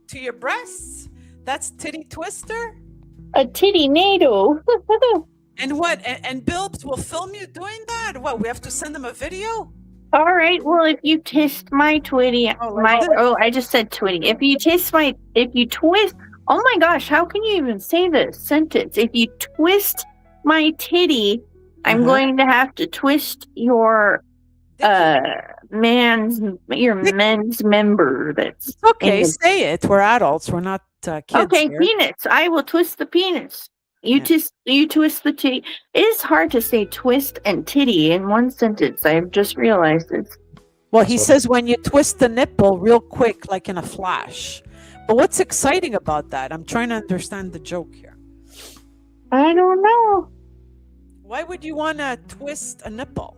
to your breasts. That's titty twister. A titty NATO. And what? And Bilbs will film you doing that? What? We have to send them a video? All right. Well, if you twist my twitty, I just said twitty. If you twist, oh my gosh, how can you even say this sentence? If you twist my titty, I'm going to have to twist your men's member. That's it's okay. Say it. We're adults. We're not kids. Okay, here. penis. I will twist the penis. You twist the titty. It is hard to say twist and titty in one sentence. I've just realized it. Well, he says when you twist the nipple real quick, like in a flash. But what's exciting about that? I'm trying to understand the joke here. I don't know. Why would you want to twist a nipple?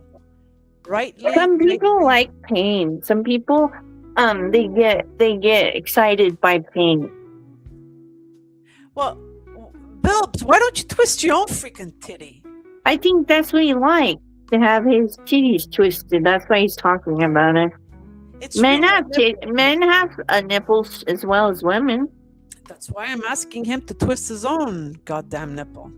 Right? Some people like pain. Some people, they get excited by pain. Well, Bilbs, why don't you twist your own freaking titty? I think that's what he likes, to have his titties twisted. That's why he's talking about it. Men have nipples as well as women. That's why I'm asking him to twist his own goddamn nipple.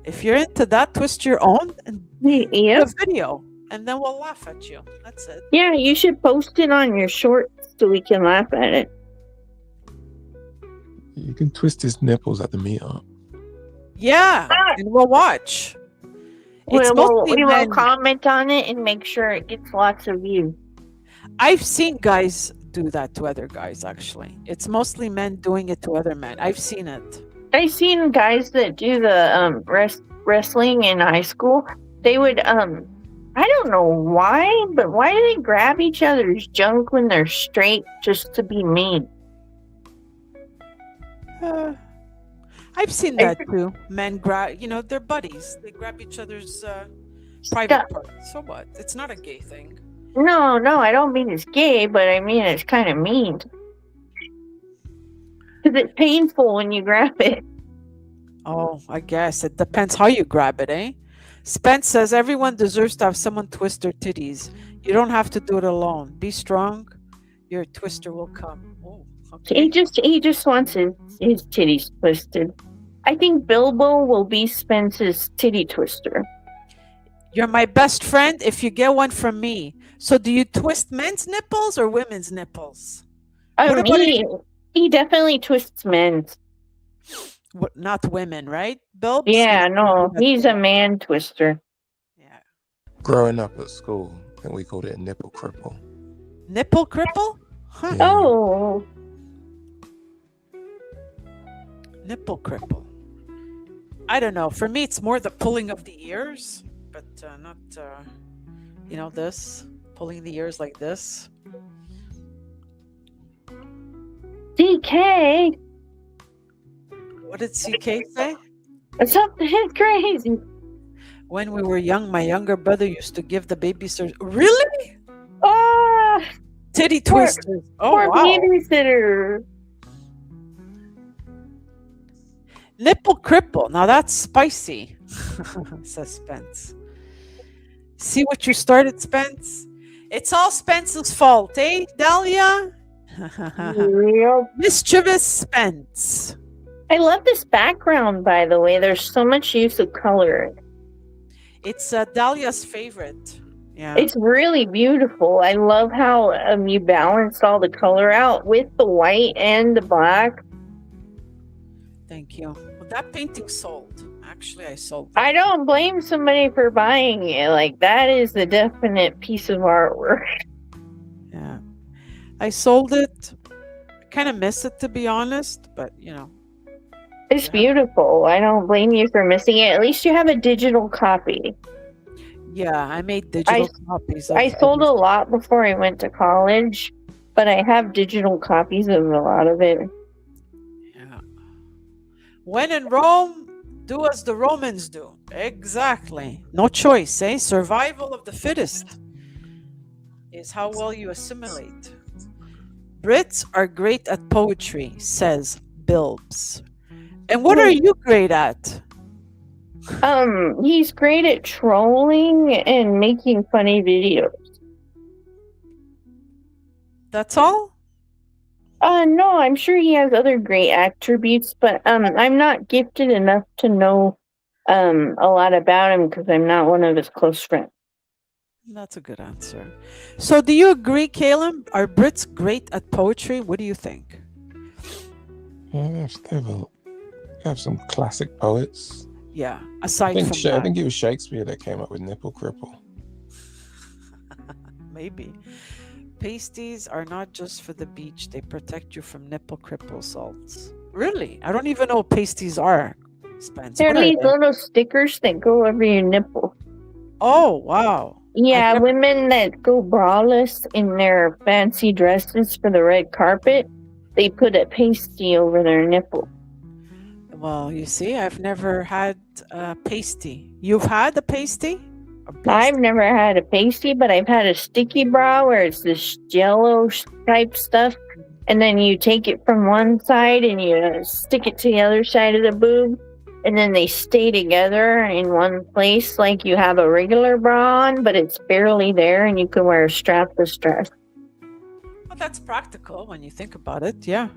If you're into that, twist your own and do a video, and then we'll laugh at you. That's it. Yeah, you should post it on your shorts so we can laugh at it. You can twist his nipples at the meetup. Yeah, and we'll watch. We will comment on it and make sure it gets lots of views. I've seen guys do that to other guys, actually. It's mostly men doing it to other men. I've seen it. I've seen guys that do the wrestling in high school. They would, I don't know why, but why do they grab each other's junk when they're straight just to be mean? I've seen that too. Men grab, they're buddies. They grab each other's private parts. So what? It's not a gay thing. No, I don't mean it's gay, but I mean it's kind of mean. Because it's painful when you grab it. Oh, I guess. It depends how you grab it, eh? Spence says everyone deserves to have someone twist their titties. You don't have to do it alone. Be strong. Your twister will come. Oh, okay. He just wants his titties twisted. I think Bilbo will be Spence's titty twister. You're my best friend if you get one from me. So do you twist men's nipples or women's nipples? He definitely twists men's. Not women, right? Bill? Yeah, no, he's a man twister. Yeah. Growing up at school, I think we called it a nipple cripple. Nipple cripple? Huh. Yeah. Oh. Nipple cripple. I don't know. For me, it's more the pulling of the ears, but not, this. Pulling the ears like this. CK. What did CK say? Something crazy. When we were young, my younger brother used to give the babysitter. Really? Titty twisters. Poor babysitter. Nipple cripple. Now that's spicy. Suspense. See what you started, Spence? It's all Spence's fault, eh, Dahlia? Real. Mischievous Spence. I love this background, by the way. There's so much use of color. It's Dahlia's favorite. Yeah. It's really beautiful. I love how you balanced all the color out with the white and the black. Thank you. Well, that painting sold. Actually, I sold it. I don't blame somebody for buying it. Like, that is the definite piece of artwork. Yeah. I sold it. I kind of miss it, to be honest, but It's beautiful. I don't blame you for missing it. At least you have a digital copy. Yeah, I made digital copies of I sold a lot before I went to college, but I have digital copies of a lot of it. Yeah. When in Rome, do as the Romans do. Exactly. No choice, eh? Survival of the fittest is how well you assimilate. Brits are great at poetry, says Bilbs. And what are you great at? He's great at trolling and making funny videos. That's all? No, I'm sure he has other great attributes, but I'm not gifted enough to know a lot about him because I'm not one of his close friends. That's a good answer. So do you agree, Caleb? Are Brits great at poetry? What do you think? Yeah, they have some classic poets. Yeah, I aside think, from that. I think it was Shakespeare that came up with nipple cripple. Maybe. Pasties are not just for the beach. They protect you from nipple cripple salts. Really? I don't even know what pasties are, Spence. They're What are these they? little stickers that go over your nipple. Oh, wow. Yeah, I've never- women that go braless in their fancy dresses for the red carpet, they put a pasty over their nipple. Well, you see, I've never had a pasty. You've had a pasty? I've never had a pasty, but I've had a sticky bra where it's this jello type stuff, and then you take it from one side and you stick it to the other side of the boob, and then they stay together in one place like you have a regular bra on, but it's barely there, and you can wear a strapless dress. Well, that's practical when you think about it, yeah.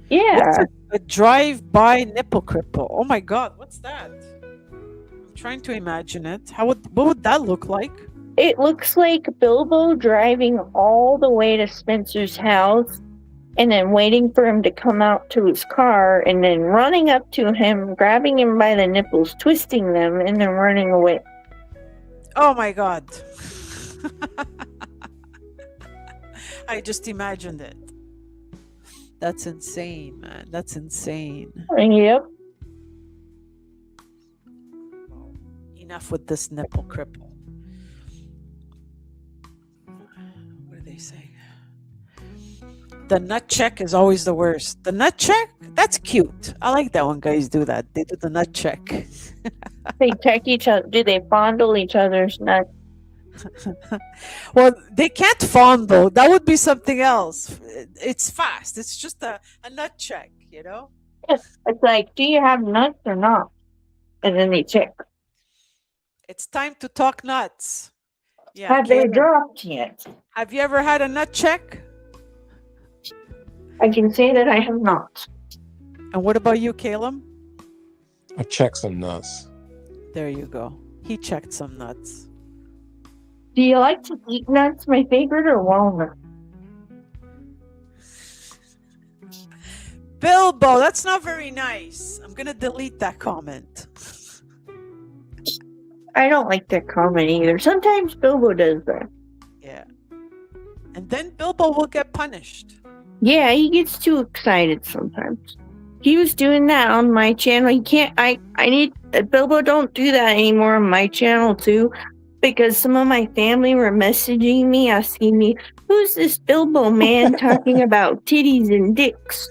Yeah. What's a drive-by nipple cripple? Oh my God, what's that? I'm trying to imagine it. What would that look like? It looks like Bilbo driving all the way to Spencer's house and then waiting for him to come out to his car and then running up to him, grabbing him by the nipples, twisting them, and then running away. Oh my God. I just imagined it. That's insane, man. That's insane. Yep. Enough with this nipple cripple. What do they say? The nut check is always the worst. The nut check? That's cute. I like that when guys do that. They do the nut check. They check each other. Do they fondle each other's nuts? Well, they can't fondle. That would be something else. It's fast. It's just a nut check, you know? It's like, do you have nuts or not? And then they check. It's time to talk nuts. Yeah. Have they Caleb, dropped yet? have you ever had a nut check? I can say that I have not. And what about you, Caleb? I checked some nuts. There you go. He checked some nuts. Do you like to eat nuts? My favorite are walnuts. Bilbo, that's not very nice. I'm gonna delete that comment. I don't like that comment either. Sometimes Bilbo does that. Yeah. And then Bilbo will get punished. Yeah, he gets too excited sometimes. He was doing that on my channel. He can't. I need Bilbo. Don't do that anymore on my channel too, because some of my family were messaging me asking me, "Who's this Bilbo man talking about titties and dicks?"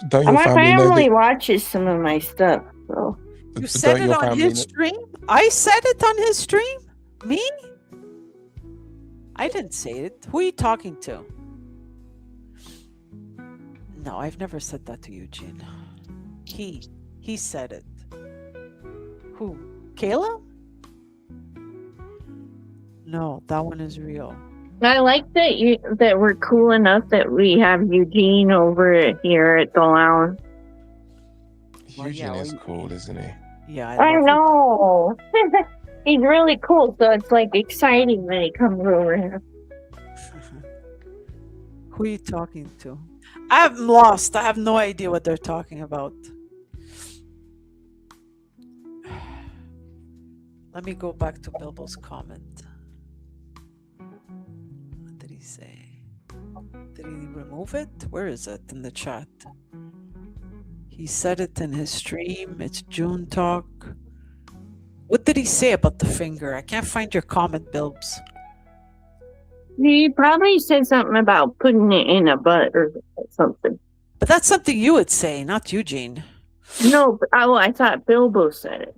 Don't your My family know family that? watches some of my stuff. So You Don't said it your on family his know- stream? I said it on his stream? Me? I didn't say it. Who are you talking to? No, I've never said that to Eugene. He said it. Who? Kayla? No, that one is real. I like that we're cool enough that we have Eugene over here at the lounge. Well, Eugene yeah, is well, cool, isn't he? Yeah, I I love know. He's really cool, so it's like exciting when he comes over here. Who are you talking to? I'm lost. I have no idea what they're talking about. Let me go back to Bilbo's comment. What did he say? Did he remove it? Where is it in the chat? He said it in his stream. It's June talk. What did he say about the finger? I can't find your comment, Bilbs. He probably said something about putting it in a butt or something. But that's something you would say, not Eugene. No, I thought Bilbo said it.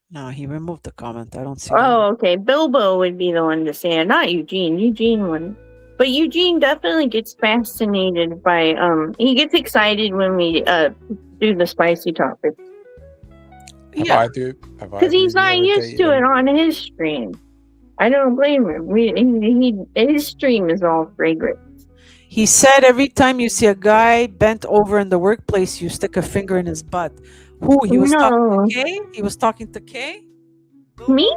No, he removed the comment. I don't see Oh, okay. Bilbo would be the one to say it, not Eugene. Eugene wouldn't. But Eugene definitely gets fascinated by he gets excited when we do the spicy topic. Yeah, because he's not used to it on his stream. I don't blame him. His stream is all fragrant. he said every time you see a guy bent over in the workplace, you stick a finger in his butt. Who? He was talking to Kay? He was talking to Kay? Me?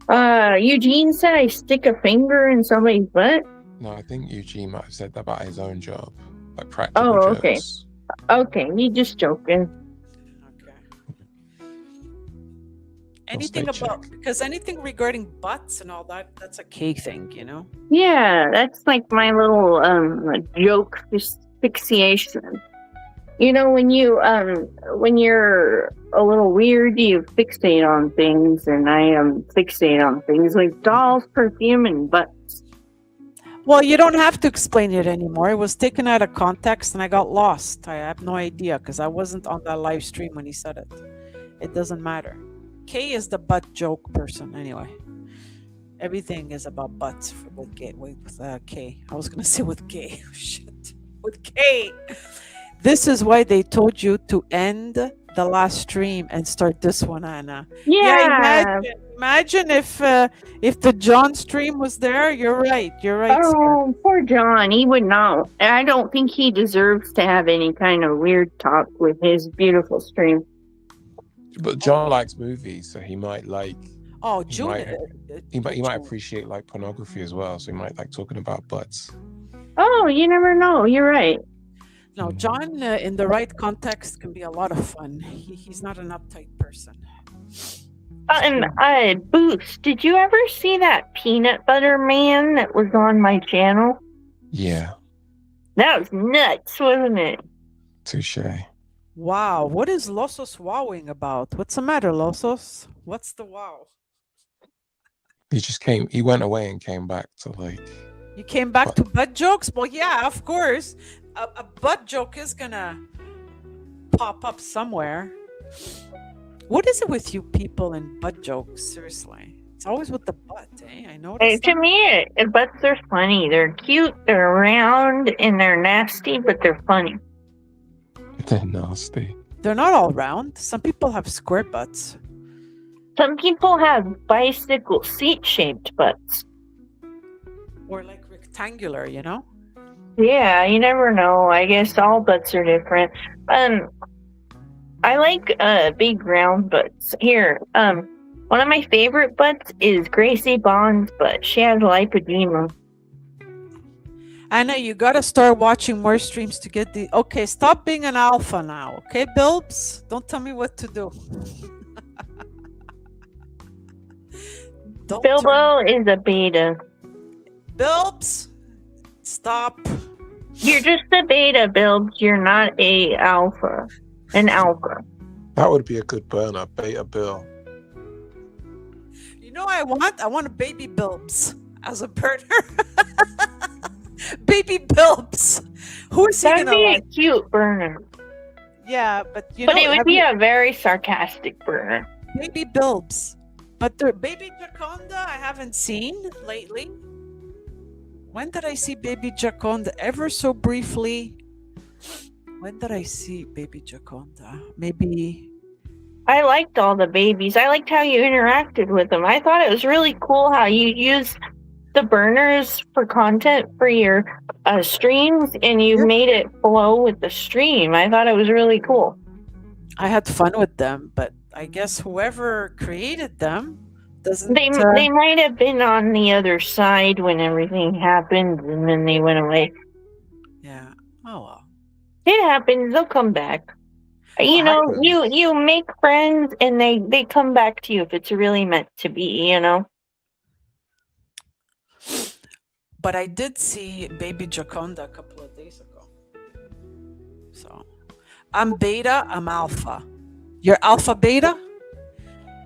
Eugene said I stick a finger in somebody's butt? No, I think Eugene might have said that about his own job. Like practical jokes. Okay. Okay, you just joking. Okay. Anything about, because anything regarding butts and all that, that's a Kay thing, you know? Yeah, that's like my little joke fixation. You know, when you're a little weird, you fixate on things, and I fixate on things like dolls, perfume, and butts. Well, you don't have to explain it anymore. It was taken out of context, and I got lost. I have no idea because I wasn't on that live stream when he said it. It doesn't matter. Kay is the butt joke person anyway. Everything is about butts with Kay. I was gonna say with Kay. Shit, with Kay. This is why they told you to end the last stream and start this one, Anna. Yeah. Imagine if the John stream was there. You're right. Oh, poor John. He would not. I don't think he deserves to have any kind of weird talk with his beautiful stream. But John likes movies, so he might like. Oh, June. He might appreciate like pornography as well, so he might like talking about butts. Oh, you never know. You're right. No, John, in the right context, can be a lot of fun. He's not an uptight person. And Boost, did you ever see that peanut butter man that was on my channel? Yeah. That was nuts, wasn't it? Touche. Wow, what is Losos wowing about? What's the matter, Losos? What's the wow? He went away and came back to like... You came back to butt jokes? Well, yeah, of course. A butt joke is gonna pop up somewhere. What is it with you people and butt jokes? Seriously, it's always with the butt, eh? I noticed. To me, butts are funny. They're cute, they're round, and they're nasty, but they're funny. They're nasty. They're not all round. Some people have square butts. Some people have bicycle seat-shaped butts. Or like rectangular, you know? Yeah, you never know. I guess all butts are different. I like big round butts. Here, one of my favorite butts is Gracie Bond's butt. She has lipedema. Anna, you gotta start watching more streams to get the... Okay, stop being an alpha now. Okay, Bilbs? Don't tell me what to do. Bilbo is a beta. Bilbs, stop. You're just a beta, Bilbs. You're not a alpha. An alpha. That would be a good burner, Beta Bill. You know what I want a baby Bilbs as a burner. Baby Bilbs. Who is he That'd gonna be like? a cute burner. Yeah, but it would be a very sarcastic burner. Baby Bilbs. But the baby Giaconda I haven't seen lately. When did I see baby Giaconda? Ever so briefly. When did I see baby Giaconda? Maybe. I liked all the babies. I liked how you interacted with them. I thought it was really cool how you used the burners for content for your streams, and you Yeah. made it flow with the stream. I thought it was really cool. I had fun with them, but I guess whoever created them doesn't. They might have been on the other side when everything happened, and then they went away. Yeah. Oh well. It happens. They'll come back. You know, you make friends, and they come back to you if it's really meant to be. You know. But I did see baby Giaconda a couple of days ago. So I'm beta, I'm alpha. You're alpha beta?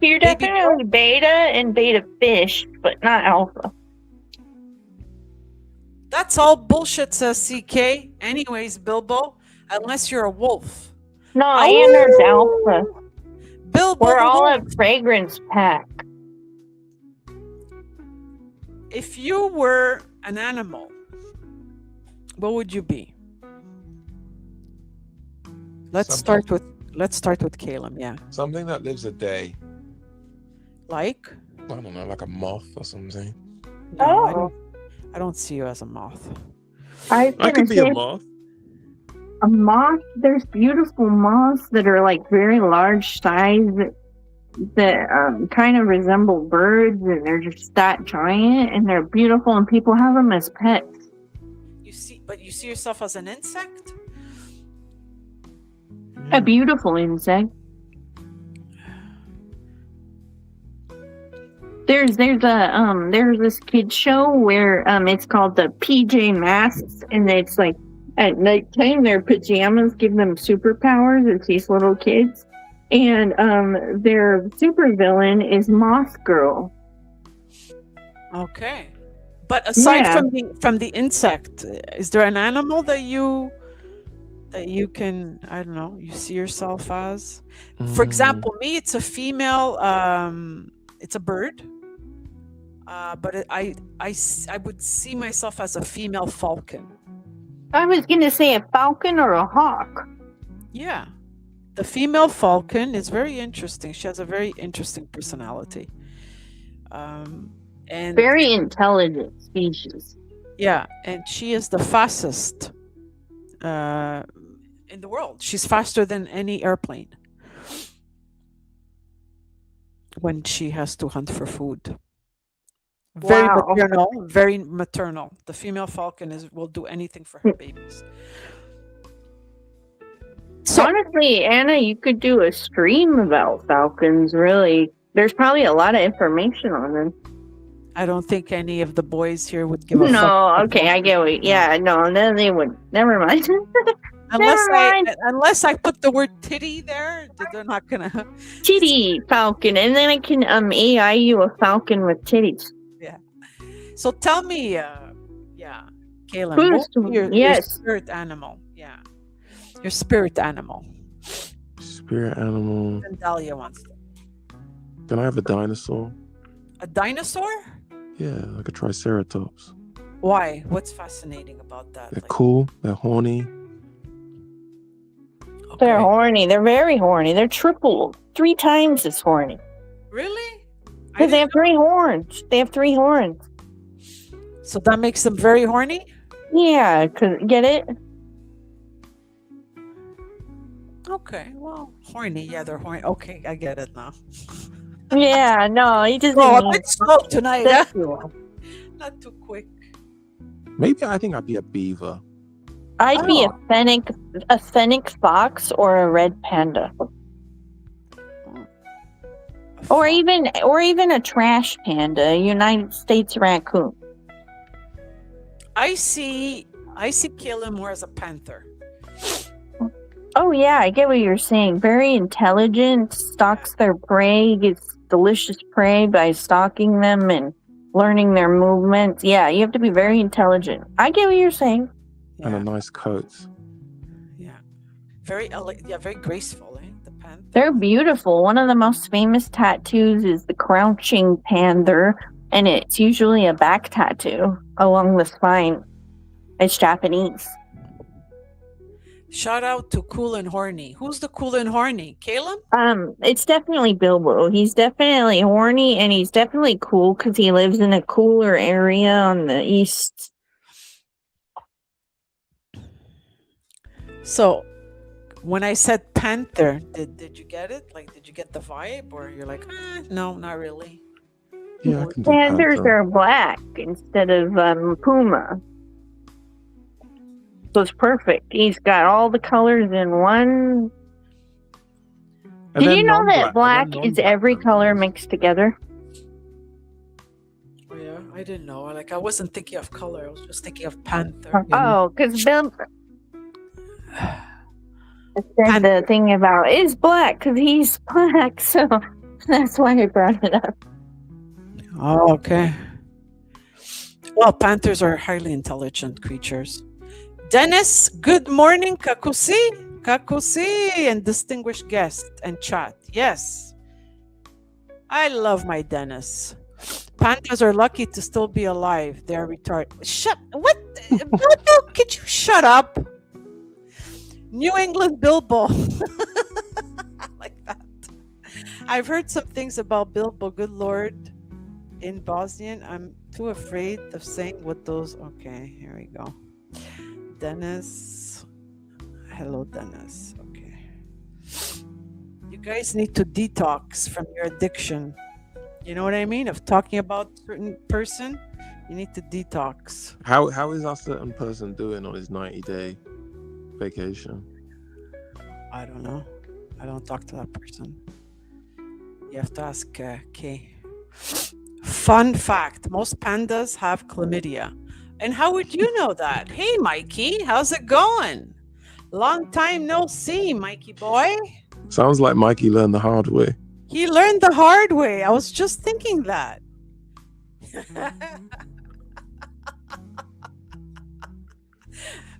You're Baby definitely beta and beta fish, but not alpha. That's all bullshit, says CK. Anyways, Bilbo, unless you're a wolf. No, Anna's alpha. Bilbo, We're all a wolf. fragrance pack. If you were an animal, what would you be? Let's start with Caleb. Yeah. Something that lives a day. Like? I don't know, like a moth or something. No, I don't see you as a moth. I could be a moth. A moth? There's beautiful moths that are like very large size that kind of resemble birds, and they're just that giant, and they're beautiful, and people have them as pets. You see yourself as an insect? A beautiful insect. There's this kid show where it's called the PJ Masks, and it's like at nighttime their pajamas give them superpowers. It's these little kids, and their supervillain is Moth Girl. Okay, but aside Yeah. from the insect, is there an animal that you can, I don't know, you see yourself as? For example, me, it's a female. It's a bird. But I would see myself as a female falcon. I was gonna say a falcon or a hawk. Yeah. The female falcon is very interesting. She has a very interesting personality. And Very intelligent species. yeah, and she is the fastest in the world. She's faster than any airplane when she has to hunt for food. Very Wow. maternal, very maternal. The female falcon will do anything for her babies. So Honestly, Anna, you could do a stream about falcons, really. There's probably a lot of information on them. I don't think any of the boys here would give a fuck. No, okay, I get what. Yeah, no, then they would. Never mind. Unless I put the word titty there, they're not gonna. Titty falcon, and then I can AI you a falcon with titties. So tell me, Kaylin, Who's- what would be your yes. spirit animal? Yeah, your spirit animal. Spirit animal. And Dahlia wants to. Can I have a dinosaur? A dinosaur? Yeah, like a triceratops. Why? What's fascinating about that? They're cool. They're horny. They're Okay. horny. They're very horny. They're 3 times as horny. Really? Because they have 3 horns. They have 3 horns. So that makes them very horny? Yeah, get it? Okay, well, horny. Yeah, they're horny. Okay, I get it now. Yeah, no, he doesn't. Oh, a mean bit slow tonight. Huh? sexual. Not too quick. Maybe I think I'd be a beaver. I'd be Oh. a fennec fox or a red panda, or even a trash panda, a United States raccoon. I see Kayla more as a panther. Oh yeah, I get what you're saying. Very intelligent, stalks their prey, gets delicious prey by stalking them and learning their movements. Yeah, you have to be very intelligent. I get what you're saying. And a Yeah, nice coat. yeah. Very graceful, eh? The panther. They're beautiful. One of the most famous tattoos is the crouching panther and it's usually a back tattoo along the spine. It's Japanese. Shout out to Cool and Horny. Who's the Cool and Horny? Caleb? It's definitely Bilbo. He's definitely horny, and he's definitely cool because he lives in a cooler area on the east. So when I said panther, did you get it? Like, did you get the vibe? Or you're like, no, not really. Yeah, I can do Panthers panther. are black instead of puma. So it's perfect. He's got all the colors in one. And Did then you know non-black- that black and then is non-black every color panthers. mixed together? Oh, yeah, I didn't know. Like, I wasn't thinking of color. I was just thinking of panther. Oh, because Bill said the thing about is black because he's black, so that's why I brought it up. Oh, okay. Well, panthers are highly intelligent creatures. Dennis, good morning, Kakusi. Kakusi and distinguished guest and chat. Yes. I love my Dennis. Panthers are lucky to still be alive. They are retarded. What? Bilbo, could you shut up? New England Bilbo. I like that. I've heard some things about Bilbo, good lord. In Bosnian, I'm too afraid of saying what those. Okay, here we go. Dennis. Hello, Dennis. Okay. You guys need to detox from your addiction. You know what I mean? Of talking about a certain person, you need to detox. How is that certain person doing on his 90-day vacation? I don't know. I don't talk to that person. You have to ask Kay. Fun fact, most pandas have chlamydia. And how would you know that? Hey, Mikey, how's it going? Long time no see, Mikey boy. Sounds like Mikey learned the hard way. He learned the hard way. I was just thinking that.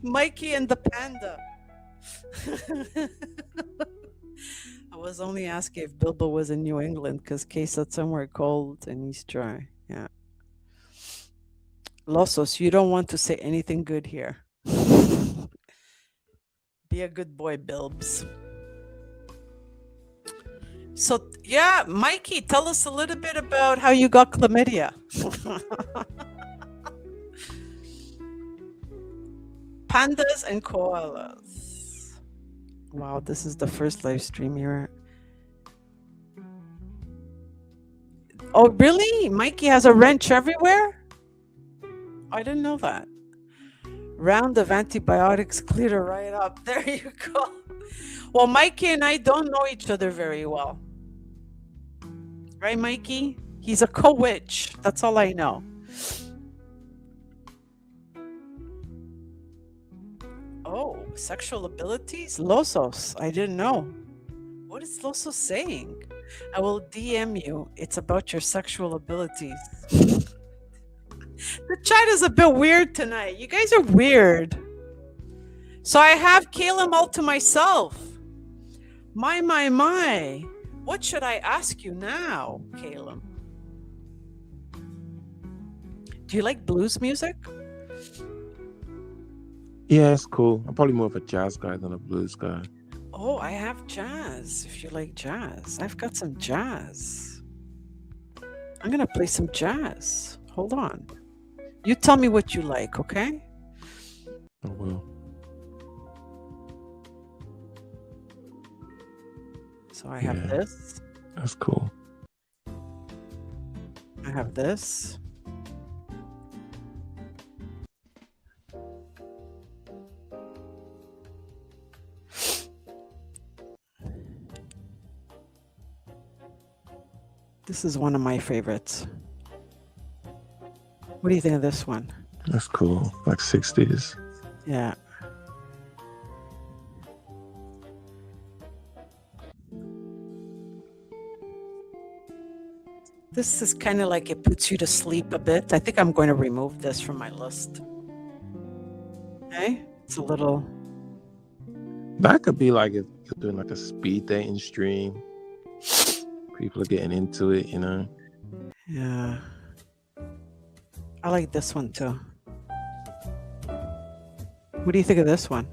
Mikey and the panda. I was only asking if Bilbo was in New England because Kay said somewhere cold and he's dry. Yeah. Losos, you don't want to say anything good here. Be a good boy, Bilbs. So, yeah, Mikey, tell us a little bit about how you got chlamydia. Pandas and koalas. Wow, this is the first live stream here. Oh, really? Mikey has a wrench everywhere? I didn't know that. Round of antibiotics cleared her right up. There you go. Well, Mikey and I don't know each other very well. Right, Mikey? He's a co-witch. That's all I know. Oh, sexual abilities? Losos. I didn't know. What is Losos saying? I will DM you. It's about your sexual abilities. The chat is a bit weird tonight. You guys are weird. So I have Caleb all to myself. My. What should I ask you now, Caleb? Do you like blues music? Yeah, it's cool. I'm probably more of a jazz guy than a blues guy. Oh, I have jazz. If you like jazz, I've got some jazz. I'm going to play some jazz. Hold on. You tell me what you like, okay? I will. So I have Yeah. this. That's cool. I have this. This is one of my favorites. What do you think of this one? That's cool. Like 60s. Yeah. This is kind of like it puts you to sleep a bit. I think I'm going to remove this from my list. Okay? It's a little... That could be like if you're doing like a speed dating stream. People are getting into it, you know. Yeah. I like this one too. What do you think of this one?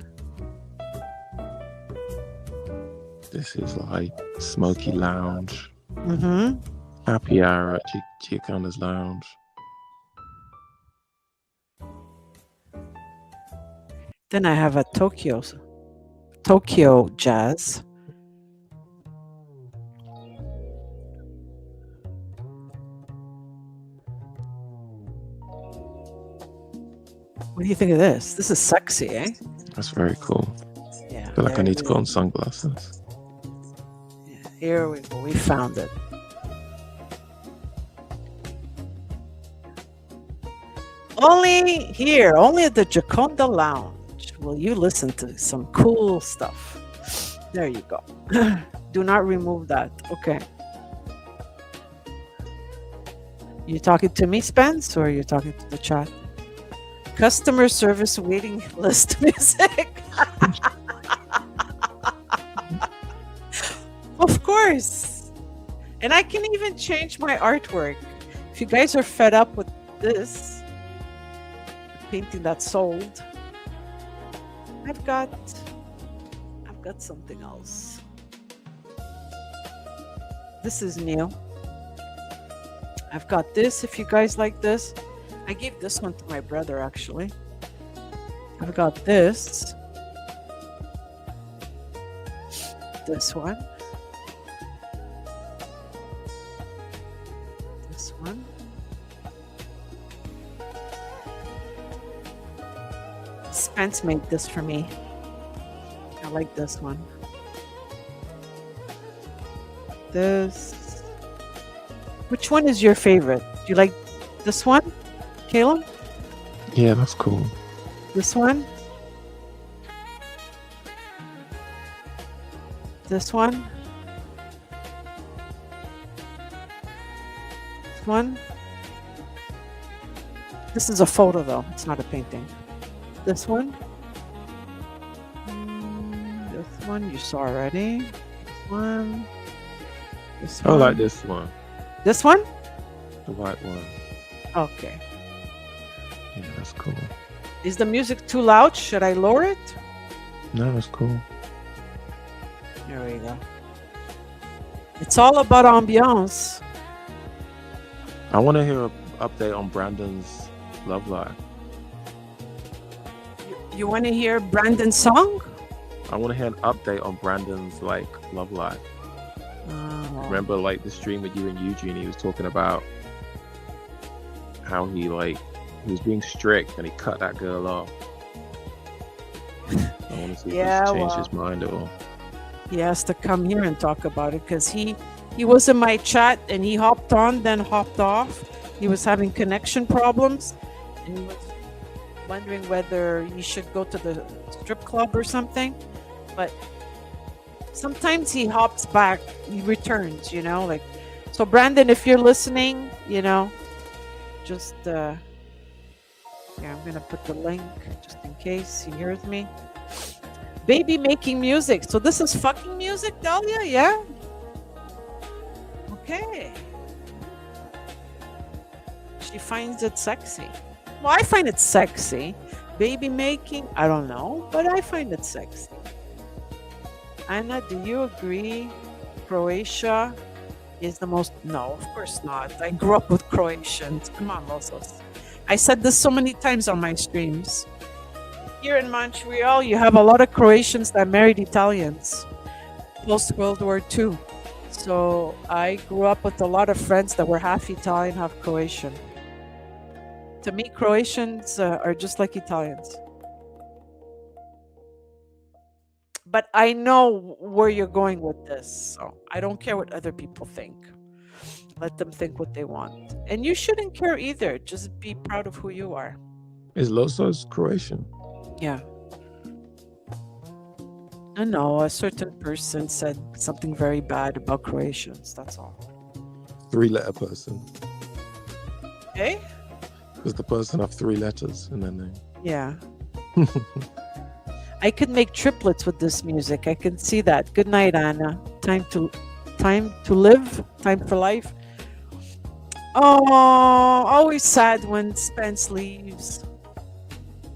This is like smoky lounge, Mm-hmm. happy hour at Giaconda's lounge. Then I have a Tokyo jazz. What do you think of this? This is sexy, eh? That's very cool. Yeah. I feel like I there need to we put on sunglasses. Yeah, here we go. We found it. Only here, only at the Giaconda Lounge will you listen to some cool stuff. There you go. Do not remove that. Okay. You talking to me, Spence, or are you talking to the chat? Customer service waiting list music. Of course. And I can even change my artwork. If you guys are fed up with this painting that sold, I've got something else. This is new. I've got this, if you guys like this. I gave this one to my brother, actually. I've got this. This one. This one. Spence made this for me. I like this one. This. Which one is your favorite? Do you like this one, Caleb? Yeah, that's cool. This one? This one? This one? This is a photo though, it's not a painting. This one? This one you saw already. This one. This I one. like this one, This one? the white one. Okay. Yeah, that's cool. Is the music too loud? Should I lower it? No, that's cool. There we go. It's all about ambiance. I want to hear an update on Brandon's love life. You want to hear Brandon's song? I want to hear an update on Brandon's like love life. Remember, like the stream with you and Eugene, he was talking about how he was being strict and he cut that girl off. I want to see if he's changed his mind at all. He has to come here and talk about it because he was in my chat and he hopped on, then hopped off. He was having connection problems and he was wondering whether he should go to the strip club or something. But sometimes he hops back, he returns, like. So Brandon, if you're listening, just yeah, I'm gonna put the link just in case he hears me. Baby making music. So this is fucking music, Dahlia? Yeah? Okay. She finds it sexy. Well, I find it sexy. Baby making, I don't know, but I find it sexy. Anna, do you agree Croatia is the most... No, of course not. I grew up with Croatians. Come on, Moses. I said this so many times on my streams. Here in Montreal, you have a lot of Croatians that married Italians post-World War II. So I grew up with a lot of friends that were half Italian, half Croatian. To me, Croatians are just like Italians. But I know where you're going with this, so I don't care what other people think. Let them think what they want. And you shouldn't care either. Just be proud of who you are. Is Losos Croatian? Yeah. I know a certain person said something very bad about Croatians. That's all. 3-letter person. Okay? Does the person have 3 letters in their name? Yeah. I could make triplets with this music. I can see that. Good night, Anna. Time to live. Time for life. Oh, always sad when Spence leaves.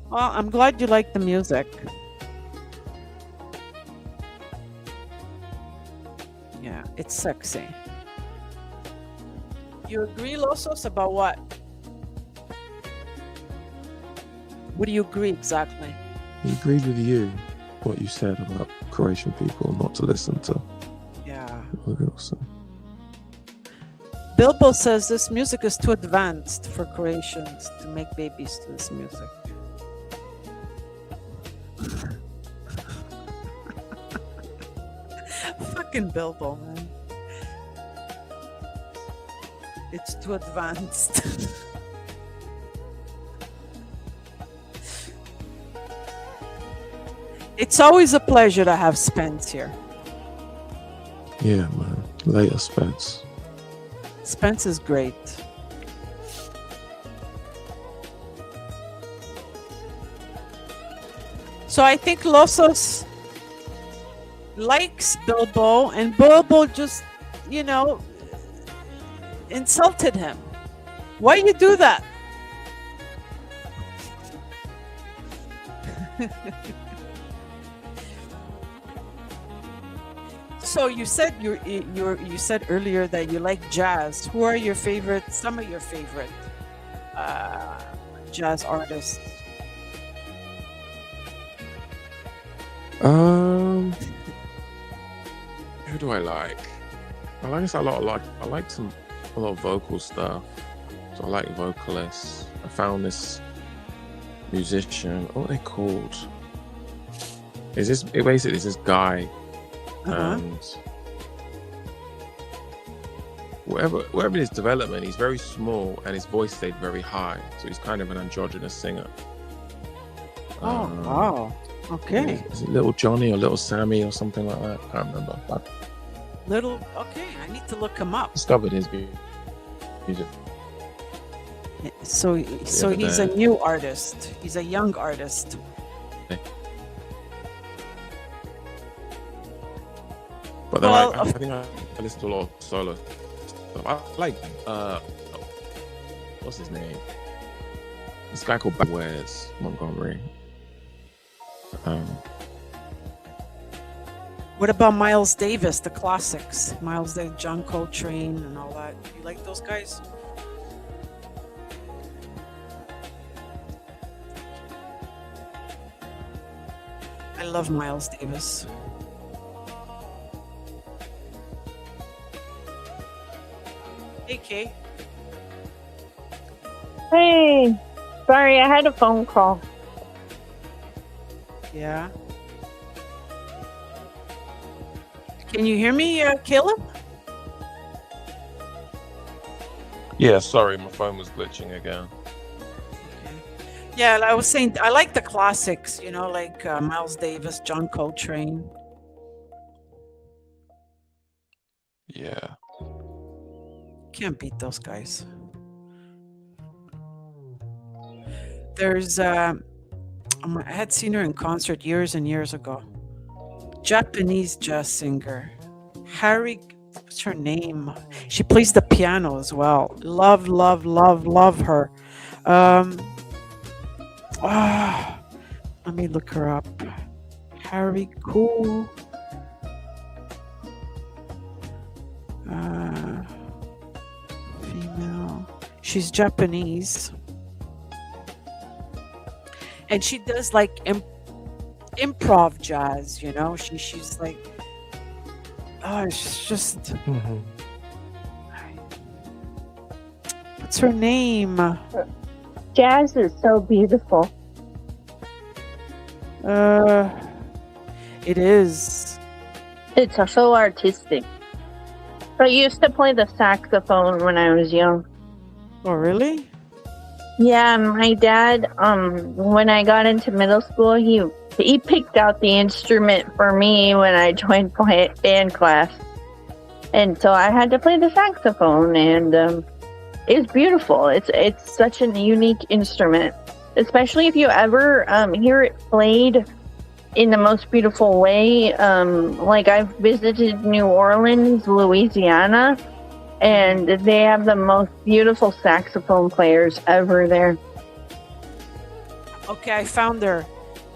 Well, I'm glad you like the music. Yeah, it's sexy. You agree, Losos, about what? What do you agree exactly? He agreed with you, what you said about Croatian people not to listen to Yeah. what else. Bilbo says this music is too advanced for Croatians to make babies to this music. Fucking Bilbo, man. It's too advanced. It's always a pleasure to have Spence here. Yeah, man. Later, Spence. Spence is great. So I think Losos likes Bilbo, and Bilbo just, you know, insulted him. Why you do that? So you said you said earlier that you like jazz. Who are your favorite? Some of your favorite jazz artists? Who do I like? I like a lot. I like a lot of vocal stuff. So I like vocalists. I found this musician. What are they called? Basically is this guy, and wherever his development, he's very small and his voice stayed very high. So he's kind of an androgynous singer. Oh, wow. Okay. Is it Little Johnny or Little Sammy or something like that? I can't remember. I Okay, I need to look him up. discovered his music. So he's a new artist. He's a young artist. But then Well, I think I listen to a lot of solo stuff. I like what's his name? This guy called Wes Montgomery. What about Miles Davis, the classics? Miles Davis, John Coltrane, and all that. You like those guys? I love Miles Davis. Hey, Kay. Hey, sorry, I had a phone call. Yeah. Can you hear me, Caleb? Yeah, sorry, my phone was glitching again. Yeah, I was saying I like the classics, you know, like Miles Davis, John Coltrane. Yeah. Can't beat those guys. There's I had seen her in concert years and years ago. Japanese jazz singer, what's her name? She plays the piano as well. Love her. Let me look her up. Harry Cool. Female. She's Japanese. And she does like improv jazz, you know. She's like, it's just. What's her name? Jazz is so beautiful. It is. It's so artistic. I used to play the saxophone when I was young. Oh, really? Yeah, my dad, when I got into middle school, he picked out the instrument for me when I joined band class. And so I had to play the saxophone, and it's beautiful. It's such a unique instrument, especially if you ever hear it played in the most beautiful way. Like I've visited New Orleans, Louisiana, and they have the most beautiful saxophone players ever there. Okay, I found her.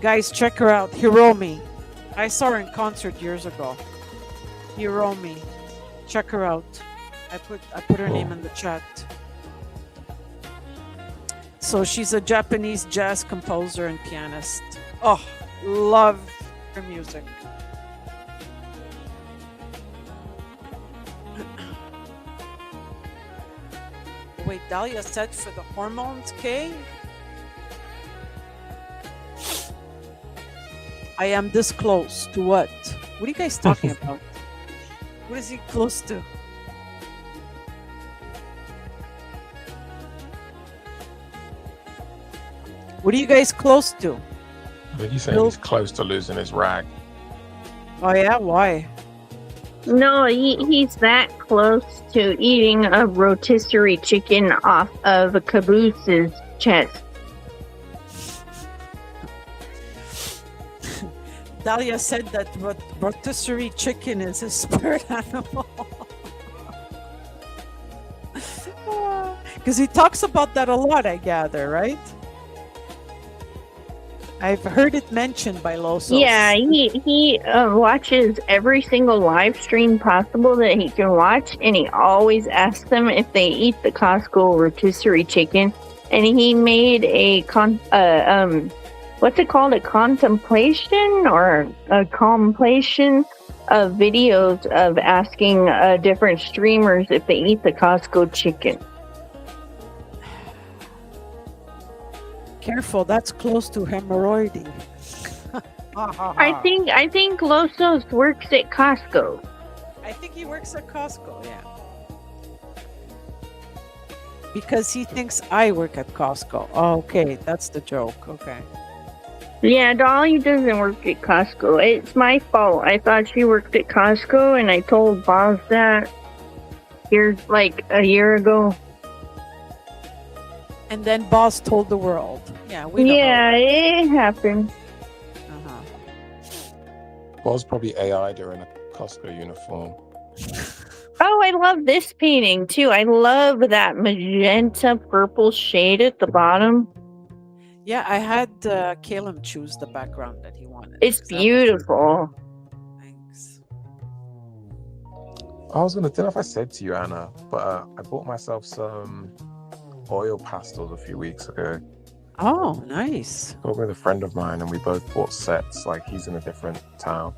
Guys, check her out. Hiromi. I saw her in concert years ago. Hiromi. Check her out. I put her name in the chat. So she's a Japanese jazz composer and pianist. Oh, love her music. Wait, Dahlia said for the hormones, Kay? I am this close to what? What are you guys talking about? What is he close to? What are you guys close to? I think he's saying he's close to losing his rag. Oh yeah, why? No, he's that close to eating a rotisserie chicken off of a caboose's chest. Dahlia said that rotisserie chicken is his spirit animal. Because he talks about that a lot, I gather, right? I've heard it mentioned by Losos. Yeah, he watches every single live stream possible that he can watch, and he always asks them if they eat the Costco rotisserie chicken. And he made a what's it called? A contemplation or a compilation of videos of asking different streamers if they eat the Costco chicken. Careful, that's close to hemorrhoiding. I think Losos works at Costco. I think he works at Costco, yeah. Because he thinks I work at Costco. Oh, okay, that's the joke. Okay. Yeah, Dolly doesn't work at Costco. It's my fault. I thought she worked at Costco, and I told Boz that here like a year ago. And then Boss told the world. Yeah, we don't know. It happened. Was probably AI'd her in a Costco uniform. Oh, I love this painting too. I love that magenta purple shade at the bottom. Yeah, I had Caleb choose the background that he wanted. It's beautiful. Thanks. I was gonna, I don't know if I said to you, Anna, but I bought myself some oil pastels a few weeks ago. Oh, nice. I was with a friend of mine, and we both bought sets. Like, he's in a different town.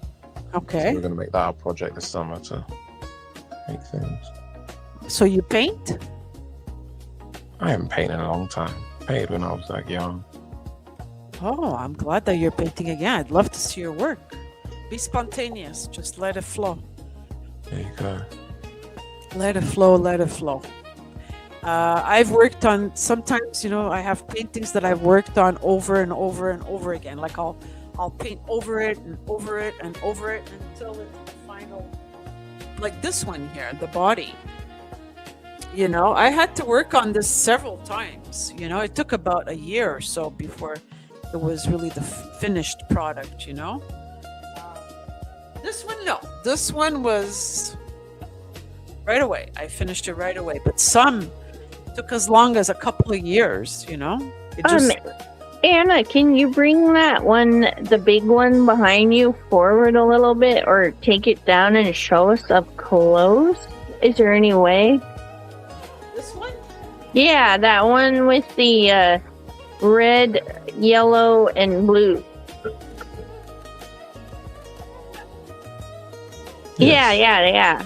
Okay. So we're gonna make that our project this summer to make things. So you paint? I haven't painted in a long time. I painted when I was like young. Oh, I'm glad that you're painting again. I'd love to see your work. Be spontaneous. Just let it flow. There you go. Let it flow. Let it flow. I've worked on, sometimes, I have paintings that I've worked on over and over and over again. Like I'll paint over it and over it and over it until it's the final, like this one here, the body. I had to work on this several times. It took about a year or so before it was really the finished product, This one, no. This one was right away. I finished it right away. But some took as long as a couple of years, It just... Anna, can you bring that one, the big one behind you, forward a little bit, or take it down and show us up close? Is there any way? This one? Yeah, that one with the red, yellow, and blue. Yes. Yeah.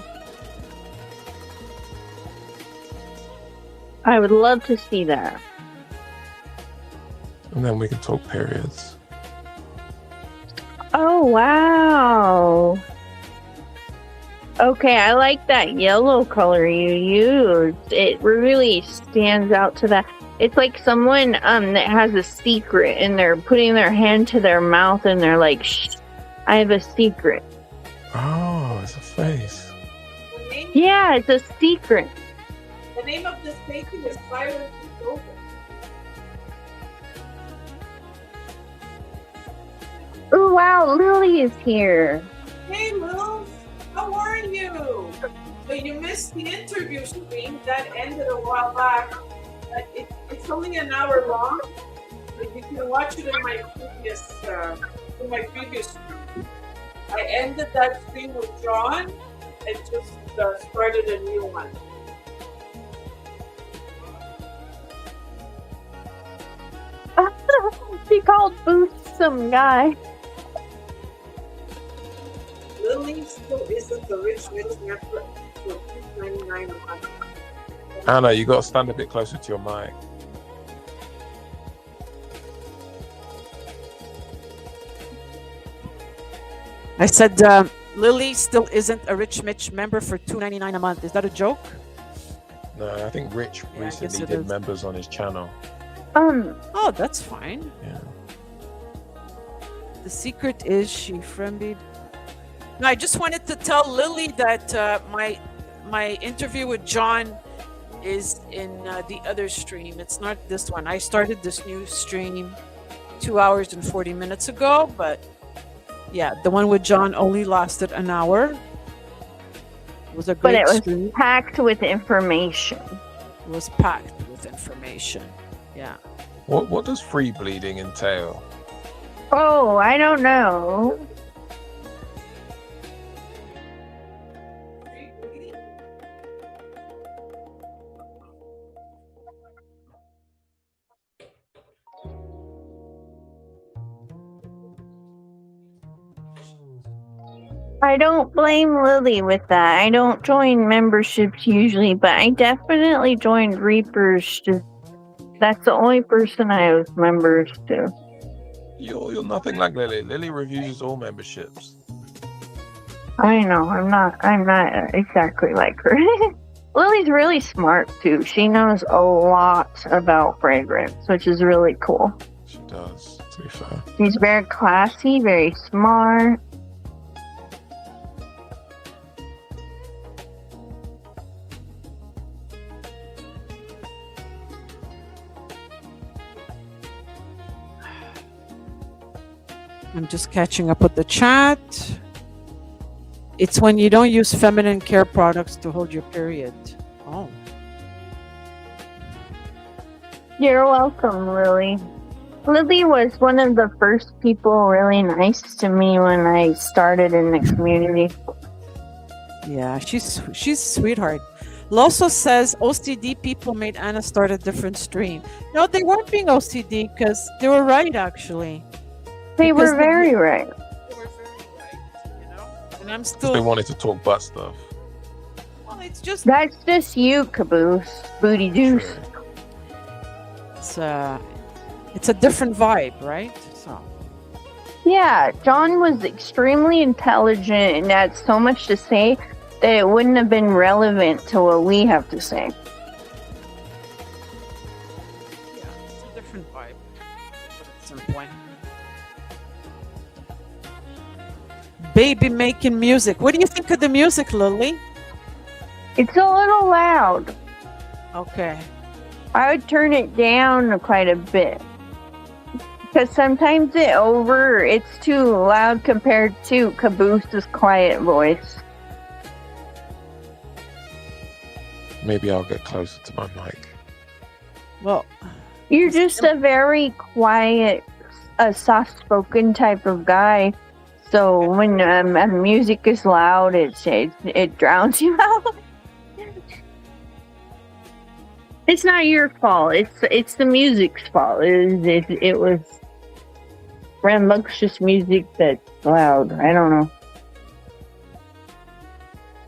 I would love to see that. And then we can talk periods. Oh, wow. Okay, I like that yellow color you used. It really stands out to that. It's like someone that has a secret and they're putting their hand to their mouth and they're like, shh, I have a secret. Oh, it's a face. Yeah, it's a secret. The name of this painting is Silence is Over. Oh, wow, Lily is here. Hey, Lils, how are you? But you missed the interview stream that ended a while back. It's only an hour long, but you can watch it in my previous stream. I ended that stream with John and just started a new one. She called Booth some guy. Lily still isn't the rich millionaire for $2.99 a month. Anna, you got to stand a bit closer to your mic. I said Lily still isn't a Rich Mitch member for $2.99 a month. Is that a joke? No, I think Rich Yeah, I guess recently it did is. members on his channel. Oh, that's fine. Yeah. The secret is she friendly. No, I just wanted to tell Lily that my interview with John is in the other stream. It's not this one. I started this new stream 2 hours and 40 minutes ago, but yeah, the one with John only lasted an hour. It was a But great it was stream. packed with information. It was packed with information. Yeah. What does free bleeding entail? Oh, I don't know. I don't blame Lily with that. I don't join memberships usually, but I definitely joined Reapers. That's the only person I was members to. You're nothing like Lily. Lily refuses all memberships. I know, I'm not exactly like her. Lily's really smart too. She knows a lot about fragrance, which is really cool. She does, to be fair. She's very classy, very smart. I'm just catching up with the chat. It's when you don't use feminine care products to hold your period. Oh. You're welcome, Lily. Lily was one of the first people really nice to me when I started in the community. Yeah, she's a sweetheart. Loso says OCD people made Anna start a different stream. No, they weren't being OCD because they were right, actually. They Because were very right. They were very right, you know? And I'm They still, wanted to talk butt stuff. well, it's just, That's just you, Caboose. Booty juice. True. it's a different vibe, right? So, Yeah, John was extremely intelligent and had so much to say that it wouldn't have been relevant to what we have to say. yeah, it's a different vibe. But at some point. Baby making music. What do you think of the music, Lily? It's a little loud. Okay. I would turn it down quite a bit. Because sometimes it's too loud compared to Caboose's quiet voice. Maybe I'll get closer to my mic. Well, You're just a very quiet, soft-spoken type of guy. So when music is loud, it drowns you out. It's not your fault. It's the music's fault. It was rambunctious music that's loud. I don't know.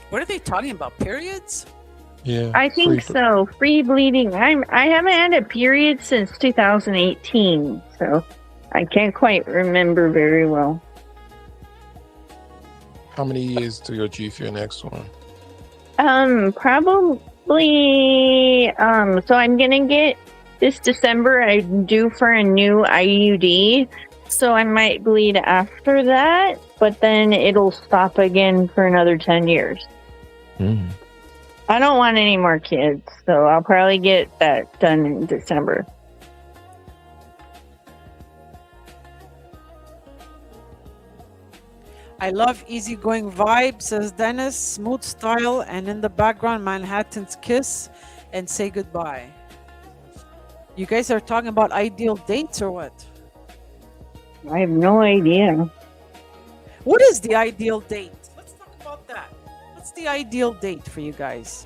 what are they talking about? Periods? Yeah. I think so. Free bleeding. I haven't had a period since 2018, so I can't quite remember very well. How many years till you're due for your next one? Probably. So I'm gonna get this December. I'm due for a new IUD, so I might bleed after that. But then it'll stop again for another 10 years. I don't want any more kids, so I'll probably get that done in December. I love easygoing vibe, says Dennis, smooth style, and in the background, Manhattan's kiss and say goodbye. You guys are talking about ideal dates or what? I have no idea. What is the ideal date? Let's talk about that. What's the ideal date for you guys?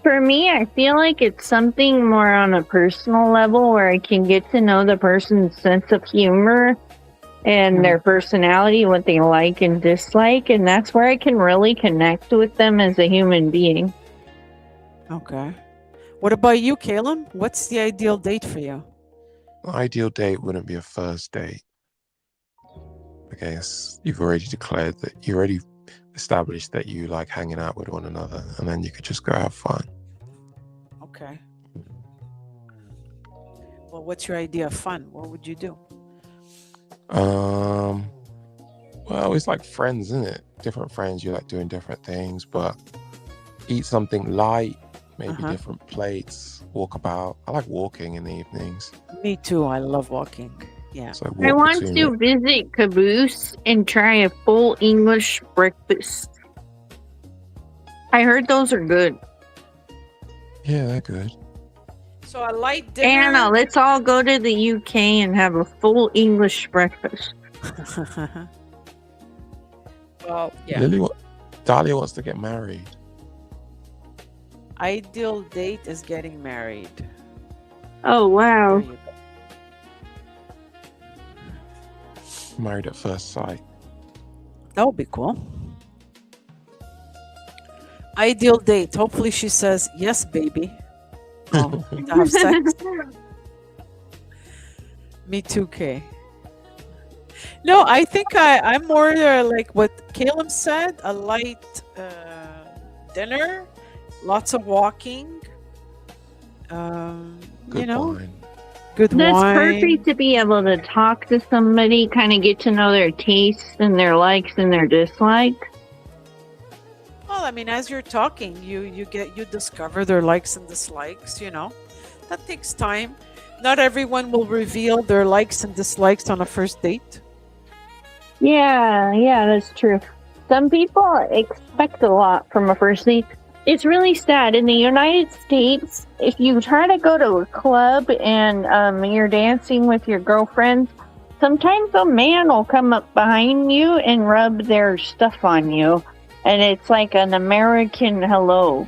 For me, I feel like it's something more on a personal level where I can get to know the person's sense of humor and their personality, what they like and dislike, and that's where I can really connect with them as a human being. Okay. What about you, Caleb? What's the ideal date for you? An ideal date wouldn't be a first date. I guess you've already declared that you already established that you like hanging out with one another, and then you could just go have fun. Okay. Well, what's your idea of fun? What would you do? Well, it's like friends, isn't it? Different friends, you like doing different things, but eat something light, maybe different plates, walk about. I like walking in the evenings. Me too. I love walking. Yeah. So I walk want between to visit Caboose and try a full English breakfast. I heard those are good. Yeah, they're good. So a light dinner. Anna, let's all go to the UK and have a full English breakfast. Well, yeah. Dahlia wants to get married. Ideal date is getting married. Oh, wow. There you go. Married at first sight. That would be cool. Ideal date. Hopefully she says, yes, baby. Oh, to have sex. Me too, Kay. No, I think I'm more like what Caleb said, a light dinner, lots of walking, Good you know, wine. good That's wine. perfect to be able to talk to somebody, kind of get to know their tastes and their likes and their dislikes. Well, I mean, as you're talking, you discover their likes and dislikes, That takes time. Not everyone will reveal their likes and dislikes on a first date. Yeah, that's true. Some people expect a lot from a first date. It's really sad. In the United States, if you try to go to a club and you're dancing with your girlfriends, sometimes a man will come up behind you and rub their stuff on you. And it's like an American hello.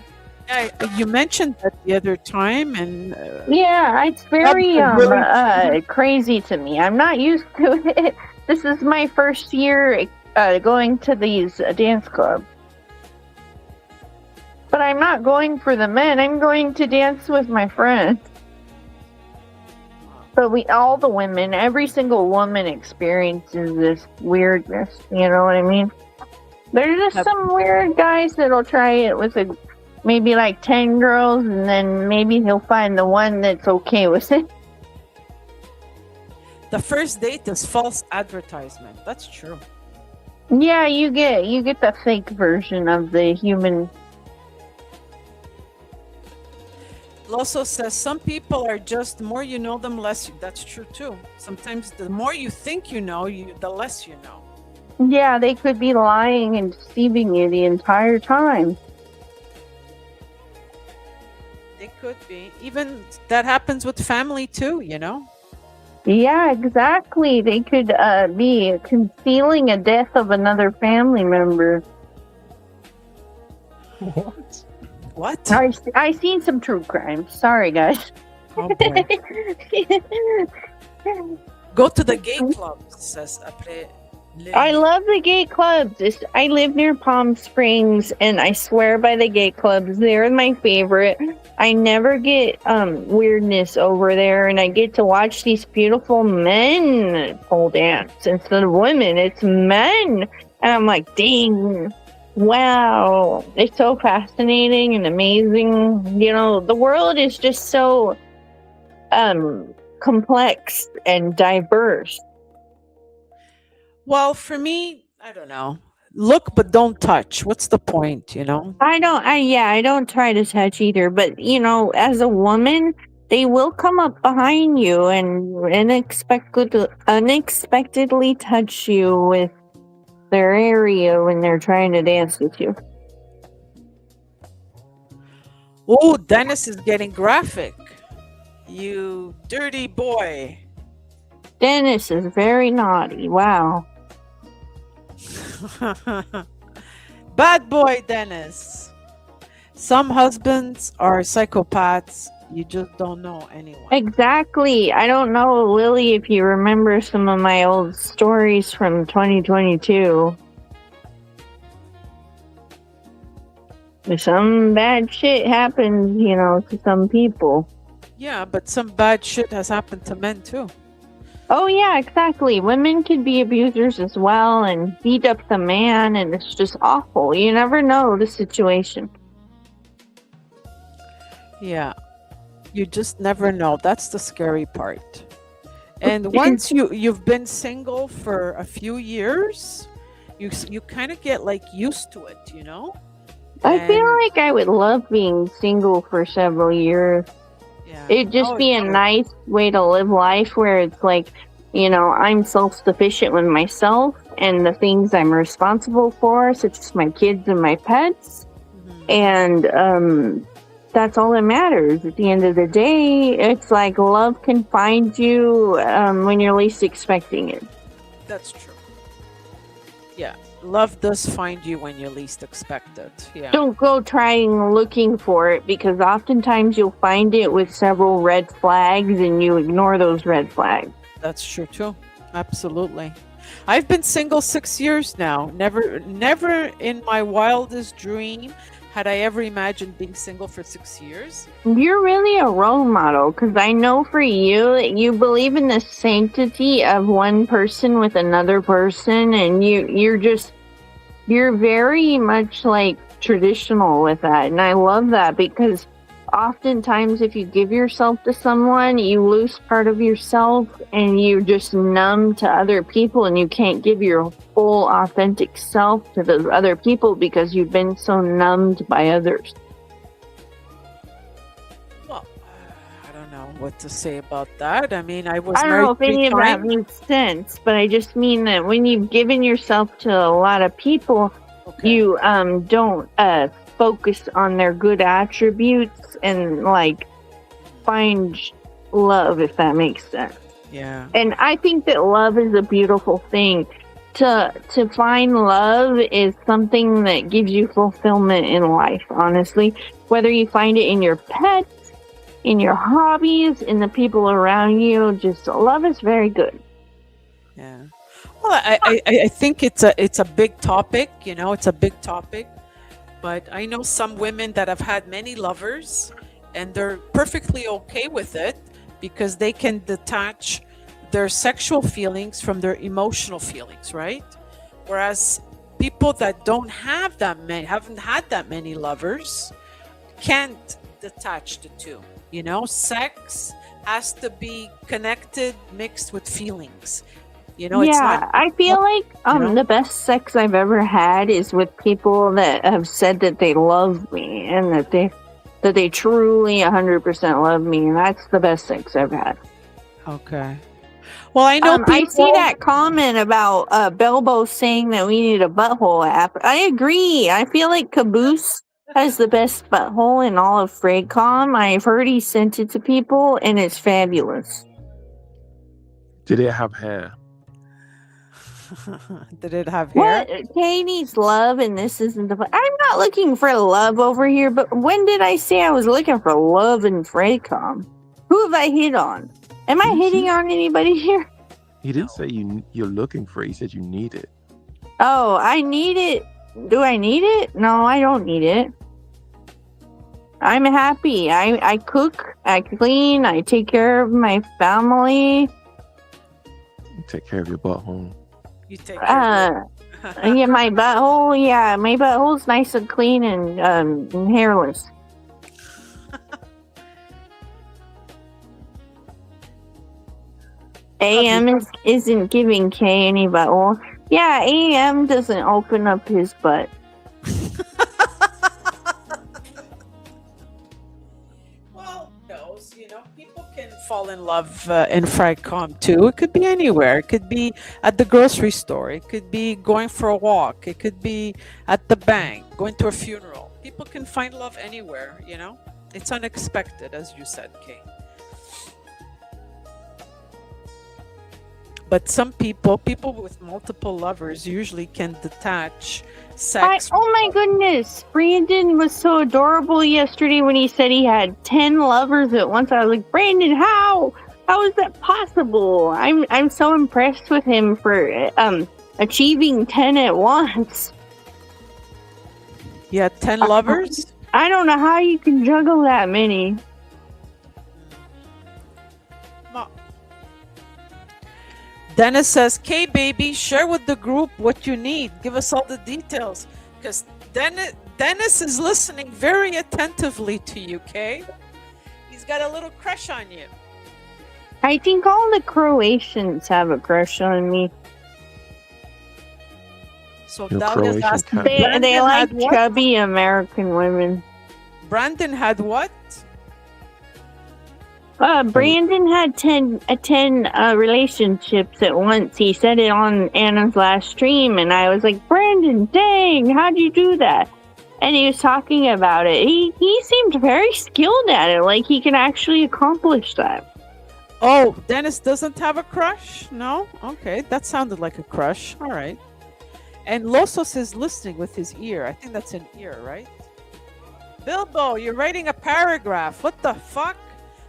Yeah, you mentioned that the other time, and Yeah, it's very really- crazy to me. I'm not used to it. This is my first year going to these dance clubs. But I'm not going for the men. I'm going to dance with my friends. But all the women, every single woman experiences this weirdness. You know what I mean? There's just some weird guys that'll try it with maybe like 10 girls, and then maybe he'll find the one that's okay with it. the first date is false advertisement. That's true. Yeah, you get the fake version of the human. It also says some people are just the more you know them, less. That's true too. Sometimes the more you think you know, the less you know. Yeah, they could be lying and deceiving you the entire time. They could be. Even that happens with family too, Yeah, exactly. They could be concealing a death of another family member. What? What? I seen some true crime. Sorry, guys. Oh boy. Go to the gay club, says après. I love the gay clubs. I live near Palm Springs, and I swear by the gay clubs. They're my favorite. I never get weirdness over there, and I get to watch these beautiful men pole dance instead of women. It's men, and I'm like, dang, wow! It's so fascinating and amazing. The world is just so complex and diverse. Well, for me, I don't know. Look, but don't touch. What's the point, I don't try to touch either, but as a woman, they will come up behind you and unexpectedly touch you with their area when they're trying to dance with you. Oh, Dennis is getting graphic. You dirty boy. Dennis is very naughty. Wow. Bad boy, Dennis. Some husbands are psychopaths. You just don't know anyone. Exactly. I don't know, Lily, if you remember some of my old stories from 2022. Some bad shit happens, to some people. Yeah, but some bad shit has happened to men too. Oh, yeah, exactly. Women could be abusers as well and beat up the man, and it's just awful. You never know the situation. Yeah. You just never know. That's the scary part. And once you've been single for a few years, you kind of get like used to it, I feel And like I would love being single for several years. yeah. It'd just Oh, be a it's good. nice way to live life where it's like, I'm self-sufficient with myself and the things I'm responsible for, such as my kids and my pets. Mhm. And that's all that matters. At the end of the day, it's like love can find you when you're least expecting it. That's true. Yeah. Love does find you when you least expect it. Yeah. Don't go trying looking for it, because oftentimes you'll find it with several red flags and you ignore those red flags. That's true too. Absolutely. I've been single 6 years now. Never in my wildest dream had I ever imagined being single for 6 years. You're really a role model, because I know for you, you believe in the sanctity of one person with another person, and you're very much like traditional with that. And I love that, because oftentimes if you give yourself to someone, you lose part of yourself and you're just numb to other people, and you can't give your full authentic self to those other people because you've been so numbed by others. Well, I don't know what to say about that. I mean, I was I don't married know if 3 any of that times. makes sense, but I just mean that when you've given yourself to a lot of people, Okay. you don't focus on their good attributes and like find love, if that makes sense. Yeah. And I think that love is a beautiful thing. To find love is something that gives you fulfillment in life, honestly. Whether you find it in your pets, in your hobbies, in the people around you, just love is very good. Yeah. Well, I think it's a big topic, it's a big topic. But I know some women that have had many lovers and they're perfectly okay with it because they can detach their sexual feelings from their emotional feelings, right? Whereas people that don't have haven't had that many lovers, can't detach the two. Sex has to be connected, mixed with feelings. It's not. I feel like the best sex I've ever had is with people that have said that they love me and that they truly 100% love me, and that's the best sex I've had. Okay. Well, I know I see people. that comment about Belbo saying that we need a butthole app. I agree. I feel like Caboose has the best butthole in all of Fraycom. I've heard he sent it to people, and it's fabulous. Did it have hair? Did it have hair? What? Kay needs love, and this isn't the. I'm not looking for love over here, but when did I say I was looking for love in Fraycom? Who have I hit on? Am I hitting on anybody here? He didn't say you're looking for it. He said you need it. Oh, I need it. Do I need it? No, I don't need it. I'm happy. I cook, I clean, I take care of my family. Take care of your butthole. You take care of it. Yeah, my butthole's nice and clean and hairless. AM isn't giving Kay any butthole. Yeah, AM doesn't open up his butt. Well, those, people can fall in love in Fricom too. It could be anywhere. It could be at the grocery store. It could be going for a walk. It could be at the bank, going to a funeral. People can find love anywhere, you know? It's unexpected, as you said, Kay. But some people with multiple lovers usually can detach sex. Oh my goodness. Brandon was so adorable yesterday when he said he had 10 lovers at once. I was like, Brandon, how? How is that possible? I'm so impressed with him for achieving 10 at once. Yeah, 10 lovers? I don't know how you can juggle that many. Dennis says, "K baby, share with the group what you need. Give us all the details." Because Dennis is listening very attentively to you, Kay. He's got a little crush on you. I think all the Croatians have a crush on me. So Your Dahlia's Croatian asking, cat. They Brandon like had what? chubby American women. Brandon had what? Brandon had 10 relationships at once. He said it on Anna's last stream, and I was like, Brandon, dang, how'd you do that? And he was talking about it. He seemed very skilled at it, like he can actually accomplish that. Oh, Dennis doesn't have a crush? No? Okay, that sounded like a crush. All right. And Losos is listening with his ear. I think that's an ear, right? Bilbo, you're writing a paragraph. What the fuck?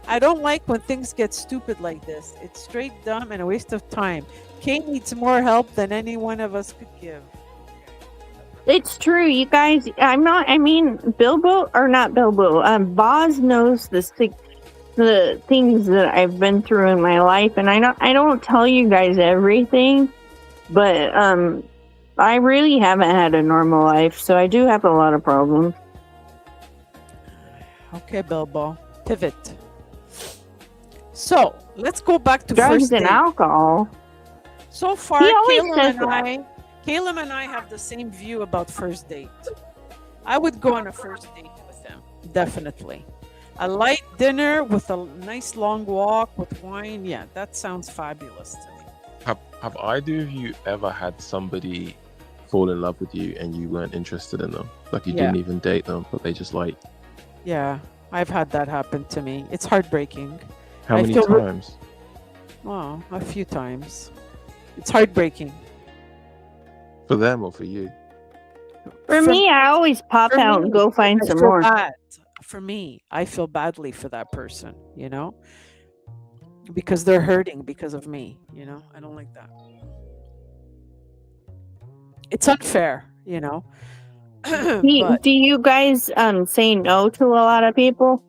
I don't like when things get stupid like this. It's straight dumb and a waste of time. Kay needs more help than any one of us could give. It's true, you guys. Bilbo, or not Bilbo, Boz knows the things that I've been through in my life, and I don't tell you guys everything, but I really haven't had a normal life, so I do have a lot of problems. Okay, Bilbo. Pivot. So, let's go back to Drugs first and date. alcohol. So far, He always Caleb says and I have the same view about first date. I would go on a first date with him, definitely. A light dinner with a nice long walk with wine. Yeah, that sounds fabulous to me. Have either of you ever had somebody fall in love with you and you weren't interested in them? Like you Yeah. didn't even date them, but they just like. Yeah, I've had that happen to me. It's heartbreaking. How I many feel times? Well, a few times. It's heartbreaking. For them or for you? For me, I always pop for out me, and go find I some feel more. bad. For me, I feel badly for that person, you know? Because they're hurting because of me, you know? I don't like that. It's unfair, you know? But Do you guys say no to a lot of people?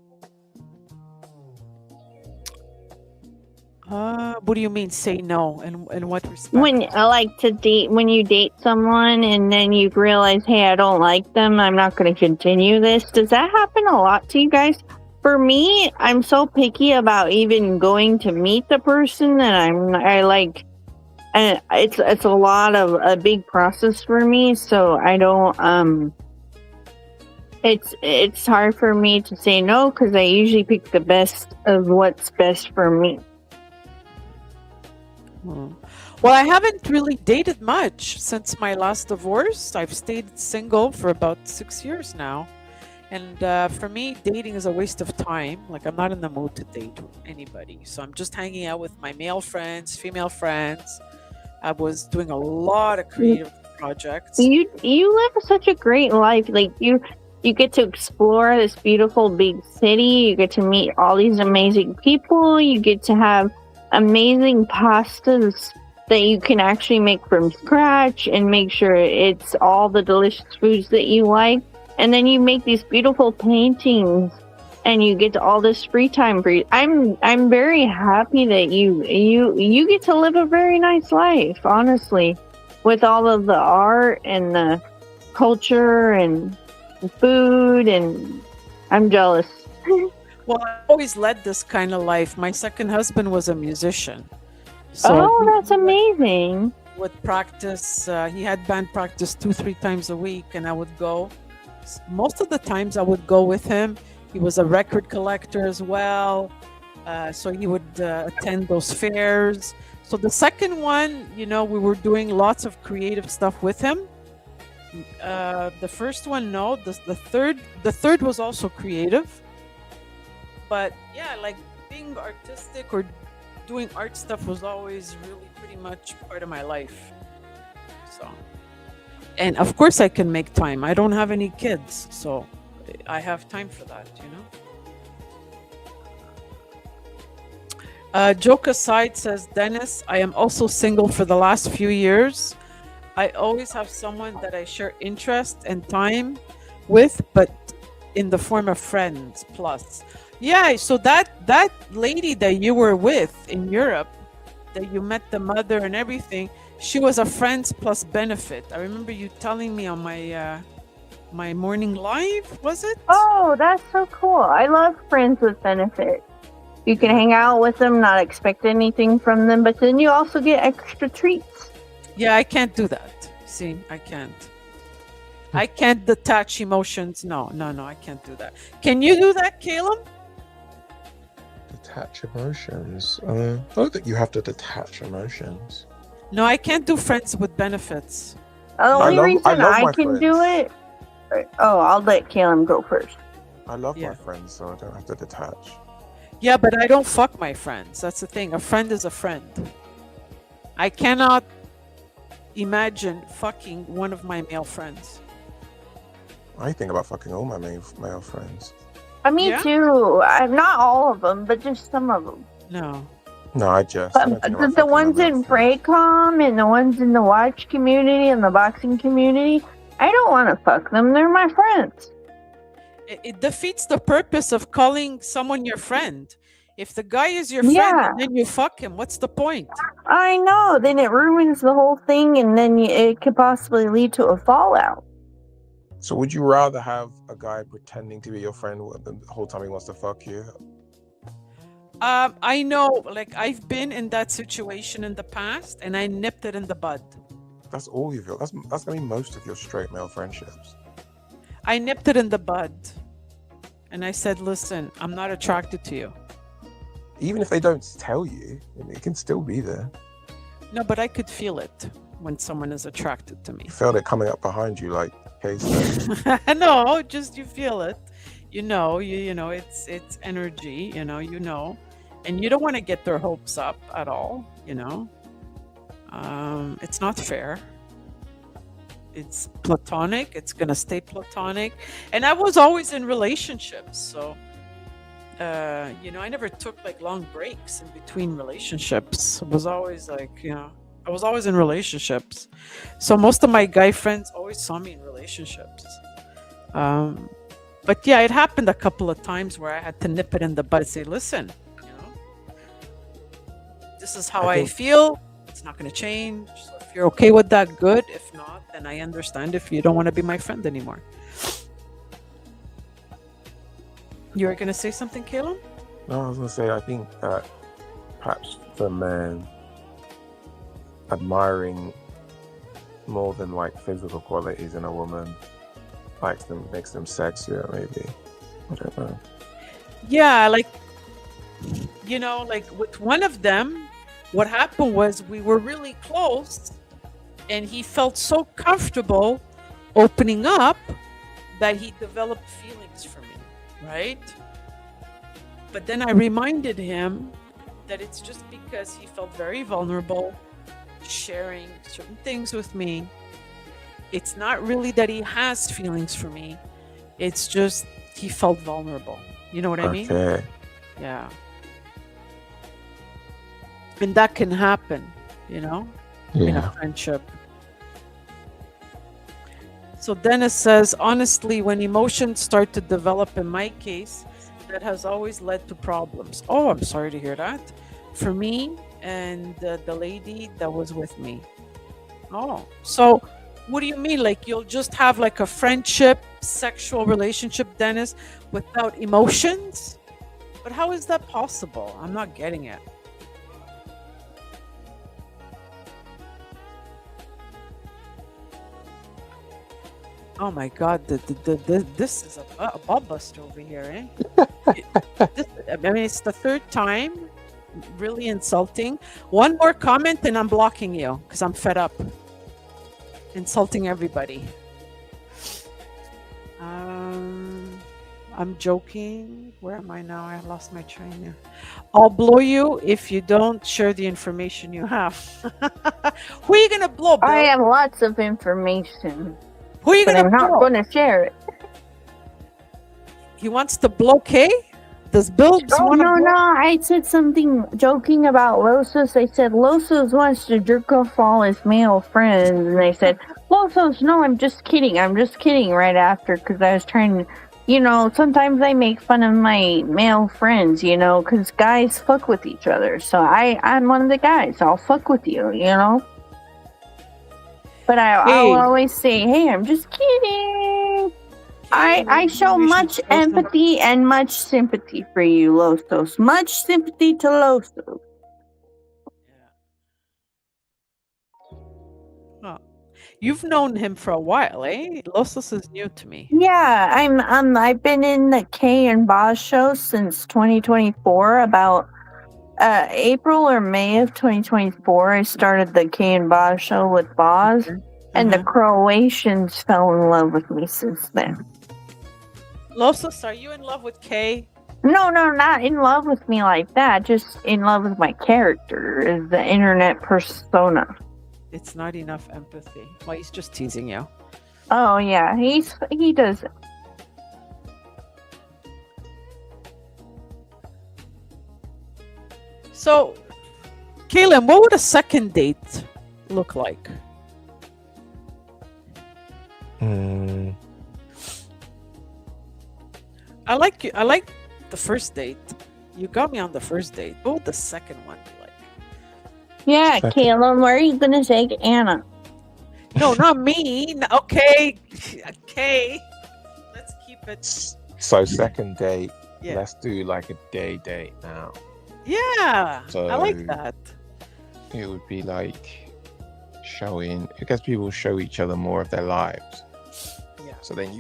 what do you mean say no? In what respect? When I like to date, when you date someone and then you realize, hey, I don't like them, I'm not going to continue this. Does that happen a lot to you guys? For me, I'm so picky about even going to meet the person that and it's a big process for me. So I don't it's hard for me to say no because I usually pick the best of what's best for me. Well, I haven't really dated much since my last divorce. I've stayed single for about 6 years now. And for me, dating is a waste of time. Like, I'm not in the mood to date anybody. So I'm just hanging out with my male friends, female friends. I was doing a lot of creative projects. You live such a great life. Like you get to explore this beautiful big city. You get to meet all these amazing people. You get to have amazing pastas that you can actually make from scratch and make sure it's all the delicious foods that you like. And then you make these beautiful paintings and you get all this free time for you. I'm very happy that you get to live a very nice life, honestly, with all of the art and the culture and the food, and I'm jealous. Well, I always led this kind of life. My second husband was a musician. So Oh, that's amazing. would practice. He had band practice 2-3 times a week, and I would go. Most of the times I would go with him. He was a record collector as well. So he would attend those fairs. So the second one, we were doing lots of creative stuff with him. The first one, no. The third was also creative. But yeah, like being artistic or doing art stuff was always really pretty much part of my life. So, and of course, I can make time. I don't have any kids, so I have time for that. Joke aside, says Dennis, I am also single for the last few years. I always have someone that I share interest and time with, but in the form of friends plus. Yeah, so that lady that you were with in Europe, that you met the mother and everything, she was a friends plus benefit. I remember you telling me on my morning live, was it? Oh, that's so cool. I love friends with benefit. You can hang out with them, not expect anything from them, but then you also get extra treats. Yeah, I can't do that. See, I can't. I can't detach emotions. No, I can't do that. Can you do that, Caleb? Detach emotions. I don't think you have to detach emotions. No, I can't do friends with benefits. The only reason I love I my can do friends. it. Oh, I'll let Caleb go first. I love Yeah. my friends, so I don't have to detach. Yeah, but I don't fuck my friends. That's the thing. A friend is a friend. I cannot imagine fucking one of my male friends. I think about fucking all my male friends. Me Yeah? too. Not all of them, but just some of them. No. No, I just. I don't think about The fucking my ones male in friends. Fraycom and the ones in the watch community and the boxing community, I don't want to fuck them. They're my friends. It defeats the purpose of calling someone your friend. If the guy is your friend Yeah. and then you fuck him, what's the point? I know. Then it ruins the whole thing, and then it could possibly lead to a fallout. So would you rather have a guy pretending to be your friend the whole time he wants to fuck you? I know, like I've been in that situation in the past and I nipped it in the bud. That's all you feel. That's gonna be most of your straight male friendships. I nipped it in the bud. And I said, listen, I'm not attracted to you. Even if they don't tell you, it can still be there. No, but I could feel it when someone is attracted to me. You felt it coming up behind you, like case. No, just you feel it. You know, it's energy, and you don't want to get their hopes up at all, It's not fair. It's platonic. It's gonna stay platonic. And I was always in relationships, so I never took like long breaks in between relationships. It was always like, I was always in relationships. So most of my guy friends always saw me in relationships. But yeah, it happened a couple of times where I had to nip it in the bud, say, listen, this is how I feel. It's not going to change. So if you're okay with that, good. If not, then I understand if you don't want to be my friend anymore. You were going to say something, Caleb? No, I was gonna say I think that perhaps for men, admiring more than like physical qualities in a woman makes them sexier, maybe. I don't know. Yeah, like with one of them, what happened was we were really close and he felt so comfortable opening up that he developed feelings for me, right? But then I reminded him that it's just because he felt very vulnerable sharing certain things with me. It's not really that he has feelings for me. It's just he felt vulnerable. You know what I mean? Okay. Yeah. And that can happen, in a Yeah. friendship. So Dennis says, honestly, when emotions start to develop in my case, that has always led to problems. Oh, I'm sorry to hear that. For me and the lady that was with me. Oh, so what do you mean? Like you'll just have like a friendship, sexual relationship, Dennis, without emotions? But how is that possible? I'm not getting it. Oh my God, this is a ball buster over here, eh? I mean, it's the third time. Really insulting. One more comment and I'm blocking you because I'm fed up insulting everybody. I'm joking. Where am I now? I lost my train here. I'll blow you if you don't share the information you have. Who are you gonna blow, Bill? I have lots of information, Who are you but gonna I'm not blow? going to share it. He wants to blow Kay? Does Bill Oh, want to no, blow? no. I said something joking about Losos. I said, Losos wants to jerk off all his male friends. And they said, Losos, no, I'm just kidding. I'm just kidding right after because I was trying to, sometimes I make fun of my male friends, because guys fuck with each other. So I'm one of the guys. I'll fuck with you. But I'll Hey. always say, hey, I'm just kidding. I show You should much throw some- empathy and much sympathy for you, Losos. Much sympathy to Losos. Oh. You've known him for a while, eh? Losos is new to me. Yeah, I've been in the Kay and Boz show since 2024. About April or May of 2024, I started the Kay and Boz show with Boz, and the Croatians fell in love with me since then. Losos, are you in love with Kay? No, not in love with me like that. Just in love with my character, as the internet persona. It's not enough empathy. Well, he's just teasing you. Oh yeah, he does it. So, Kaylin, what would a second date look like? I like the first date. You got me on the first date. What would the second one be like? Yeah, Second. Kaylin, where are you gonna take Anna? No, not me. Okay. Okay. Let's keep it. So second date, Yeah. let's do like a day date now. Yeah. I like So- that. It would be like I guess people show each other more of their lives. Yeah. So then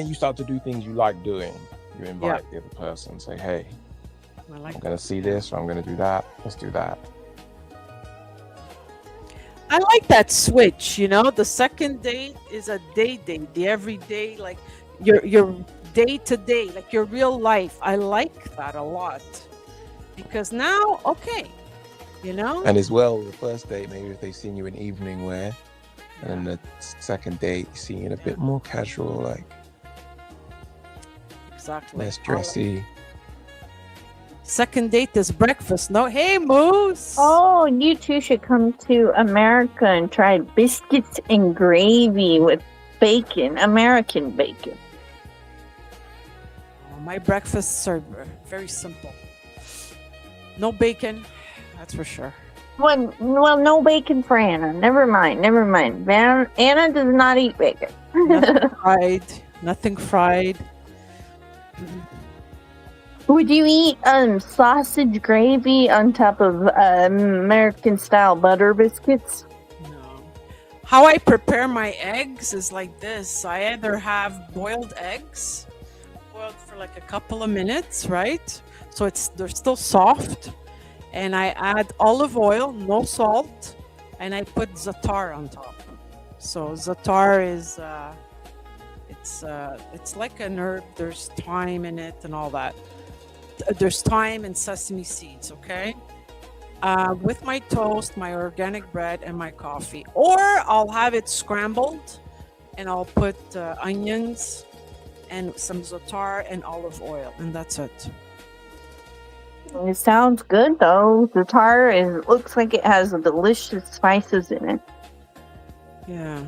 you start to do things you like doing. You invite the other person, say, hey, I like I'm gonna see this, or I'm gonna do that. Let's do that. I like that switch, the second date is a day date, the everyday, like your day to day, like your real life. I like that a lot because now, okay, And as well, the first date, maybe if they've seen you in evening wear, and then the second date, you see you in a bit more casual, like exactly. less dressy. Second date is breakfast. No, hey Moose. Oh, you two should come to America and try biscuits and gravy with bacon, American bacon. My breakfasts are very simple. No bacon, that's for sure. Well, no bacon for Anna. Never mind. Anna does not eat bacon. Nothing fried. Would you eat sausage gravy on top of American style butter biscuits? No. How I prepare my eggs is like this. I either have boiled eggs, boiled for like a couple of minutes, right? So they're still soft. And I add olive oil, no salt, and I put za'atar on top. So za'atar is it's like an herb. There's thyme in it and all that. There's thyme and sesame seeds, okay? With my toast, my organic bread, and my coffee. Or I'll have it scrambled and I'll put onions and some za'atar and olive oil, and that's it. It sounds good though. Za'atar looks like it has delicious spices in it. Yeah.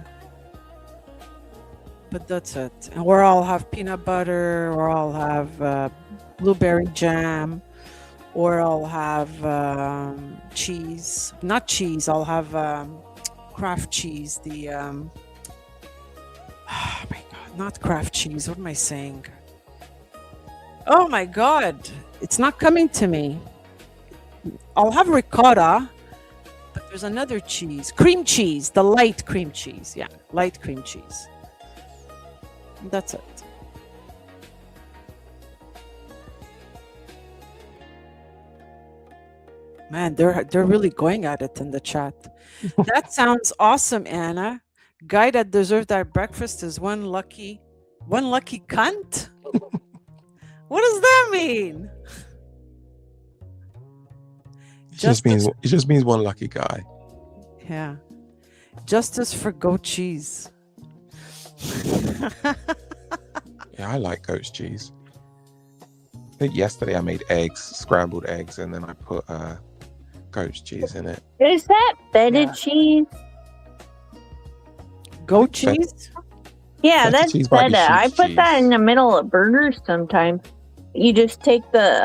But that's it. Or I'll have peanut butter, or I'll have blueberry jam, or I'll have cheese. Not cheese, I'll have Kraft cheese. Oh my God, not Kraft cheese. What am I saying? Oh my God, it's not coming to me. I'll have ricotta, but there's another cheese. Cream cheese, the light cream cheese. Yeah, light cream cheese. That's it. Man, they're really going at it in the chat. That sounds awesome, Anna. Guy that deserved that breakfast is one lucky cunt. What does that mean? Justice, It just means one lucky guy. yeah. Justice for goat cheese. Yeah, I like goat's cheese. I think yesterday I made scrambled eggs, and then I put goat's cheese in it. Is that feta Yeah. cheese? Goat Feta- cheese? Yeah, Feta that's cheese might be feta. I sheep's put that cheese. in the middle of burgers sometimes. You just take the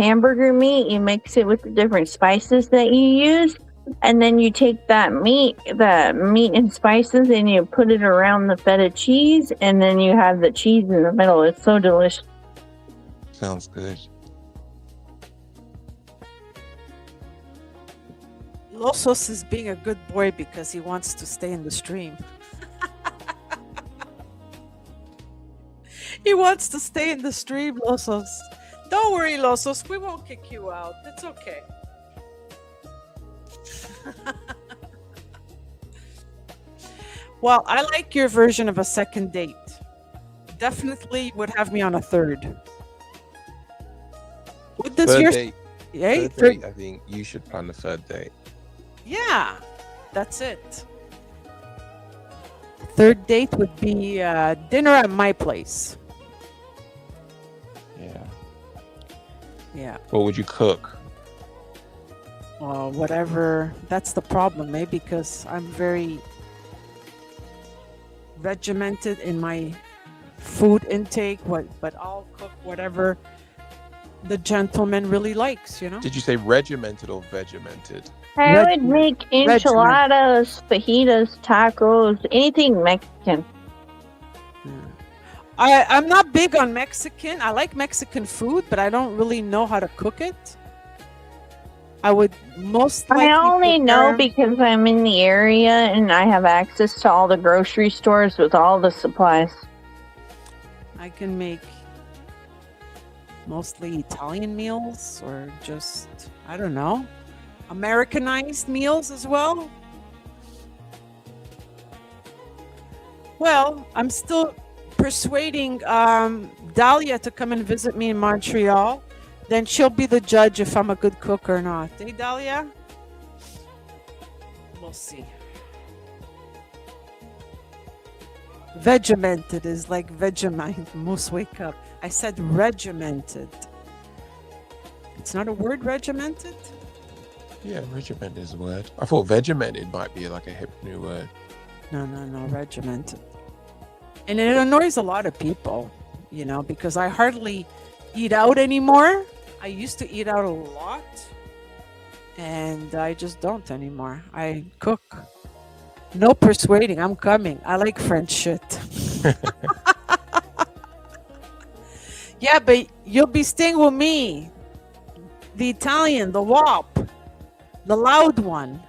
hamburger meat, you mix it with the different spices that you use, and then you take that meat and spices, and you put it around the feta cheese, and then you have the cheese in the middle. It's so delicious. Sounds good. Losos is being a good boy because he wants to stay in the stream. He wants to stay in the stream, Losos. Don't worry, Losos. We won't kick you out. It's okay. Well, I like your version of a second date. Definitely would have me on a third. What does Third your date. yeah, Third date. I think you should plan the third date. yeah, that's it. Third date would be dinner at my place. Yeah. Yeah. What would you cook? Whatever. That's the problem, because I'm very regimented in my food intake. But I'll cook whatever the gentleman really likes. Did you say regimented or vegemented? I would make enchiladas, fajitas, tacos, anything Mexican. I'm not big on Mexican. I like Mexican food, but I don't really know how to cook it. I would most likely I only know prepare- because I'm in the area and I have access to all the grocery stores with all the supplies. I can make mostly Italian meals or just, I don't know, Americanized meals as well. Well, I'm still persuading Dahlia to come and visit me in Montreal. Then she'll be the judge if I'm a good cook or not. Hey, Dahlia? We'll see. Vegemented is like Vegemite. Moose, wake up. I said regimented. It's not a word, regimented? Yeah, regimented is a word. I thought vegemented might be like a hip new word. No, regimented. And it annoys a lot of people, because I hardly eat out anymore. I used to eat out a lot, and I just don't anymore. I cook. No persuading. I'm coming. I like French shit. Yeah, but you'll be staying with me. The Italian, the WAP, the loud one.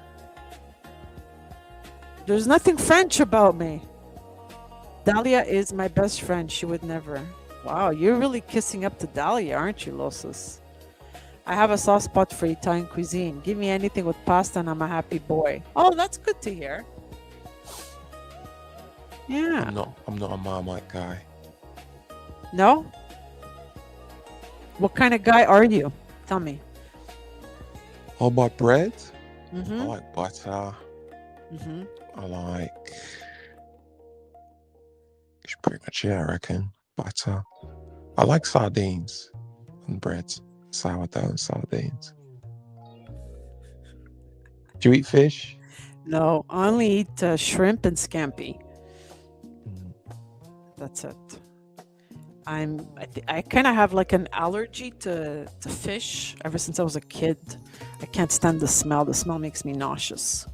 There's nothing French about me. Dahlia is my best friend. She would never. Wow, you're really kissing up to Dahlia, aren't you, Losus? I have a soft spot for Italian cuisine. Give me anything with pasta and I'm a happy boy. Oh, that's good to hear. Yeah. I'm not a Marmite guy. No? What kind of guy are you? Tell me. Oh, my bread? I Mm-hmm. like butter. Mm-hmm. I like... It's pretty much it, I reckon. Butter. I like sardines and bread. Sourdough and sardines. Do you eat fish? No, I only eat shrimp and scampi. Mm. That's it. I kind of have like an allergy to fish ever since I was a kid. I can't stand the smell. The smell makes me nauseous.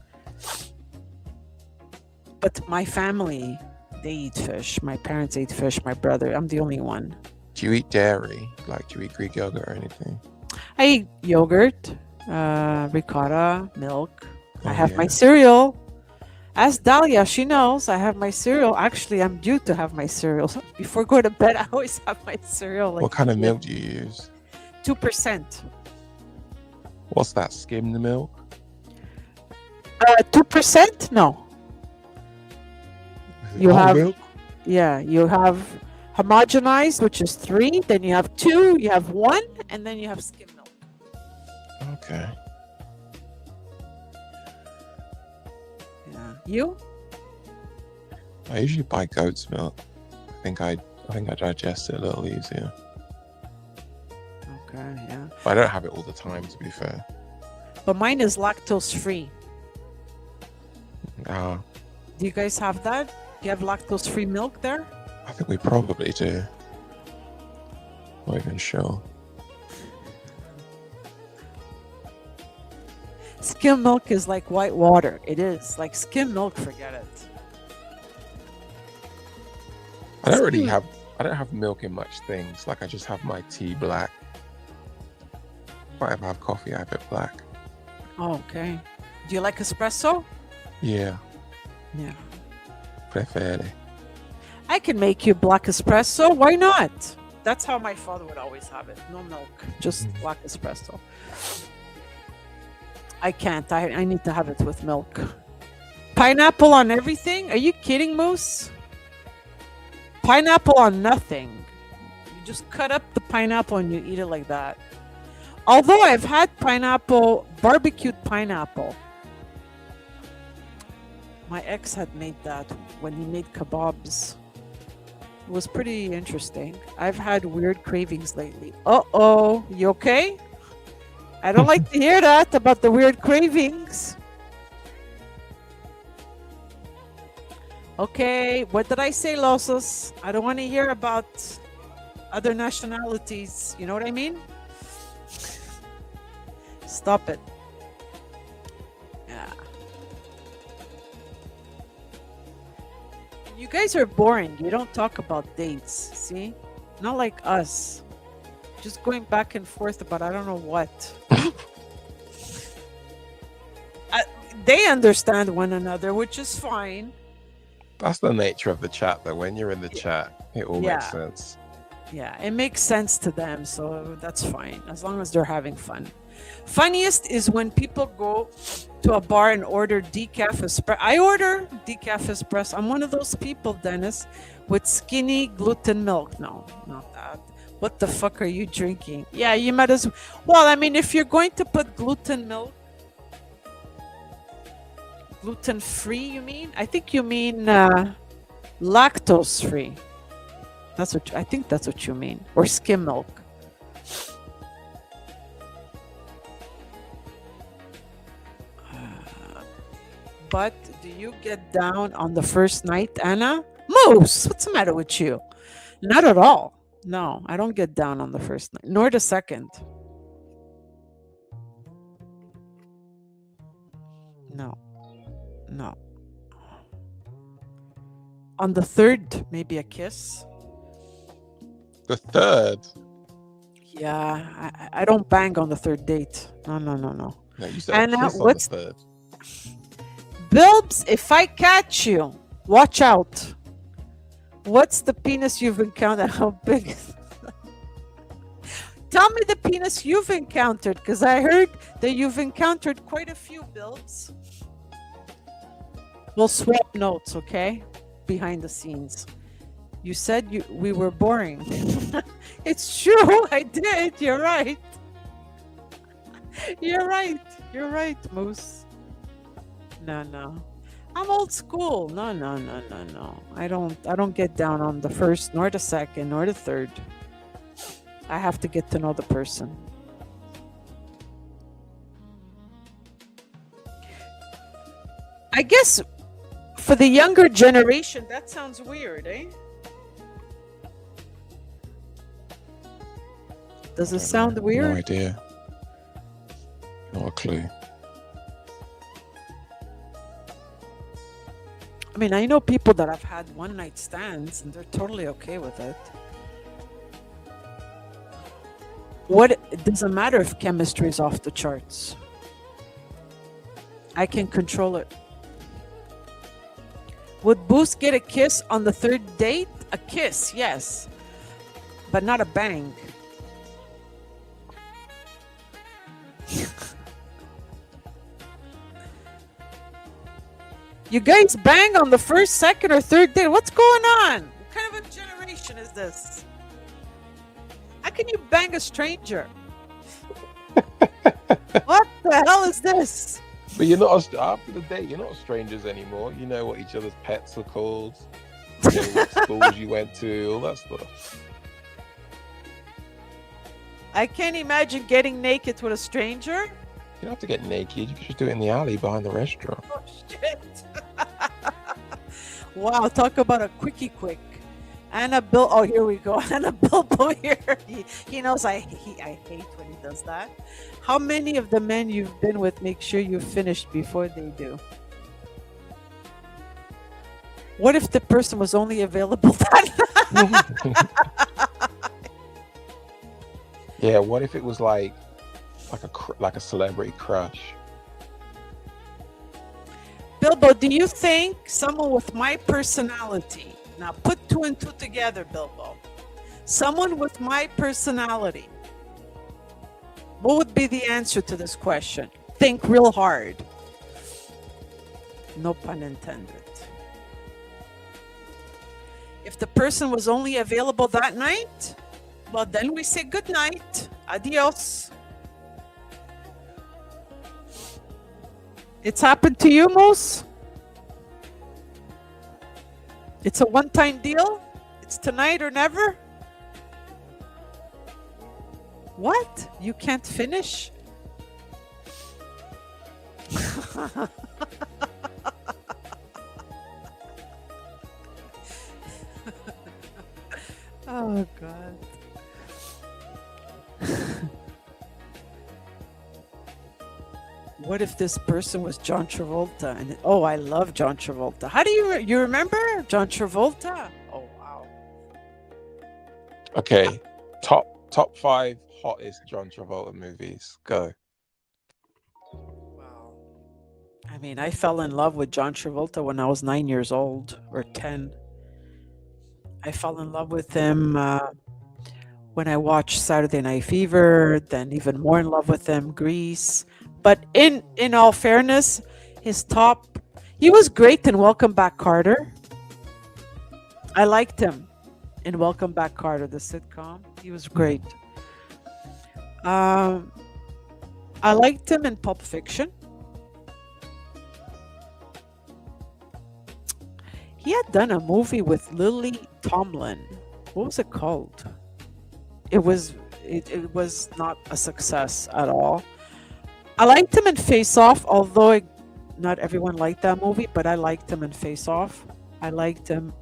But my family, they eat fish. My parents eat fish. My brother, I'm the only one. Do you eat dairy? Like, do you eat Greek yogurt or anything? I eat yogurt, ricotta, milk. I Oh, have my yeah. cereal. Ask Dahlia. She knows I have my cereal. Actually, I'm due to have my cereal. Before going to bed, I always have my cereal. What kind of milk do you use? 2%. What's that? Skimmed milk? 2%? No. Is it You whole have- milk? Yeah, you have homogenized, which is 3. Then you have 2. You have 1, and then you have skim milk. Okay. Yeah. You? I usually buy goat's milk. I think I digest it a little easier. Okay. Yeah. But I don't have it all the time, to be fair. But mine is lactose free. Ah, Do you guys have that? Do you have lactose free milk there? I think we probably do. Not even sure. Skim milk is like white water. It is. Like skim milk, forget it. I don't have milk in much things. Like I just have my tea black. If I ever have coffee, I have it black. Oh, okay. Do you like espresso? Yeah, Yeah. preferably. I can make you black espresso. Why not? That's how my father would always have it. No milk, just black espresso. I can't. I need to have it with milk. Pineapple on everything? Are you kidding, Moose? Pineapple on nothing. You just cut up the pineapple and you eat it like that. Although I've had pineapple, barbecued pineapple. My ex had made that when he made kebabs. It was pretty interesting. I've had weird cravings lately. Uh-oh, you okay? I don't like to hear that about the weird cravings. Okay, what did I say, Losos? I don't want to hear about other nationalities. You know what I mean? Stop it. Yeah. You guys are boring. You don't talk about dates. See? Not like us. Just going back and forth about I don't know what. They understand one another, which is fine. That's the nature of the chat, though. When you're in the chat, it all makes sense. Yeah, it makes sense to them, so that's fine as long as they're having fun. Funniest is when people go to a bar and order decaf espresso. I order decaf espresso. I'm one of those people, Dennis, with skinny gluten milk. No, not that. What the fuck are you drinking? Yeah, you might as well. I mean, if you're going to put gluten milk, gluten free, you mean? I think you mean lactose free. That's what I think. That's what you mean, or skim milk. But do you get down on the first night, Anna? Moose, what's the matter with you? Not at all. No, I don't get down on the first night, nor the second. No. No. On the third, maybe a kiss. The third? Yeah, I don't bang on the third date. No. No, you said And a kiss on the what's third. Bilbs, if I catch you, watch out. What's the penis you've encountered? How big is Tell me the penis you've encountered, because I heard that you've encountered quite a few, Bilbs. We'll swap notes, okay? Behind the scenes. You said we were boring. It's true, I did. You're right. You're right. You're right, Moose. No. I'm old school. No. I don't get down on the first, nor the second, nor the third. I have to get to know the person. I guess for the younger generation, that sounds weird, eh? Does it sound weird? No idea. Not a clue. I mean, I know people that have had one night stands and they're totally okay with it. It doesn't matter if chemistry is off the charts. I can control it. Would Boost get a kiss on the third date? A kiss, yes, but not a bang. You guys bang on the first, second, or third date. What's going on? What kind of a generation is this? How can you bang a stranger? What the hell is this? But you're not after the date. You're not strangers anymore. You know what each other's pets are called. You know what schools you went to. All that stuff. I can't imagine getting naked with a stranger. You don't have to get naked. You can just do it in the alley behind the restaurant. Oh shit! Wow, talk about a quickie quick. Anna Bill. Oh, here we go. Anna Bilbo here. He knows I hate when he does that. How many of the men you've been with make sure you're finished before they do? What if the person was only available that? Yeah. What if it was like a celebrity crush? Bilbo, do you think someone with my personality? Now put 2 and 2 together, Bilbo. Someone with my personality. What would be the answer to this question? Think real hard. No pun intended. If the person was only available that night, well, then we say good night. Adios. It's happened to you, Moose? It's a one-time deal? It's tonight or never? What? You can't finish? Oh, God. What if this person was John Travolta? And oh, I love John Travolta. How do you remember John Travolta? Oh, wow. Okay. Top 5 hottest John Travolta movies. Go. Wow. I mean, I fell in love with John Travolta when I was 9 years old or 10. I fell in love with him when I watched Saturday Night Fever, then even more in love with him, Grease. But in all fairness, he was great in Welcome Back, Carter. I liked him in Welcome Back, Carter, the sitcom. He was great. I liked him in Pulp Fiction. He had done a movie with Lily Tomlin. What was it called? It was not a success at all. I liked him in Face Off, although not everyone liked that movie, but I liked him in Face Off. I liked him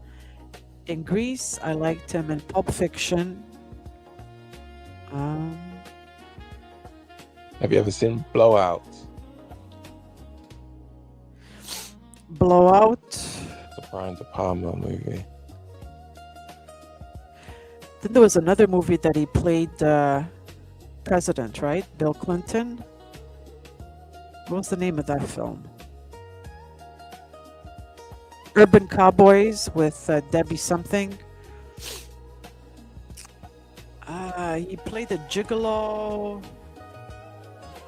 in Grease. I liked him in Pulp Fiction. Have you ever seen Blowout? Blowout. It's a Brian De Palma movie. Then there was another movie that he played president, right? Bill Clinton. What was the name of that film? Urban Cowboys with Debbie something. He played a gigolo.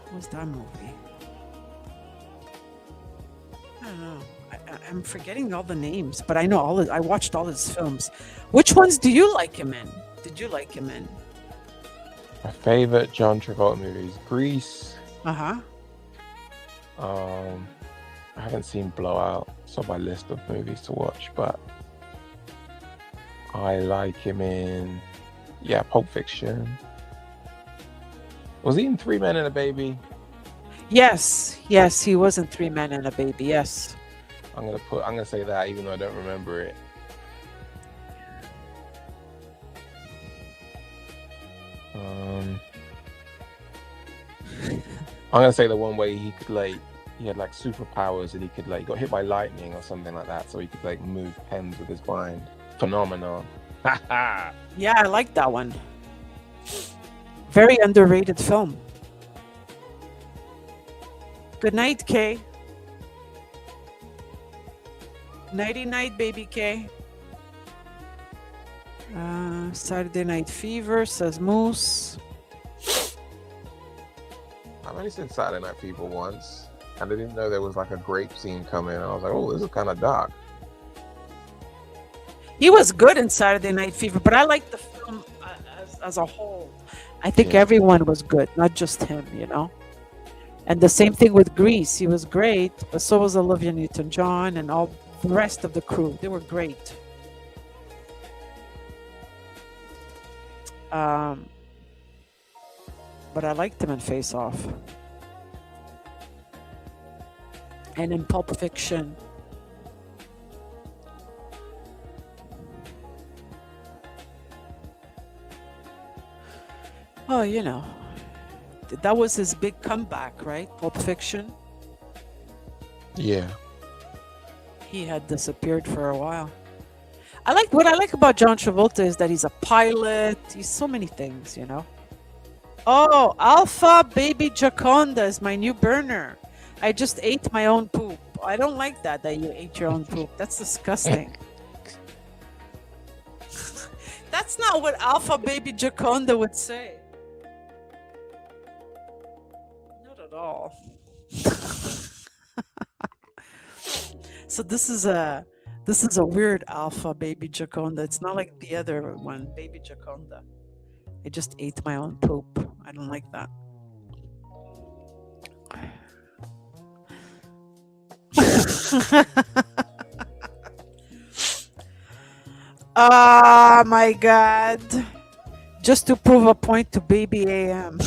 What was that movie? I don't know. I'm forgetting all the names, but I know I watched all his films. Which ones do you like him in? Did you like him in? My favorite John Travolta movie is Grease. Uh-huh. I haven't seen Blowout. It's on my list of movies to watch, but I like him in Pulp Fiction. Was he in 3 Men and a Baby? Yes, he was in 3 Men and a Baby. Yes. I'm gonna say that even though I don't remember it. I'm gonna say the one where he had like superpowers and he could he got hit by lightning or something like that, so he could move pens with his mind. Phenomenon. Yeah, I like that one. Very underrated film. Good night, Kay. Nighty night, baby K. Saturday Night Fever, says Moose. I've only seen Saturday Night Fever once, and I didn't know there was like a grape scene coming. And I was like, oh, this is kind of dark. He was good in Saturday Night Fever, but I like the film as a whole. I think Yeah. everyone was good, not just him, you know. And the same thing with Grease. He was great, but so was Olivia Newton-John and all the rest of the crew. They were great. But I liked him in Face Off. And in Pulp Fiction. Oh, you know, that was his big comeback, right? Pulp Fiction. Yeah. He had disappeared for a while. What I like about John Travolta is that he's a pilot. He's so many things, you know. Oh, Alpha Baby Giaconda is my new burner. I just ate my own poop. I don't like that you ate your own poop. That's disgusting. That's not what Alpha Baby Giaconda would say. Not at all. So this is a weird Alpha Baby Giaconda. It's not like the other one, Baby Giaconda. I just ate my own poop. I don't like that. Oh my God. Just to prove a point to Baby AM.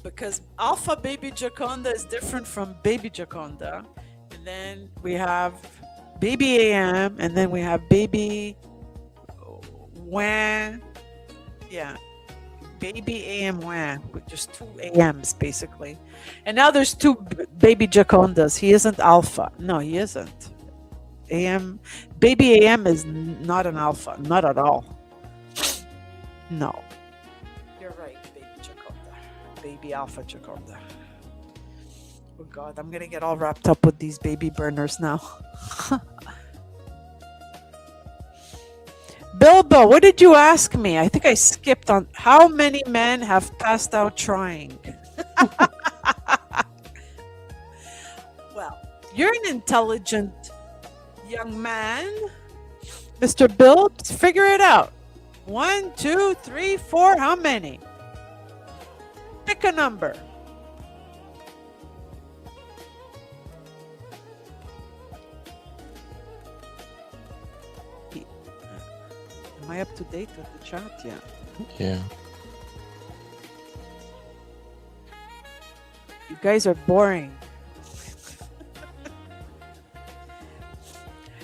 Because Alpha Baby Giaconda is different from Baby Giaconda. And then we have Baby AM, and then we have Baby Wah. Yeah. Baby AM Wah, with just 2 AMs basically. And now there's 2 Baby Giacondas. He isn't Alpha. No, he isn't. Baby AM is not an Alpha, not at all. No. You're right, Baby Giaconda. Baby Alpha Giaconda. Oh God, I'm gonna get all wrapped up with these baby burners now. Bilbo, what did you ask me? I think I skipped on how many men have passed out trying. Well, you're an intelligent young man, Mr. Bill. Figure it out. 1, 2, 3, 4. How many? Pick a number. Am I up to date with the chat? Yeah. Yeah. You guys are boring.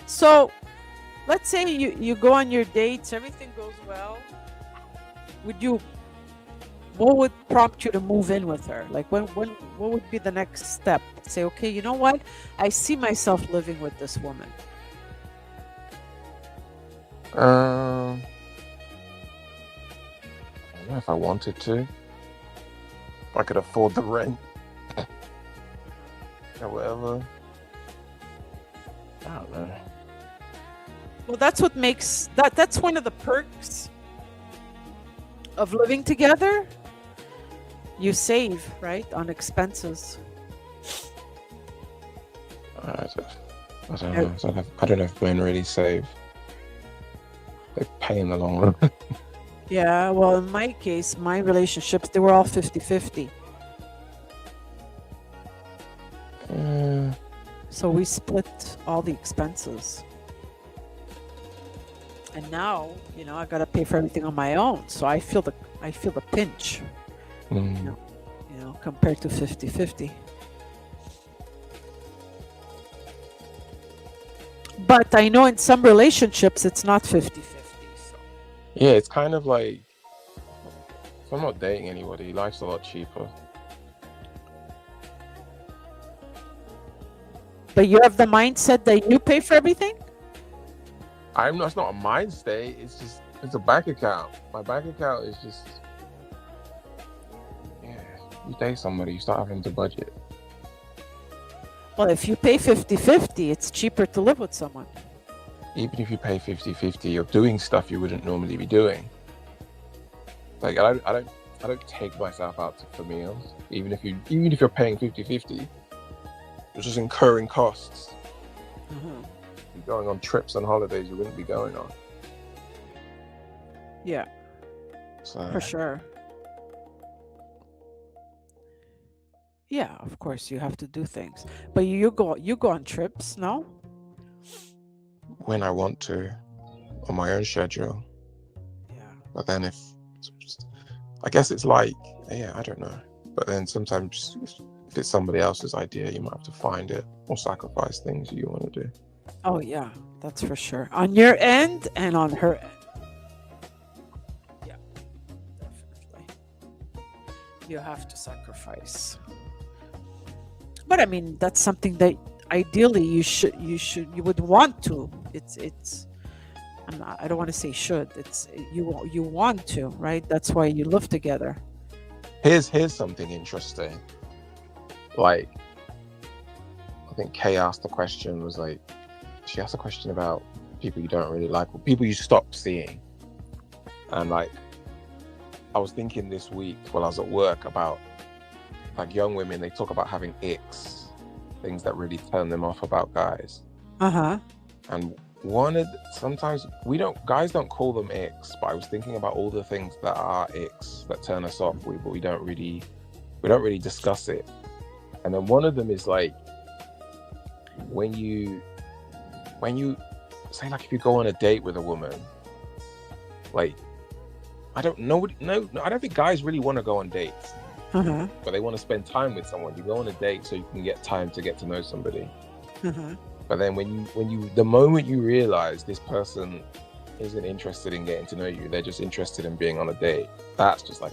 So, let's say you go on your dates, everything goes well. What would prompt you to move in with her? Like what would be the next step? Say, okay, you know what? I see myself living with this woman. I don't know if I wanted to. If I could afford the rent. Or whatever. I don't know. Well, that's what makes that's one of the perks of living together. You save, right, on expenses. I don't know. I don't know if men really save. They pay in the long run. Yeah, well, in my case, my relationships, they were all 50-50. So we split all the expenses. And now, I got to pay for everything on my own. So I feel the pinch, compared to 50-50. But I know in some relationships, it's not 50-50. So. Yeah, it's kind of like, if I'm not dating anybody, life's a lot cheaper. But you have the mindset that you pay for everything? It's not a mind state. It's a bank account. My bank account is just, yeah. You date somebody, you start having to budget. Well, if you pay 50-50, it's cheaper to live with someone. Even if you pay 50-50, you're doing stuff you wouldn't normally be doing. Like I don't take myself out for meals. Even if you're paying 50-50, you're just incurring costs. Mhm. You're going on trips and holidays you wouldn't be going on. Yeah, So for sure. Yeah, of course you have to do things, but you go on trips, no? when I want to, on my own schedule. Yeah. But then I guess it's like, yeah, I don't know. But then sometimes if it's somebody else's idea, you might have to find it or sacrifice things you want to do. Oh yeah, that's for sure. On your end and on her end. Yeah, definitely. You have to sacrifice. But I mean, that's something that ideally you would want to. It's I don't want to say should. It's you want to, right? That's why you live together. Here's something interesting. Like, I think Kay asked the question, was like, she asked a question about people you don't really like, or people you stop seeing. And like, I was thinking this week while I was at work about like young women, they talk about having icks, things that really turn them off about guys. Uh-huh. And sometimes guys don't call them icks, but I was thinking about all the things that are icks that turn us off, but we don't really discuss it. And then one of them is like when you say, like, if you go on a date with a woman, like, I don't think guys really want to go on dates, Uh-huh. but they want to spend time with someone. You go on a date so you can get time to get to know somebody. Uh-huh. But then the moment you realize this person isn't interested in getting to know you, they're just interested in being on a date, that's just like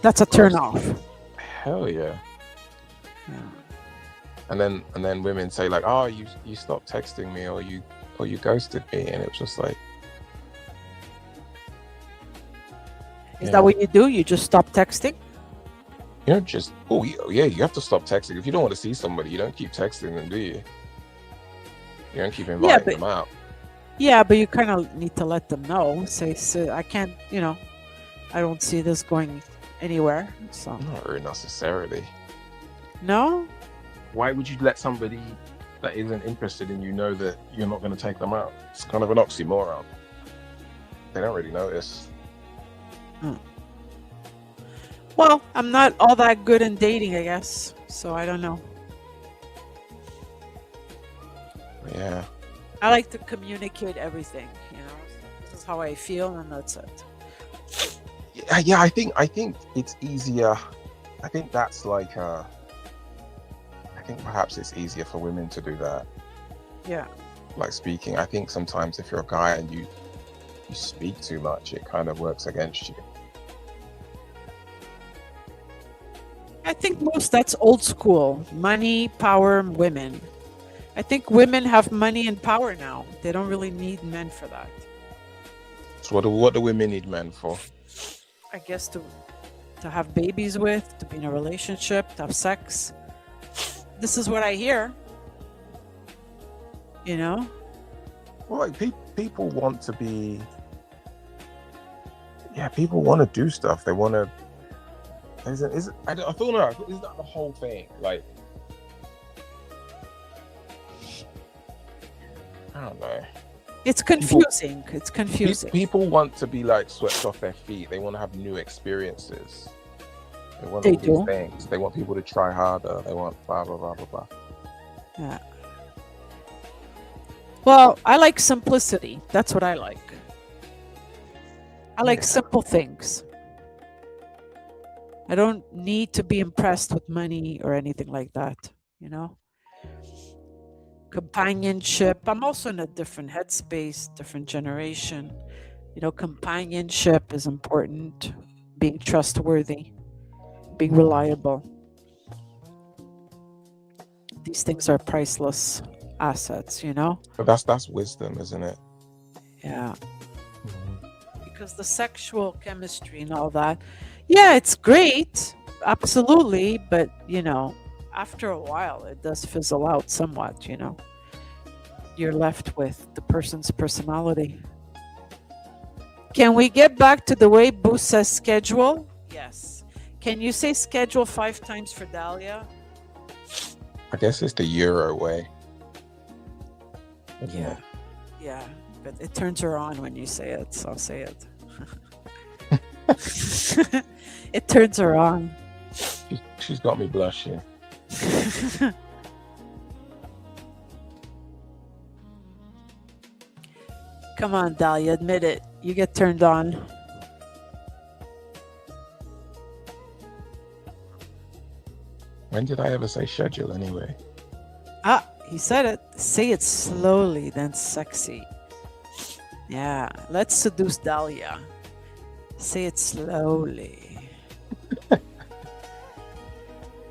That's a turn off. hell yeah. Yeah. And then women say like, oh, you stopped texting me, or you ghosted me, and it was just like, Is that what you do? You just stop texting? you know, just yeah, you have to stop texting. If you don't want to see somebody, you don't keep texting them, do you? You don't keep inviting them out. Yeah, but you kind of need to let them know. Say, I can't, I don't see this going anywhere. So Not really necessarily. no. Why would you let somebody that isn't interested in you know that you're not going to take them out? It's kind of an oxymoron. They don't really notice. Well, I'm not all that good in dating, I guess. So I don't know. Yeah. I like to communicate everything, This is how I feel, and that's it. Yeah, I think it's easier. I think that's like I think perhaps it's easier for women to do that. Yeah. Like speaking. I think sometimes if you're a guy and you speak too much, it kind of works against you. I think that's old school. Money, power, women. I think women have money and power now. They don't really need men for that. So what do women need men for? I guess to have babies with, to be in a relationship, to have sex. This is what I hear. Well, like people want to be. Yeah, people want to do stuff. They want to. I don't know. Isn't that the whole thing? Like, I don't know. It's confusing. People want to be like swept off their feet. They want to have new experiences. They want They all these do. things. They want people to try harder. They want blah blah blah blah blah. Yeah. Well, I like simplicity. That's what I like. I like simple things. I don't need to be impressed with money or anything like that, Companionship. I'm also in a different headspace, different generation. Companionship is important. Being trustworthy, being reliable. These things are priceless assets, But that's wisdom, isn't it? Yeah. Because the sexual chemistry and all that, yeah, it's great, absolutely, but after a while, it does fizzle out somewhat. You're left with the person's personality. Can we get back to the way Boo says schedule? Yes. Can you say schedule 5 times for Dahlia? I guess it's the Euro way. Isn't Yeah. Yeah. But it turns her on when you say it, so I'll say it. It turns her on. She's got me blushing. Come on, Dahlia, admit it. You get turned on. When did I ever say schedule anyway? Ah, he said it. Say it slowly, then sexy. Yeah, let's seduce Dahlia. Say it slowly.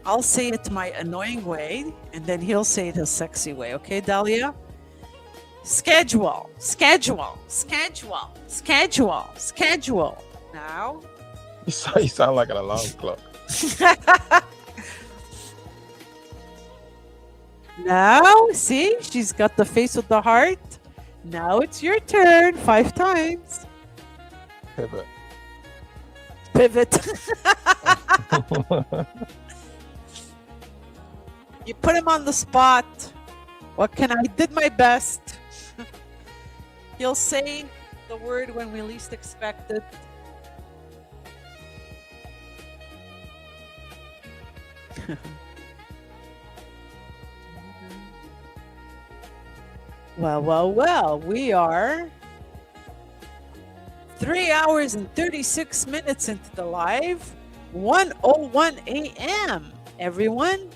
I'll say it my annoying way, and then he'll say it his sexy way. Okay, Dahlia? Schedule, schedule, schedule, schedule, schedule. Now? You sound like an alarm clock. Now, see? She's got the face with the heart. Now it's your turn. 5 times. Pivot. Pivot. You put him on the spot. What can I did my best. He'll say the word when we least expect it. Well, we are 3 hours and 36 minutes into the live. 1:01 a.m. Everyone,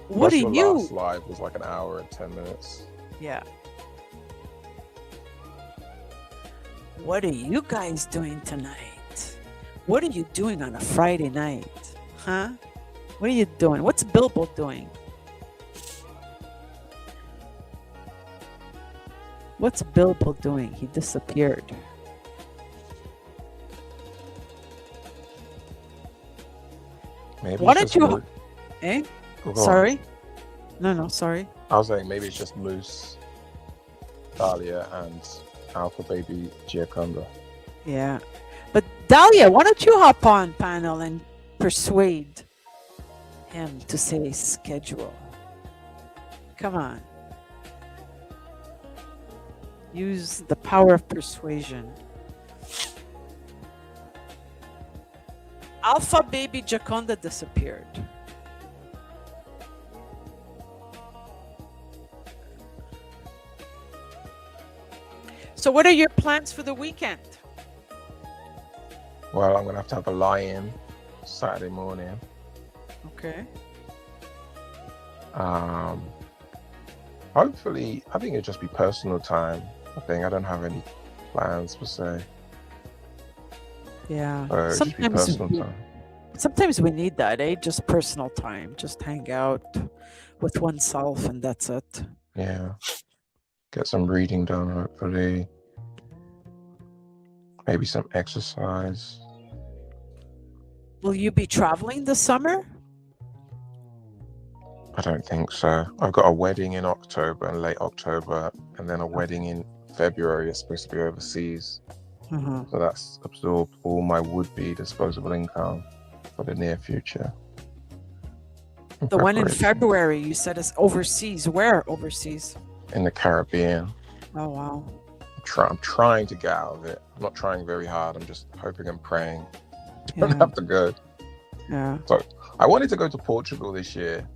what Plus are the you? last live was like an hour and 10 minutes. Yeah. What are you guys doing tonight? What are you doing on a Friday night? Huh? What are you doing? What's Bilbo doing? What's Bilbo doing? He disappeared. Maybe Why it's don't just you? Moose. Eh? Go on. Sorry? No, sorry. I was saying maybe it's just Moose, Dahlia, and Alpha Baby Giaconda. Yeah. But Dahlia, why don't you hop on panel and persuade him to say schedule? Come on. Use the power of persuasion. Alpha Baby Giaconda disappeared. So what are your plans for the weekend? Well, I'm going to have a lie-in Saturday morning. Okay. Hopefully, I think it'll just be personal time. I don't have any plans per se. Yeah. It'll just be personal time. Sometimes we need that, eh? Just personal time. Just hang out with oneself and that's it. Yeah. Get some reading done, hopefully. Maybe some exercise. Will you be traveling this summer? I don't think so. I've got a wedding in October, in late October, and then a wedding in February. It's supposed to be overseas. Uh-huh. So that's absorbed all my would-be disposable income for the near future. The one in Preparation. February, you said is overseas. Where overseas? In the Caribbean. Oh, wow. I'm trying to get out of it. I'm not trying very hard. I'm just hoping and praying. Don't Yeah. have to go. Yeah. So I wanted to go to Portugal this year.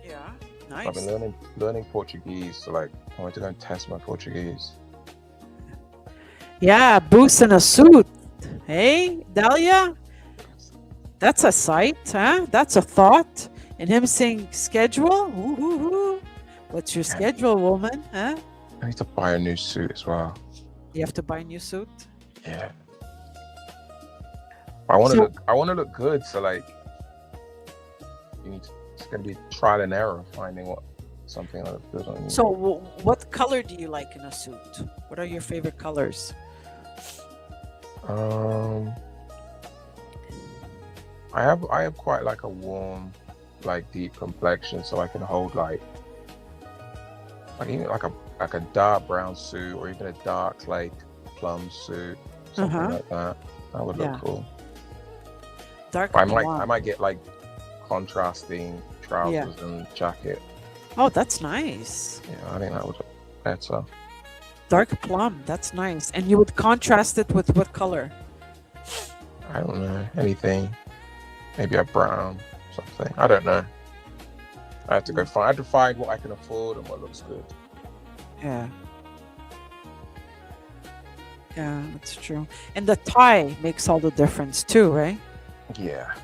Yeah. I've Nice. been learning Portuguese, so I wanted to go and test my Portuguese. Yeah, boots in a suit. Hey, Dahlia? That's a sight, huh? That's a thought. And him saying schedule? Ooh. What's your schedule, woman? Huh? I need to buy a new suit as well. You have to buy a new suit? Yeah. I want to So- look good, so it's gonna be trial and error finding something that looks good on you. So what color do you like in a suit? What are your favorite colors? I have quite like a warm, like deep complexion, so I can hold like even like a dark brown suit or even a dark like plum suit, something Uh-huh. like that. That would look Yeah. cool. Dark I blonde. might get like contrasting Yeah. trousers and jacket. Oh, that's nice. Yeah, I think that would look better. Dark plum. That's nice. And you would contrast it with what color? I don't know, anything. Maybe a brown, something. I don't know. I have to go find. I have to find what I can afford and what looks good. Yeah. Yeah, that's true. And the tie makes all the difference too, right? Yeah.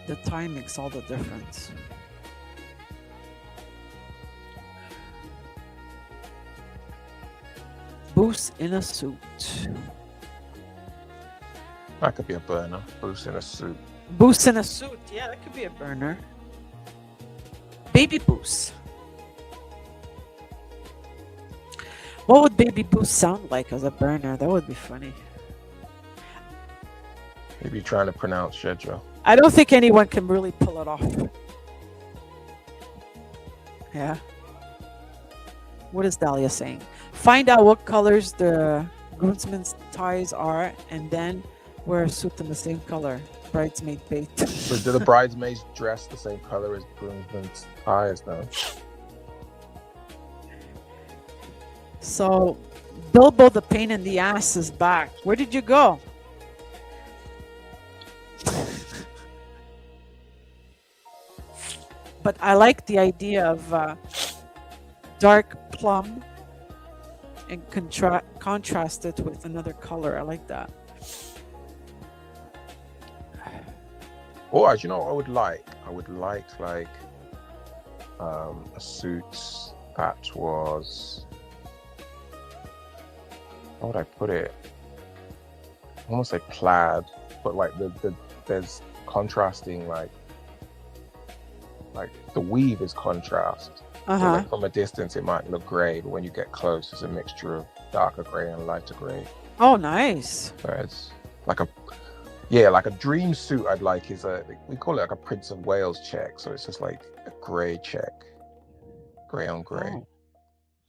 The tie makes all the difference. Boots in a suit. That could be a burner. Boots in a suit. Boots in a suit. Yeah, that could be a burner. Baby Boots. What would Baby Boots sound like as a burner? That would be funny. Maybe trying to pronounce schedule. I don't think anyone can really pull it off. Yeah. What is Dahlia saying? Find out what colors the groomsmen's ties are and then wear a suit in the same color. Bridesmaid bait. So do the bridesmaids dress the same color as groomsmen's ties now? So Bilbo the pain in the ass is back. Where did you go? But I like the idea of dark plum and contrast it with another color. I like that. Or you know what I would like? I would like a suit that was, how would I put it? I almost like plaid, but like there's contrasting like the weave is contrast. So Uh-huh. like from a distance it might look grey, but when you get close it's a mixture of darker grey and lighter grey. Oh, nice. So it's like a dream suit I'd like is we call it like a Prince of Wales check. So it's just like a grey check. Grey on grey. Oh,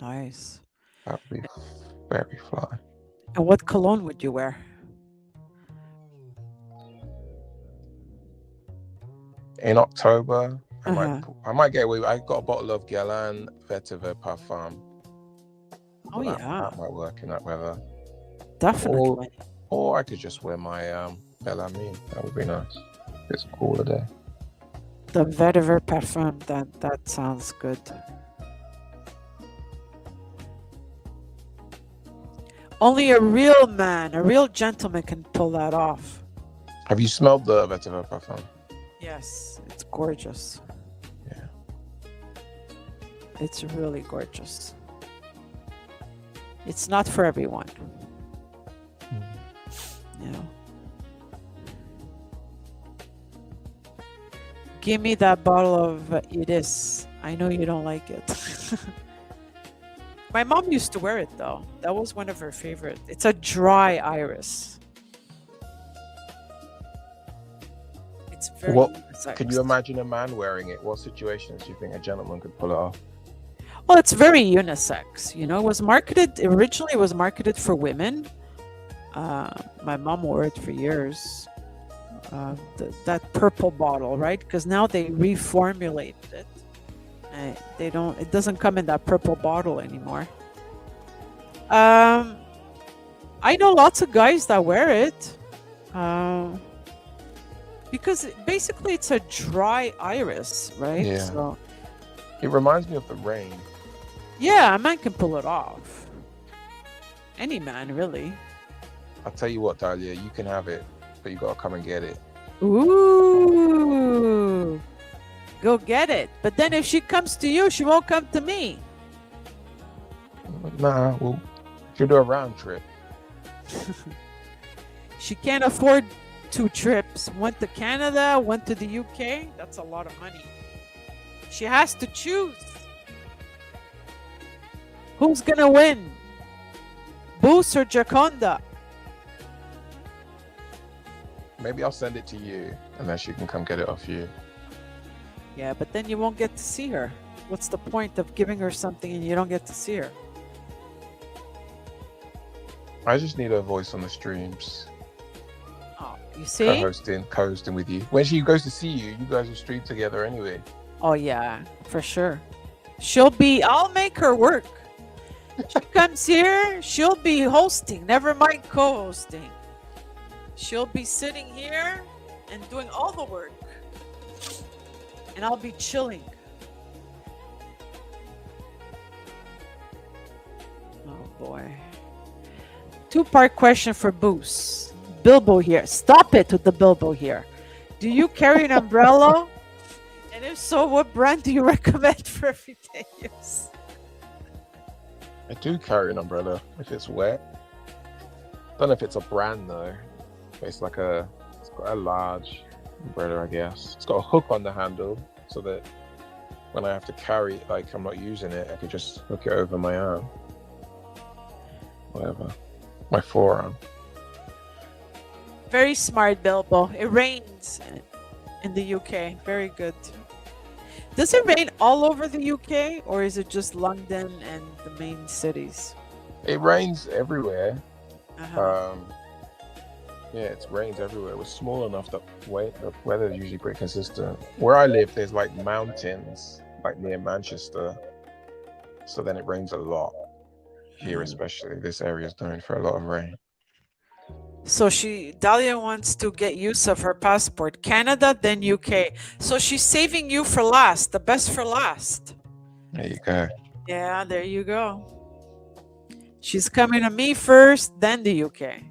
nice. That would be very fly. And what cologne would you wear? In October, Uh-huh. I might get away. I got a bottle of Guerlain Vetiver Parfum. Oh, That- yeah, that might work in that weather. definitely. Or I could just wear my Bel Ami. That would be nice. It's a cooler day. The vetiver parfum. That sounds good. Only a real man, a real gentleman can pull that off. Have you smelled the Vetiver Parfum? Yes, it's gorgeous. Yeah. It's really gorgeous. It's not for everyone. You know. Give me that bottle of Iris. I know you don't like it. My mom used to wear it though. That was one of her favorite. It's a dry iris. It's very What- unisex. Can you imagine a man wearing it? What situations do you think a gentleman could pull it off? Well, it's very unisex. You know, it was marketed originally. It was marketed for women. My mom wore it for years. That purple bottle, right? Because now they reformulated it. They don't. It doesn't come in that purple bottle anymore. I know lots of guys that wear it. Because basically it's a dry iris, right? Yeah. So It reminds me of the rain. yeah, a man can pull it off. Any man, really. I'll tell you what, Dahlia, you can have it, but you gotta come and get it. Ooh, go get it. But then if she comes to you, she won't come to me. Nah, well, if you do a round trip. She can't afford 2 trips. One to Canada, one to the UK. That's a lot of money. She has to choose. Who's gonna win? Boots or Giaconda? Maybe I'll send it to you, and then she can come get it off you. Yeah, but then you won't get to see her. What's the point of giving her something and you don't get to see her? I just need her voice on the streams. Oh, you see? Co-hosting with you. When she goes to see you, you guys will stream together anyway. Oh yeah, for sure. I'll make her work. She comes here, she'll be hosting, never mind co-hosting. She'll be sitting here and doing all the work. And I'll be chilling. Oh boy. Two-part question for Boos. Bilbo here. Stop it with the Bilbo here. Do you carry an umbrella? And if so, what brand do you recommend for everyday use? I do carry an umbrella if it's wet. Don't know if it's a brand though. But it's got a large umbrella, I guess. It's got a hook on the handle so that when I have to carry it, like I'm not using it, I could just hook it over my arm. Whatever. My forearm. Very smart, Bilbo. It rains in the UK. Very good. Does it rain all over the UK, or is it just London and the main cities? It rains everywhere. Uh-huh. Yeah, it rains everywhere. It was small enough that the weather is usually pretty consistent. Where I live, there's like mountains, like near Manchester. So then it rains a lot. Here especially, this area is known for a lot of rain. So Dahlia wants to get use of her passport. Canada, then UK. So she's saving you for last, the best for last. There you go. Yeah, there you go. She's coming to me first, then the UK.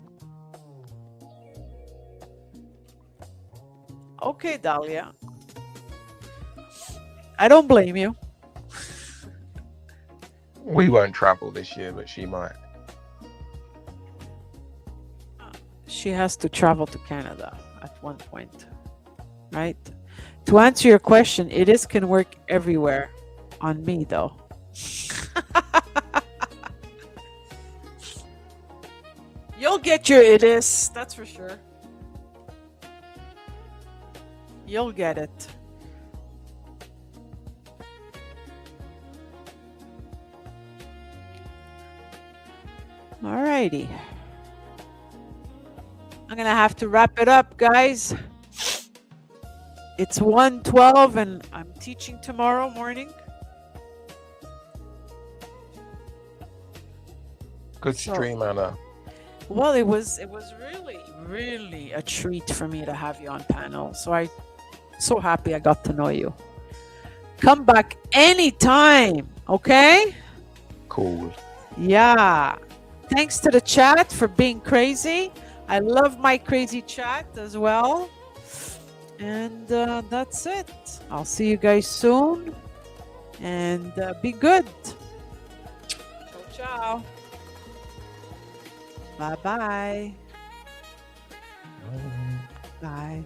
Okay, Dahlia. I don't blame you. We won't travel this year, but she might. She has to travel to Canada at one point, right? To answer your question, can work everywhere on me, though. You'll get your that's for sure. You'll get it. Alrighty. I'm gonna have to wrap it up, guys. It's 1:12 and I'm teaching tomorrow morning. Good stream, Anna. Well, it was really, really a treat for me to have you on panel. So I'm so happy I got to know you. Come back anytime, okay? Cool. Yeah. Thanks to the chat for being crazy. I love my crazy chat as well. And that's it. I'll see you guys soon. And be good. Ciao, ciao. Bye-bye. Bye.